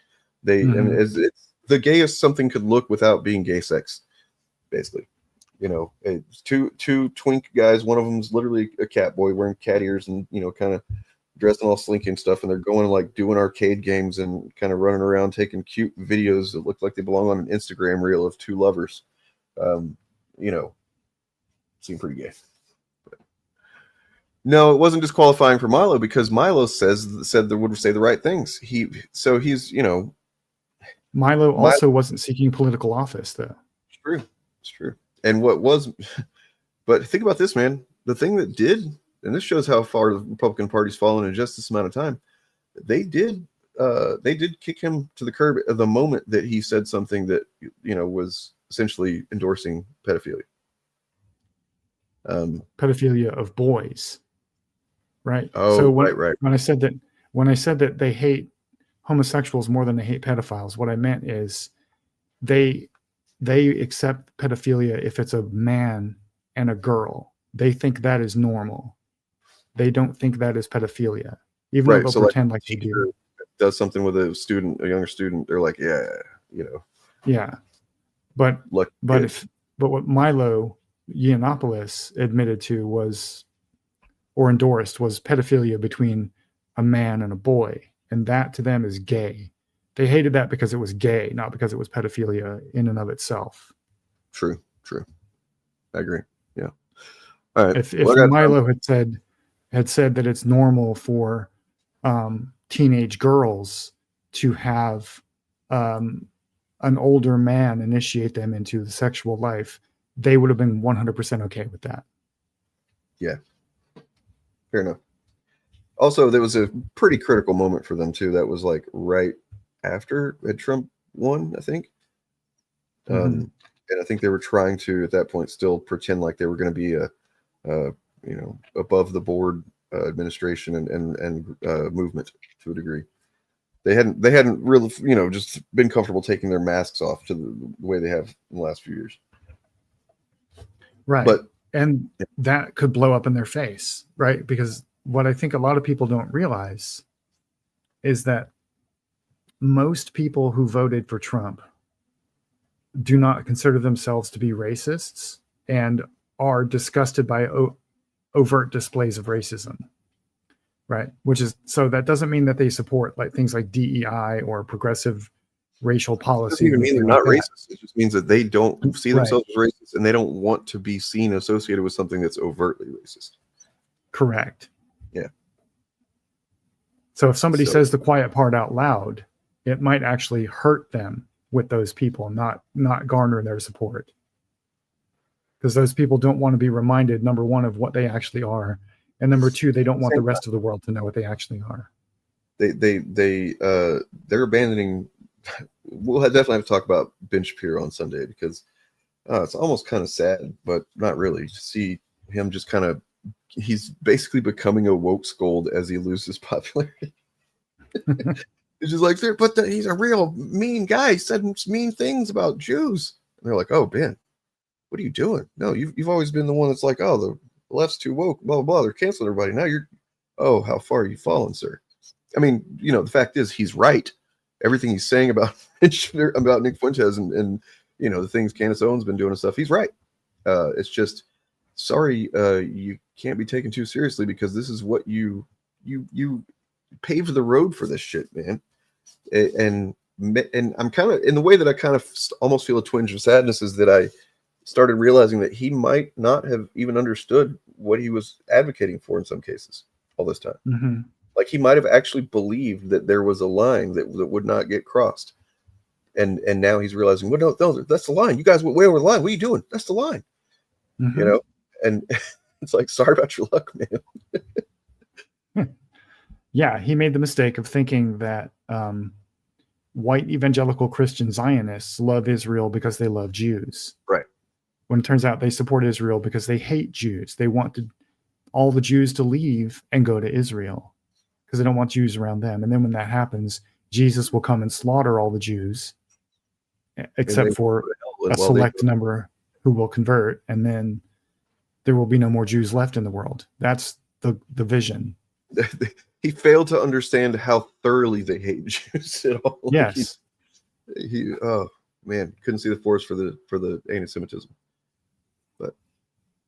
I mean, it's the gayest something could look without being gay sex, basically. It's two twink guys. One of them's literally a cat boy wearing cat ears and kind of dressed in all slinky and stuff, and they're going doing arcade games and kind of running around taking cute videos that look like they belong on an Instagram reel of two lovers. Seem pretty gay. But no, it wasn't disqualifying for Milo, because Milo said they would say the right things. He's Milo also wasn't seeking political office, though. It's true. And but think about this, man. The thing that did, and this shows how far the Republican Party's fallen in just this amount of time, they did kick him to the curb at the moment that he said something that was essentially endorsing pedophilia. pedophilia of boys, right? Oh, so right. When I said that they hate homosexuals more than they hate pedophiles, what I meant is they accept pedophilia if it's a man and a girl. They think that is normal. They don't think that is pedophilia, even though they'll So pretend like they do. Does something with a younger student, they're like, yeah, Yeah, but what Milo Yiannopoulos admitted to was, or endorsed, was pedophilia between a man and a boy, and that to them is gay. They hated that because it was gay, not because it was pedophilia in and of itself. True. I agree. Yeah. All right. If Milo had said that it's normal for teenage girls to have an older man initiate them into the sexual life, they would have been 100% okay with that. Yeah. Fair enough. Also, there was a pretty critical moment for them too. That was like right after Trump won, I think. And I think they were trying to, at that point, still pretend like they were going to be a above the board administration and movement to a degree. They hadn't really, just been comfortable taking their masks off to the way they have in the last few years. Right. And that could blow up in their face, right? Because what I think a lot of people don't realize is that most people who voted for Trump do not consider themselves to be racists and are disgusted by overt displays of racism, right? So that doesn't mean that they support like things like DEI or progressive racial policy. It doesn't even mean they're not racist. It just means that they don't see themselves as racist and they don't want to be seen associated with something that's overtly racist. Correct. Yeah. So if somebody says the quiet part out loud, it might actually hurt them with those people, not garner their support. Because those people don't want to be reminded, number one, of what they actually are, and number two, they don't want the rest of the world to know what they actually are. They're abandoning. We'll definitely have to talk about Ben Shapiro on Sunday because it's almost kind of sad, but not really, to see him just kind of. He's basically becoming a woke scold as he loses popularity. It's just like, he's a real mean guy. He said mean things about Jews. And they're like, oh, Ben, what are you doing? No, you've always been the one that's like, oh, the left's too woke, blah, blah, blah. They're canceling everybody. Now how far are you falling, sir? I mean, the fact is he's right. Everything he's saying about Nick Fuentes and the things Candace Owens been doing and stuff, he's right. It's just, sorry, you can't be taken too seriously because this is what you paved the road for this shit, man. And I'm kind of, in the way that I kind of almost feel a twinge of sadness, is that I started realizing that he might not have even understood what he was advocating for in some cases all this time. Mm-hmm. Like he might have actually believed that there was a line that would not get crossed. And now he's realizing, well, no, that's the line. You guys went way over the line. What are you doing? That's the line. Mm-hmm. And it's like, sorry about your luck, man. Yeah, he made the mistake of thinking that white evangelical Christian Zionists love Israel because they love Jews. Right. When it turns out they support Israel because they hate Jews. They want all the Jews to leave and go to Israel because they don't want Jews around them. And then when that happens, Jesus will come and slaughter all the Jews, except for a select number who will convert. And then there will be no more Jews left in the world. That's the vision. He failed to understand how thoroughly they hate Jews at all. Yes. He oh man, couldn't see the forest for the anti-Semitism. But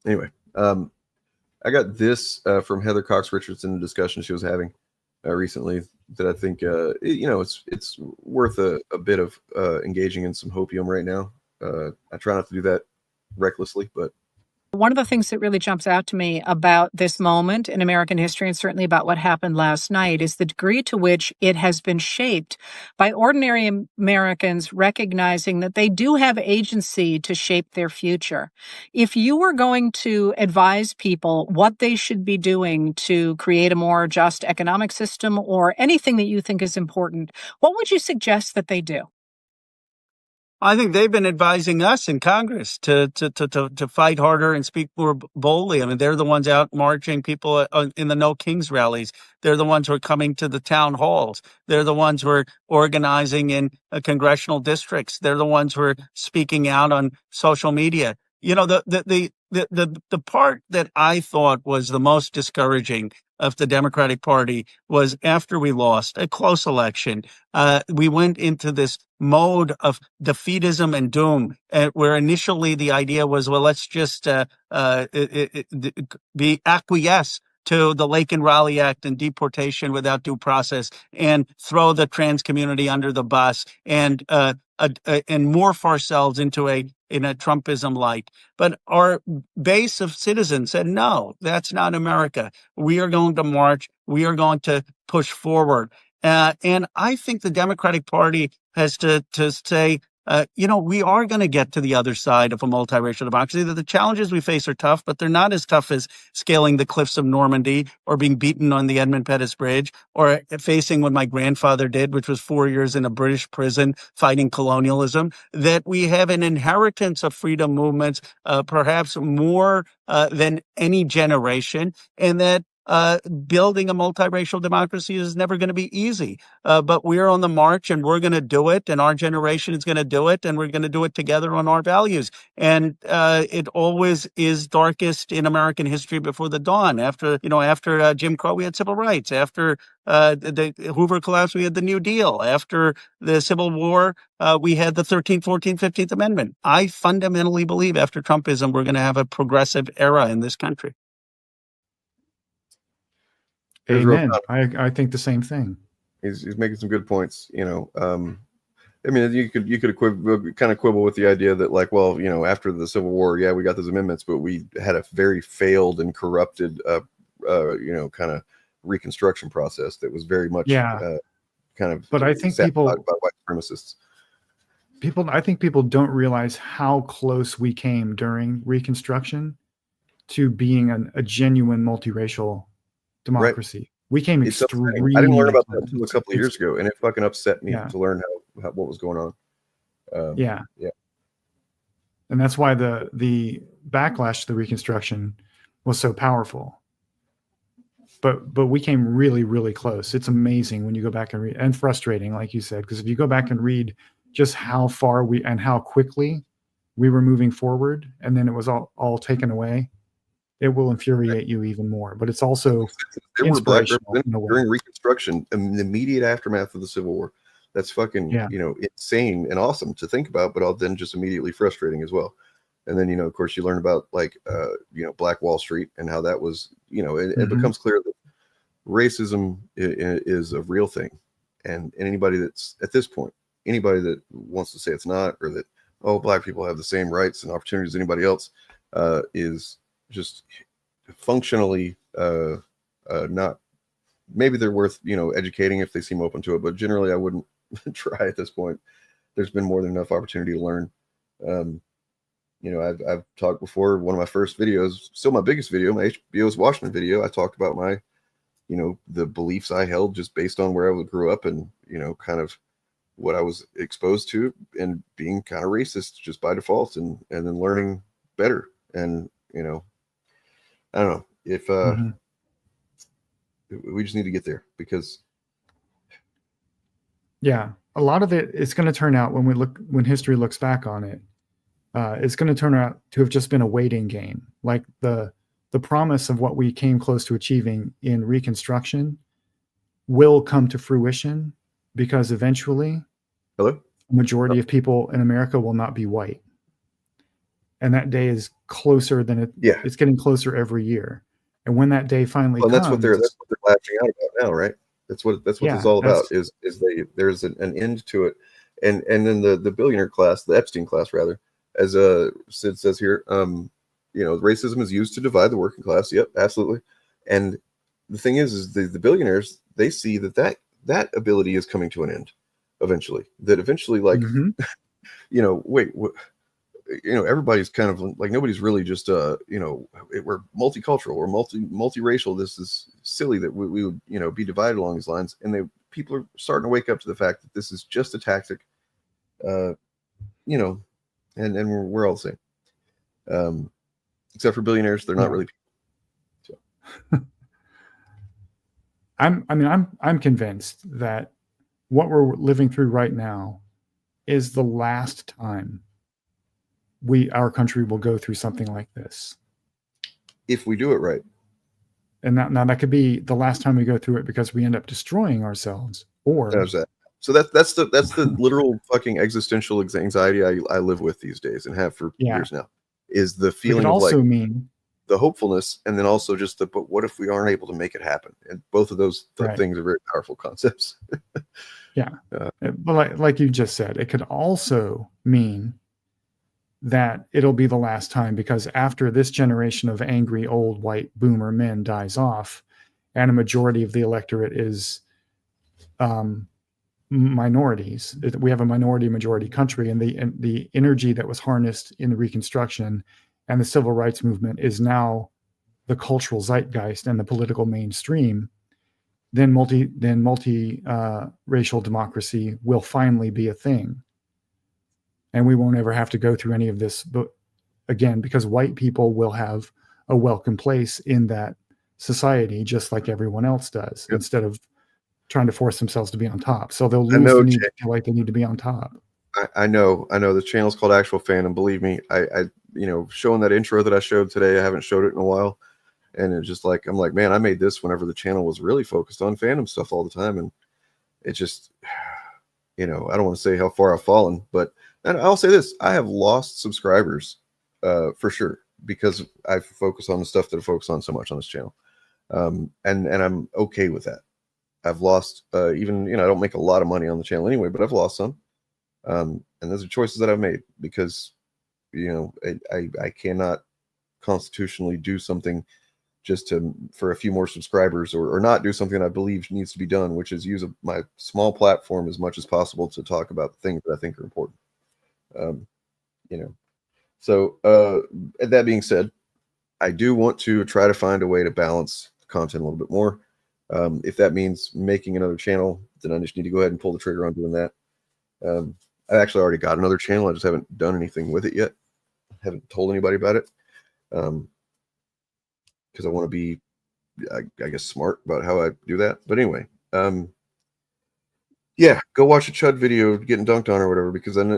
anyway, I got this from Heather Cox Richardson, a discussion she was having recently that I think it's worth a bit of engaging in some hopium right now. I try not to do that recklessly, but one of the things that really jumps out to me about this moment in American history, and certainly about what happened last night, is the degree to which it has been shaped by ordinary Americans recognizing that they do have agency to shape their future. If you were going to advise people what they should be doing to create a more just economic system or anything that you think is important, what would you suggest that they do? I think they've been advising us in Congress to fight harder and speak more boldly. I mean, they're the ones out marching people in the No Kings rallies. They're the ones who are coming to the town halls. They're the ones who are organizing in congressional districts. They're the ones who are speaking out on social media. You know, the part that I thought was the most discouraging of the Democratic Party was after we lost a close election, we went into this mode of defeatism and doom, where initially the idea was, well, let's just be acquiesce to the Lake and Raleigh Act and deportation without due process, and throw the trans community under the bus, and morph ourselves into a Trumpism light. But our base of citizens said, no, that's not America. We are going to march. We are going to push forward. And I think the Democratic Party has to say, we are going to get to the other side of a multiracial democracy. That the challenges we face are tough, but they're not as tough as scaling the cliffs of Normandy or being beaten on the Edmund Pettus Bridge or facing what my grandfather did, which was 4 years in a British prison fighting colonialism. That we have an inheritance of freedom movements, perhaps more than any generation, and that building a multiracial democracy is never going to be easy, but we're on the march and we're going to do it, and our generation is going to do it, and we're going to do it together on our values. And it always is darkest in American history before the dawn. After Jim Crow, we had civil rights. After the Hoover collapse, we had the New Deal. After the Civil War, we had the 13th, 14th, 15th Amendment. I fundamentally believe after Trumpism, we're going to have a progressive era in this country. Amen. I think the same thing. He's making some good points. I mean, you could kind of quibble with the idea that, like, well, after the Civil War, yeah, we got those amendments, but we had a very failed and corrupted, kind of Reconstruction process that was very much, kind of. But I think people, by white supremacists. I think people don't realize how close we came during Reconstruction to being a genuine multiracial democracy. Right. We came extremely. I didn't learn about that until a couple of years ago, and it fucking upset me to learn how what was going on. Yeah. And that's why the backlash to the Reconstruction was so powerful. But we came really, really close. It's amazing when you go back and read, and frustrating, like you said, because if you go back and read just how far and how quickly we were moving forward, and then it was all taken away, it will infuriate you even more. But it's also there were black representatives during Reconstruction, in the immediate aftermath of the Civil War. That's fucking insane and awesome to think about, but then just immediately frustrating as well. And then of course you learn about Black Wall Street and how that was it becomes clear that racism is a real thing, and anybody that's at this point, anybody that wants to say it's not, or that black people have the same rights and opportunities as anybody else, is just functionally not. Maybe they're worth educating if they seem open to it, but generally I wouldn't try at this point. There's been more than enough opportunity to learn. I've talked before. One of my first videos, still my biggest video, my HBO's Washington video, I talked about my the beliefs I held just based on where I grew up, and kind of what I was exposed to, and being kind of racist just by default, and then learning better. And I don't know if we just need to get there, because a lot of it's going to turn out when history looks back on it, it's going to turn out to have just been a waiting game. Like the promise of what we came close to achieving in Reconstruction will come to fruition, because eventually a majority of people in America will not be white. And that day is closer than it's getting closer every year. And when that day finally comes, that's what they're latching out about now, right? That's what this is all about. Is there's an end to it, and then the billionaire class, the Epstein class rather, as Sid says here, racism is used to divide the working class. Yep, absolutely. And the thing is the billionaires, they see that ability is coming to an end eventually. That eventually, like, everybody's kind of like, nobody's really just we're multicultural, we're multiracial. This is silly that we would be divided along these lines. And people are starting to wake up to the fact that this is just a tactic you know, and we're all the same. Except for billionaires, they're not really people. So. I'm convinced that what we're living through right now is the last time our country will go through something like this. If we do it right. And now that could be the last time we go through it because we end up destroying ourselves. Or so that's the literal fucking existential anxiety I live with these days and have for years now. Is the feeling of like mean the hopefulness, and then also just but what if we aren't able to make it happen? And both of those things are very powerful concepts. Yeah. But like you just said, it could also mean that it'll be the last time, because after this generation of angry old white boomer men dies off and a majority of the electorate is minorities, we have a majority country, and the energy that was harnessed in the Reconstruction and the civil rights movement is now the cultural zeitgeist and the political mainstream, then multi-racial democracy will finally be a thing. And we won't ever have to go through any of this again, because white people will have a welcome place in that society, just like everyone else does, instead of trying to force themselves to be on top. So they'll lose the need to feel like they need to be on top. I know the channel's called Actual Fan, and believe me, I showing that intro that I showed today, I haven't showed it in a while. And it's just like, I'm like, man, I made this whenever the channel was really focused on fandom stuff all the time. And it just, I don't want to say how far I've fallen, and I'll say this, I have lost subscribers for sure, because I focus on the stuff that I focus on so much on this channel. And I'm okay with that. I've lost, even, I don't make a lot of money on the channel anyway, but I've lost some. And those are choices that I've made because, I cannot constitutionally do something just for a few more subscribers, or not do something that I believe needs to be done, which is use my small platform as much as possible to talk about the things that I think are important. So that being said, I do want to try to find a way to balance the content a little bit more. If that means making another channel, then I just need to go ahead and pull the trigger on doing that. I actually already got another channel. I just haven't done anything with it yet. I haven't told anybody about it. Because I want to be, I guess, smart about how I do that. But anyway, yeah, go watch a Chud video getting dunked on or whatever, because then,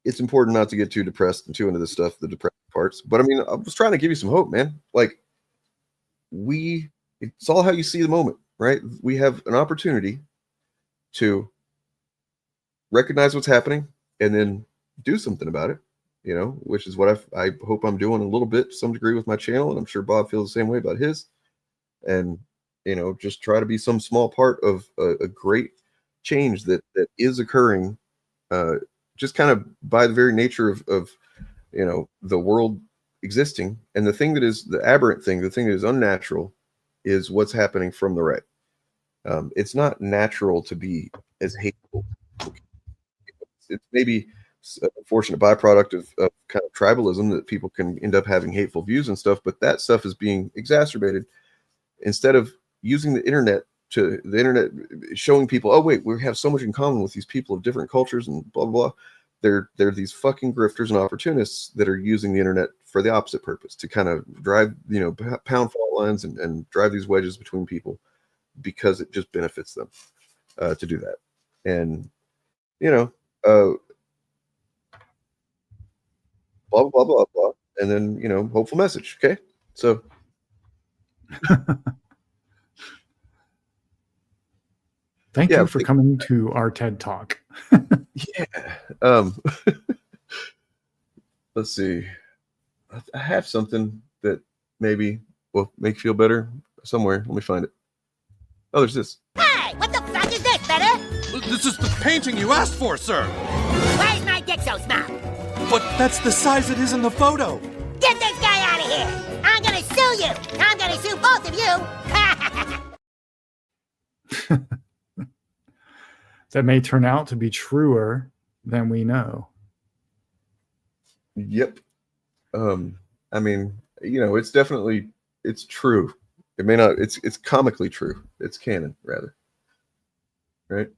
it's important not to get too depressed and too into this stuff, the depressing parts. But I mean, I was trying to give you some hope, man. Like, it's all how you see the moment, right? We have an opportunity to recognize what's happening and then do something about it. Which is what I hope I'm doing a little bit to some degree with my channel. And I'm sure Bob feels the same way about his. And, just try to be some small part of a great change that is occurring, just kind of by the very nature of the world existing. And the thing that is the aberrant thing, the thing that is unnatural, is what's happening from the right. It's not natural to be as hateful. It's maybe a fortunate byproduct of kind of tribalism that people can end up having hateful views and stuff, but that stuff is being exacerbated. Instead of using the internet showing people, oh wait, we have so much in common with these people of different cultures and blah blah blah. They're these fucking grifters and opportunists that are using the internet for the opposite purpose, to kind of drive, pound fault lines and drive these wedges between people, because it just benefits them to do that. And blah, blah, blah, blah. And then, hopeful message. Okay. So. Thank you for coming to our TED Talk. Yeah. Let's see. I have something that maybe will make you feel better somewhere. Let me find it. Oh, there's this. Hey, what the fuck is this, better? This is the painting you asked for, sir. Why is my dick so small? But that's the size it is in the photo. Get this guy out of here! I'm gonna sue you! I'm gonna sue both of you! That may turn out to be truer than we know. Yep. I mean, it's true. It may not, it's comically true. It's canon, rather. Right?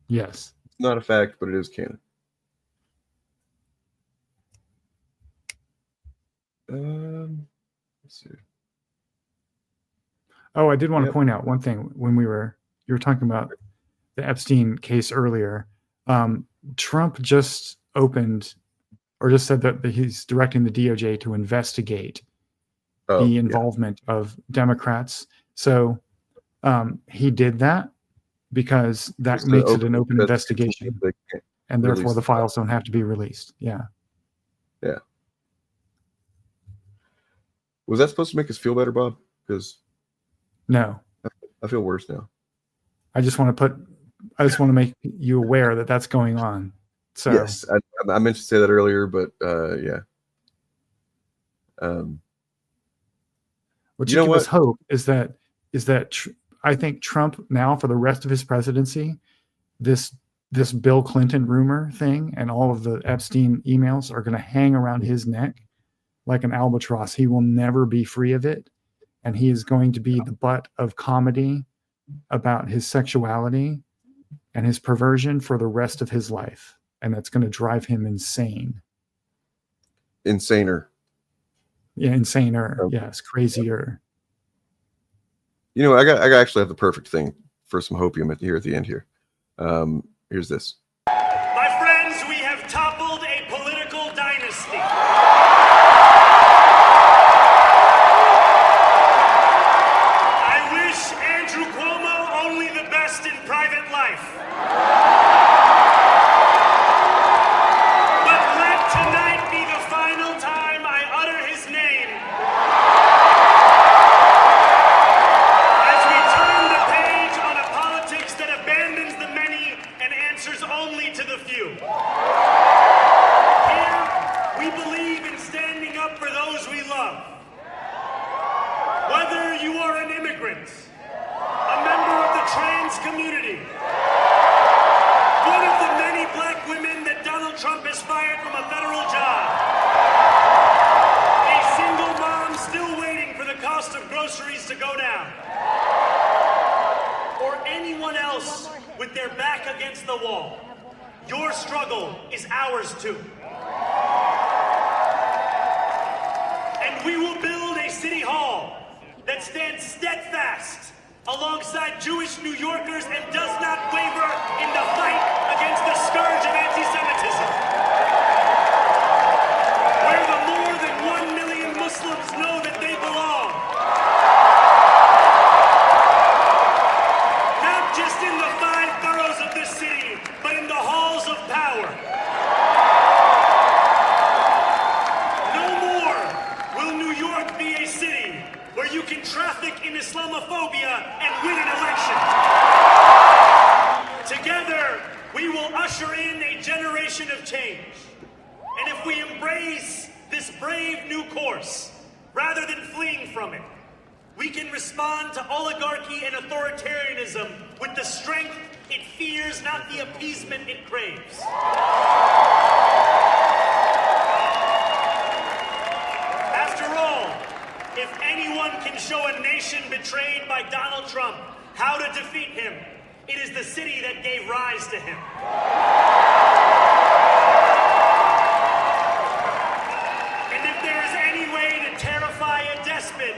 Yes. not a fact, but it is canon. Let's see. Oh, I did want to point out one thing when you were talking about the Epstein case earlier. Trump just opened or just said that he's directing the DOJ to investigate the involvement of Democrats. So he did that because that makes it an open investigation, and therefore the files don't have to be released. Yeah. Yeah. Was that supposed to make us feel better, Bob? Because no, I feel worse now. I just want to make you aware that that's going on. So yes, I meant to say that earlier, but yeah. What should give us hope is that I think Trump now, for the rest of his presidency, this Bill Clinton rumor thing and all of the Epstein emails are going to hang around his neck like an albatross. He will never be free of it, and he is going to be the butt of comedy about his sexuality and his perversion for the rest of his life, and that's going to drive him insane. Insaner. Yeah, insaner. Yes, crazier. You know, I actually have the perfect thing for some hopium here at the end here. Here's this. My friends, we have toppled a political dynasty. I wish Andrew Cuomo only the best in private life. But let tonight be the final time I utter his name. As we turn the page on a politics that abandons the many and answers only to the few. Here, we believe in standing up for those we love. Whether you are an immigrant, a member of the trans community, one of the many black women that Donald Trump has fired from a federal job, a single mom still waiting for the cost of groceries to go down, or anyone else with their back against the wall, your struggle is ours too. And we will build a city hall that stands steadfast alongside Jewish New Yorkers and does not waver in the fight against the scourge of anti-Semitism. Where the more than 1 million Muslims know that they belong. Not just in the 5 boroughs of this city, but in the halls of power. No more will New York be a city where you can traffic in Islamophobia and win an election. Together, we will usher in a generation of change. And if we embrace this brave new course, rather than fleeing from it, we can respond to oligarchy and authoritarianism with the strength it fears, not the appeasement it craves. After all, if anyone can show a nation betrayed by Donald Trump how to defeat him, it is the city that gave rise to him. And if there is any way to terrify a despot,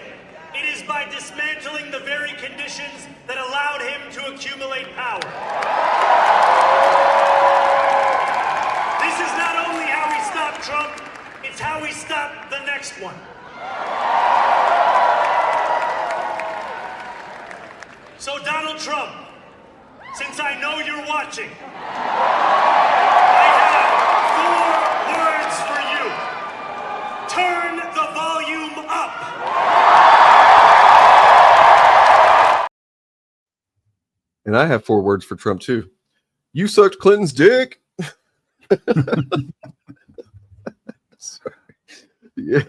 it is by dismantling the very conditions that allowed him to accumulate power. This is not only how we stop Trump, it's how we stop the next one. So Donald Trump, since I know you're watching, I have 4 words for you. Turn the volume up. And I have 4 words for Trump too. You sucked Clinton's dick. Sorry. Yeah.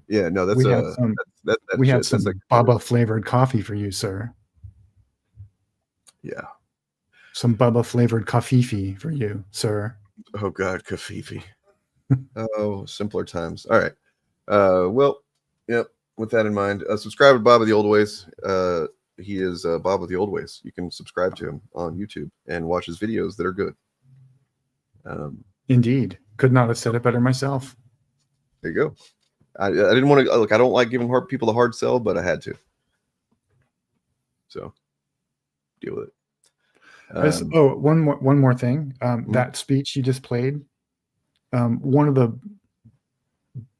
Yeah, no, that's we have some Bubba flavored coffee for you, sir. Yeah. Some Bubba flavored coffee for you, sir. Oh God, kafifi. Oh, simpler times. All right. Well, yep. With that in mind, subscribe to Bobby the Old Ways. he is Bob with the Old Ways. You can subscribe to him on YouTube and watch his videos that are good. Indeed, could not have said it better myself. There you go. I didn't want to look. I don't like giving people the hard sell, but I had to. So deal with it. One more thing. That speech you just played. One of the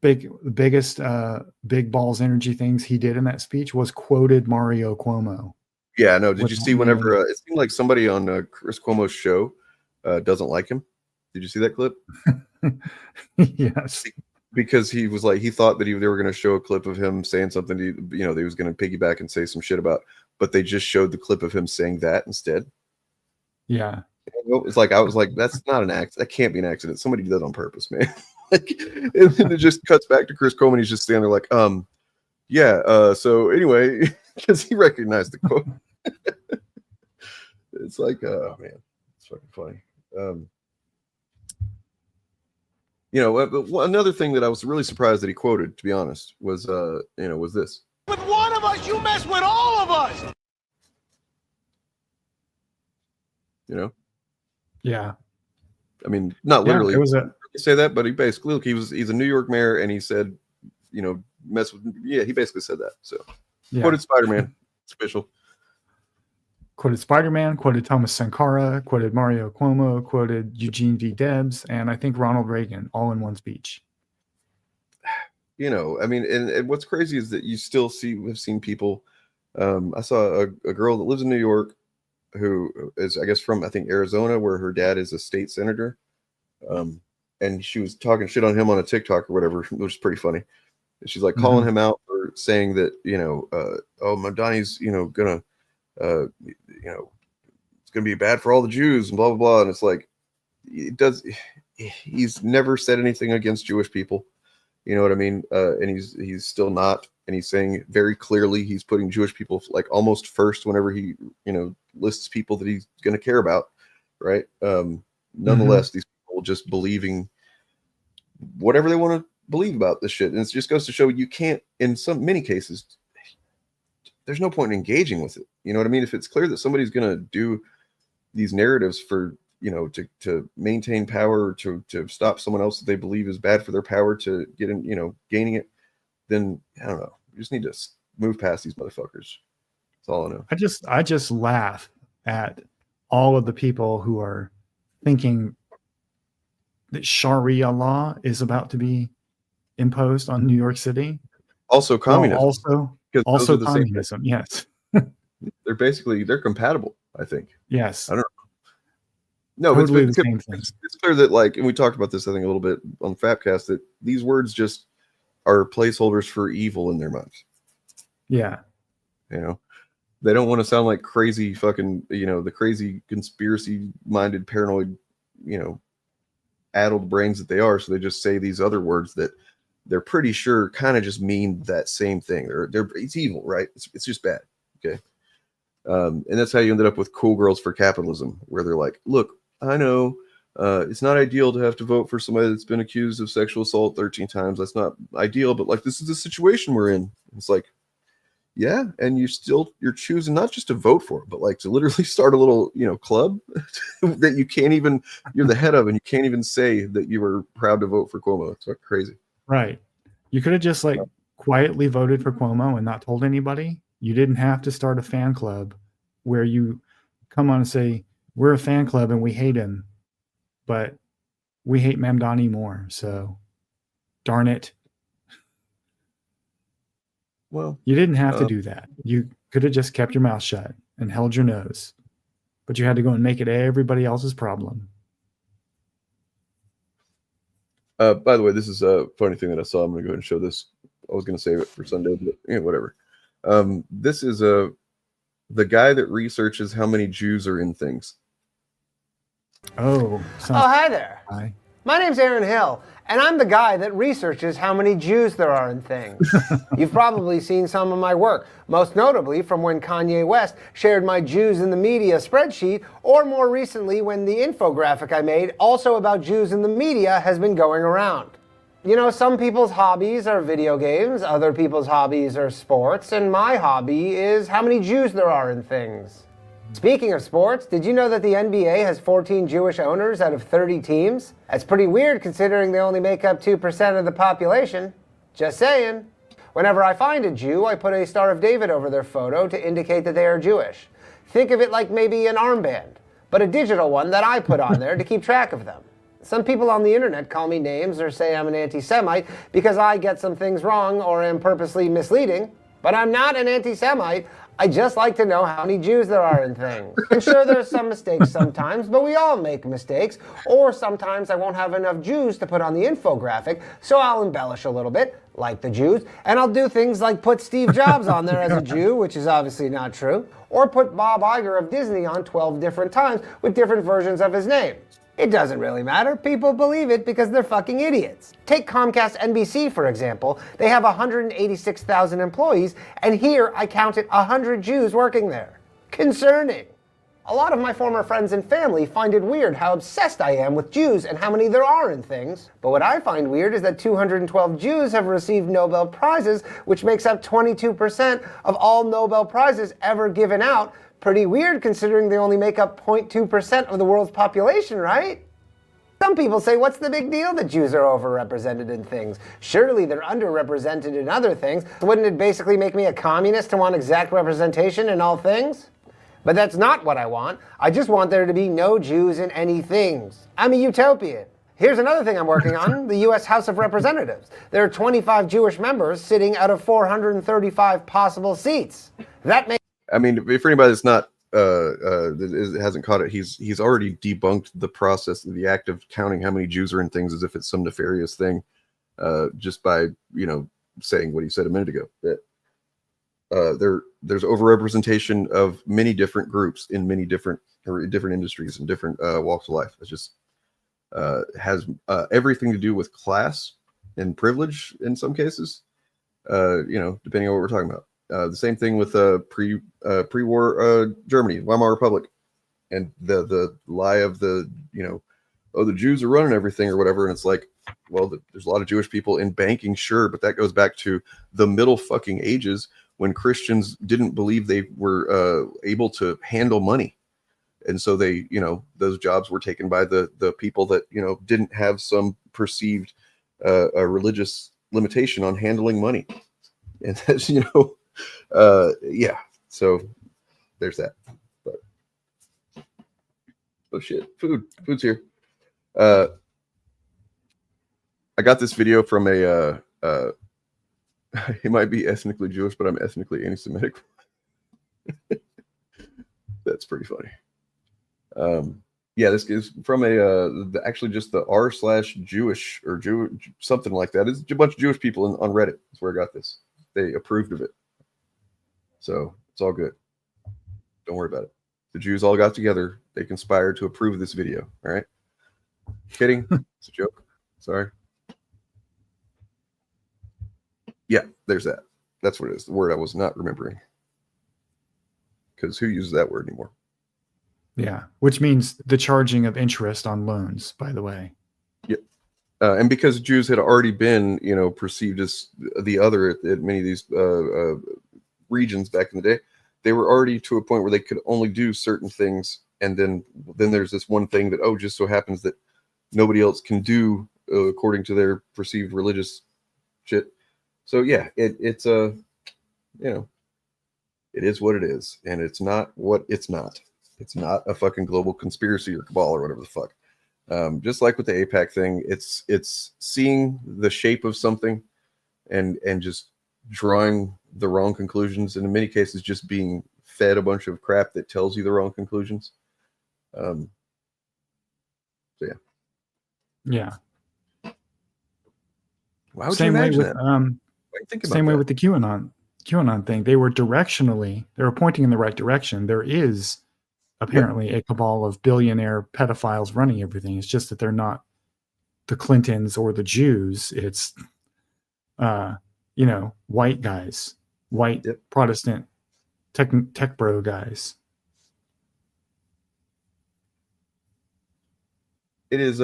biggest big balls energy things he did in that speech was quoted Mario Cuomo. Yeah, no. Did you see whenever it seemed like somebody on Chris Cuomo's show doesn't like him? Did you see that clip? Yes. Because he was like, he thought that they were going to show a clip of him saying something, that he was going to piggyback and say some shit about, but they just showed the clip of him saying that instead. Yeah. It's like, I was like, that's not an accident. That can't be an accident. Somebody did that on purpose, man. And then it just cuts back to Chris Cuomo. And he's just standing there like, so anyway, because he recognized the quote. It's like, oh man, it's fucking funny. Another thing that I was really surprised that he quoted, to be honest, was this. With one of us, you mess with all of us. Yeah. I mean, not literally. It was say that, but he basically he's a New York mayor, and he said, mess with. Yeah, he basically said that. So quoted Spider-Man. It's official. Quoted Spider-Man, quoted Thomas Sankara, quoted Mario Cuomo, quoted Eugene V. Debs, and I think Ronald Reagan, all in one speech. I mean, and what's crazy is that you still have seen people. I saw a girl that lives in New York who is, I guess, from, I think, Arizona, where her dad is a state senator. And she was talking shit on him on a TikTok or whatever, which is pretty funny. And she's like calling him out for saying that, Mamdani's, gonna, it's gonna be bad for all the Jews and blah blah blah. And it's like, he's never said anything against Jewish people, you know what I mean? And he's still not, and he's saying very clearly he's putting Jewish people like almost first whenever he lists people that he's gonna care about, right? Nonetheless, these people just believing whatever they want to believe about this shit, and it just goes to show you can't, in many cases, there's no point in engaging with it. You know what I mean? If it's clear that somebody's going to do these narratives for, to maintain power, to stop someone else that they believe is bad for their power to get in, gaining it, then I don't know. You just need to move past these motherfuckers. That's all I know. I just laugh at all of the people who are thinking that Sharia law is about to be imposed on New York City. Also communism. Also communism. Yes. They're compatible, I think. Yes. I don't know. No, totally it's clear that, like, and we talked about this, I think, a little bit on Fapcast, that these words just are placeholders for evil in their minds. Yeah. They don't want to sound like crazy fucking, the crazy conspiracy minded, paranoid, addled brains that they are. So they just say these other words that they're pretty sure kind of just mean that same thing. It's evil, right? It's just bad. Okay. And that's how you ended up with Cool Girls for Capitalism, where they're like, look, I know it's not ideal to have to vote for somebody that's been accused of sexual assault 13 times. That's not ideal, but like, this is the situation we're in. It's like, yeah. And you're choosing not just to vote for it, but like to literally start a little, club that you can't even, you're the head of, and you can't even say that you were proud to vote for Cuomo. It's like crazy. Right. You could have just quietly voted for Cuomo and not told anybody. You didn't have to start a fan club where you come on and say, we're a fan club and we hate him, but we hate Mamdani more. So darn it. Well, you didn't have to do that. You could have just kept your mouth shut and held your nose, but you had to go and make it everybody else's problem. By the way, this is a funny thing that I saw. I'm going to go ahead and show this. I was going to save it for Sunday, but whatever. This is the guy that researches how many Jews are in things. Oh, hi there. Hi. My name's Aaron Hill, and I'm the guy that researches how many Jews there are in things. You've probably seen some of my work, most notably from when Kanye West shared my Jews in the media spreadsheet, or more recently when the infographic I made also about Jews in the media has been going around. You know, some people's hobbies are video games, other people's hobbies are sports, and my hobby is how many Jews there are in things. Speaking of sports, did you know that the NBA has 14 Jewish owners out of 30 teams? That's pretty weird considering they only make up 2% of the population. Just saying. Whenever I find a Jew, I put a Star of David over their photo to indicate that they are Jewish. Think of it like maybe an armband, but a digital one that I put on there to keep track of them. Some people on the internet call me names or say I'm an anti-Semite because I get some things wrong or am purposely misleading, but I'm not an anti-Semite. I just like to know how many Jews there are in things. And sure, there's some mistakes sometimes, but we all make mistakes. Or sometimes I won't have enough Jews to put on the infographic, so I'll embellish a little bit, like the Jews, and I'll do things like put Steve Jobs on there as a Jew, which is obviously not true, or put Bob Iger of Disney on 12 different times with different versions of his name. It doesn't really matter. People believe it because they're fucking idiots. Take Comcast NBC, for example. They have 186,000 employees, and here I counted 100 Jews working there. Concerning. A lot of my former friends and family find it weird how obsessed I am with Jews and how many there are in things. But what I find weird is that 212 Jews have received Nobel Prizes, which makes up 22% of all Nobel Prizes ever given out. Pretty weird considering they only make up 0.2% of the world's population, right? Some people say, what's the big deal that Jews are overrepresented in things? Surely they're underrepresented in other things. Wouldn't it basically make me a communist to want exact representation in all things? But that's not what I want. I just want there to be no Jews in any things. I'm a utopian. Here's another thing I'm working on, the U.S. House of Representatives. There are 25 Jewish members sitting out of 435 possible seats. That makes... I mean, for anybody that's not hasn't caught it, he's already debunked the process, the act of counting how many Jews are in things as if it's some nefarious thing, just by saying what he said a minute ago. That there's overrepresentation of many different groups in many different industries and different walks of life. It's just has everything to do with class and privilege in some cases. Depending on what we're talking about. The same thing with pre-war Germany, Weimar Republic, and the lie of the Jews are running everything or whatever, and it's like, well, there's a lot of Jewish people in banking, sure, but that goes back to the middle fucking ages when Christians didn't believe they were able to handle money, and so they, those jobs were taken by the people that didn't have some perceived a religious limitation on handling money, and that's yeah, so there's that. But oh shit, food's here. I got this video from a he might be ethnically Jewish, but I'm ethnically anti-Semitic. That's pretty funny. Yeah, this is from actually just the r/Jewish or Jew something like that. It's a bunch of Jewish people on Reddit. That's where I got this. They approved of it. So it's all good. Don't worry about it. The Jews all got together. They conspired to approve this video. All right. Kidding. It's a joke. Sorry. Yeah, there's that. That's what it is. The word I was not remembering. Because who uses that word anymore? Yeah, which means the charging of interest on loans, by the way. Yep. And because Jews had already been, perceived as the other at many of these regions back in the day, they were already to a point where they could only do certain things, and then there's this one thing that just so happens that nobody else can do according to their perceived religious shit. So yeah, it's it is what it is, and it's not what it's not. It's not a fucking global conspiracy or cabal or whatever the fuck. Just like with the AIPAC thing, it's seeing the shape of something and just drawing the wrong conclusions, and in many cases just being fed a bunch of crap that tells you the wrong conclusions. So yeah. Why would you imagine that? Same way with the QAnon thing. They were pointing in the right direction. There is apparently a cabal of billionaire pedophiles running everything. It's just that they're not the Clintons or the Jews. It's white guys, white Protestant tech bro guys. It is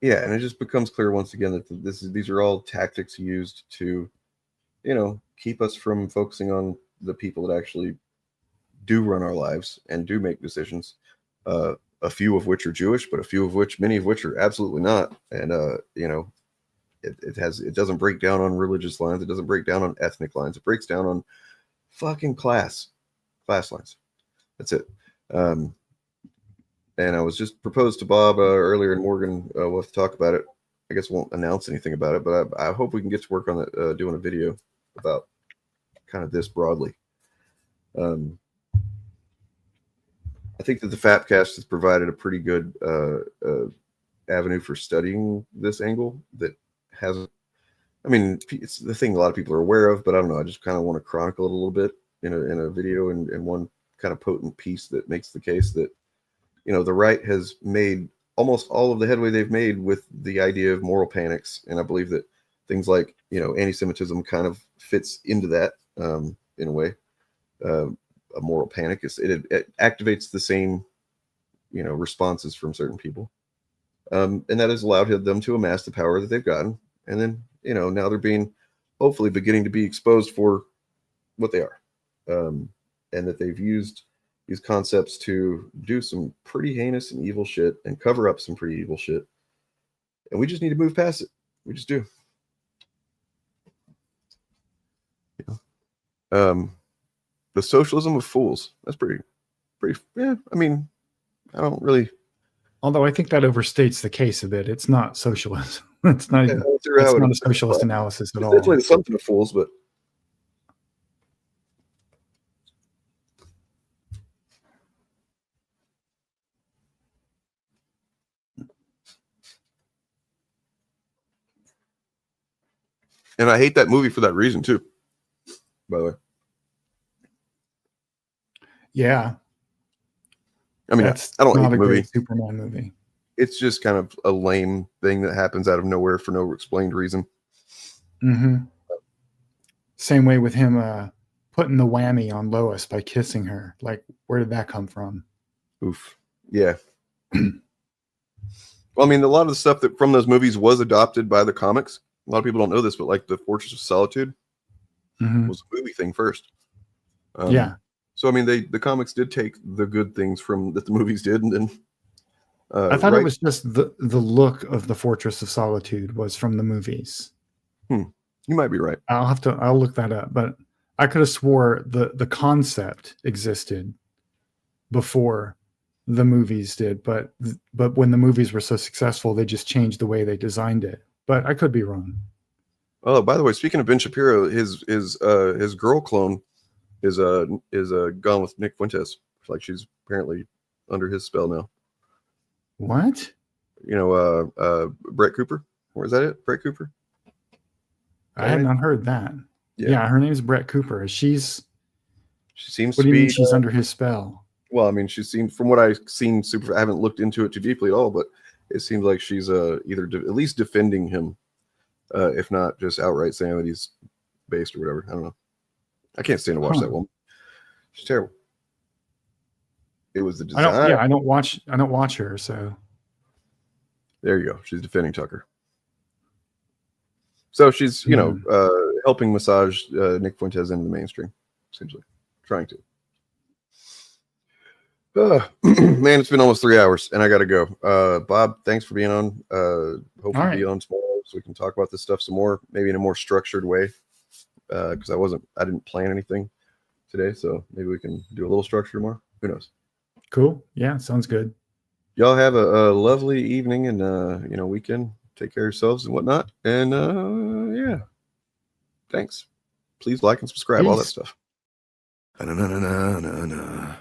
Yeah, and it just becomes clear once again that these are all tactics used to, keep us from focusing on the people that actually do run our lives and do make decisions. A few of which are Jewish, but many of which are absolutely not. And it doesn't break down on religious lines. It doesn't break down on ethnic lines. It breaks down on fucking class lines. That's it. And I was just proposed to Bob earlier, and Morgan, we'll have to talk about it. I guess we won't announce anything about it, but I hope we can get to work on it, doing a video about kind of this broadly. I think that the Fapcast has provided a pretty good avenue for studying this angle that hasn't. I mean, it's the thing a lot of people are aware of, but I don't know. I just kind of want to chronicle it a little bit in a video and one kind of potent piece that makes the case that, the right has made almost all of the headway they've made with the idea of moral panics. And I believe that things like, anti-Semitism kind of fits into that in a way. A moral panic it activates the same, responses from certain people. And that has allowed them to amass the power that they've gotten. And then, now they're hopefully beginning to be exposed for what they are. And that they've used these concepts to do some pretty heinous and evil shit and cover up some pretty evil shit. And we just need to move past it. We just do. The socialism of fools. That's pretty, yeah. I mean, I don't really. Although I think that overstates the case a bit. It's not socialism. It's not even. It's not a socialist analysis at all. It's definitely something of fools, but. And I hate that movie for that reason too. By the way. Yeah. I mean, I don't hate the movie. Superman movie. It's just kind of a lame thing that happens out of nowhere for no explained reason. Mm-hmm. Same way with him putting the whammy on Lois by kissing her. Like, where did that come from? Oof. Yeah. Well, I mean, a lot of the stuff that from those movies was adopted by the comics. A lot of people don't know this, but like the Fortress of Solitude was a movie thing first. Yeah. So I mean, the comics did take the good things that the movies did, and then I thought it was just the look of the Fortress of Solitude was from the movies. You might be right. I'll look that up, but I could have swore the concept existed before the movies did, but when the movies were so successful, they just changed the way they designed it. But I could be wrong. Oh, by the way, speaking of Ben Shapiro, his girl clone is gone with Nick Fuentes. Like she's apparently under his spell now. What? Brett Cooper. Or is that it? Brett Cooper? I had not heard that. Yeah, her name is Brett Cooper. She seems what to do you be. mean she's under his spell? Well, I mean, she's seen from what I've seen. I haven't looked into it too deeply at all, but it seems like she's either at least defending him, if not just outright saying that he's based or whatever. I don't know. I can't stand to watch that woman. She's terrible. It was the design. I don't watch her. So there you go. She's defending Tucker. So she's helping massage Nick Fuentes into the mainstream, essentially trying to. Man, it's been almost 3 hours, and I got to go. Bob, thanks for being on. Hopefully, be on tomorrow so we can talk about this stuff some more, maybe in a more structured way. Because I didn't plan anything today, so maybe we can do a little structure tomorrow. Who knows? Cool. Yeah, sounds good. Y'all have a lovely evening and weekend. Take care of yourselves and whatnot. And yeah, thanks. Please like and subscribe. Peace. All that stuff. Ba-na-na-na-na-na.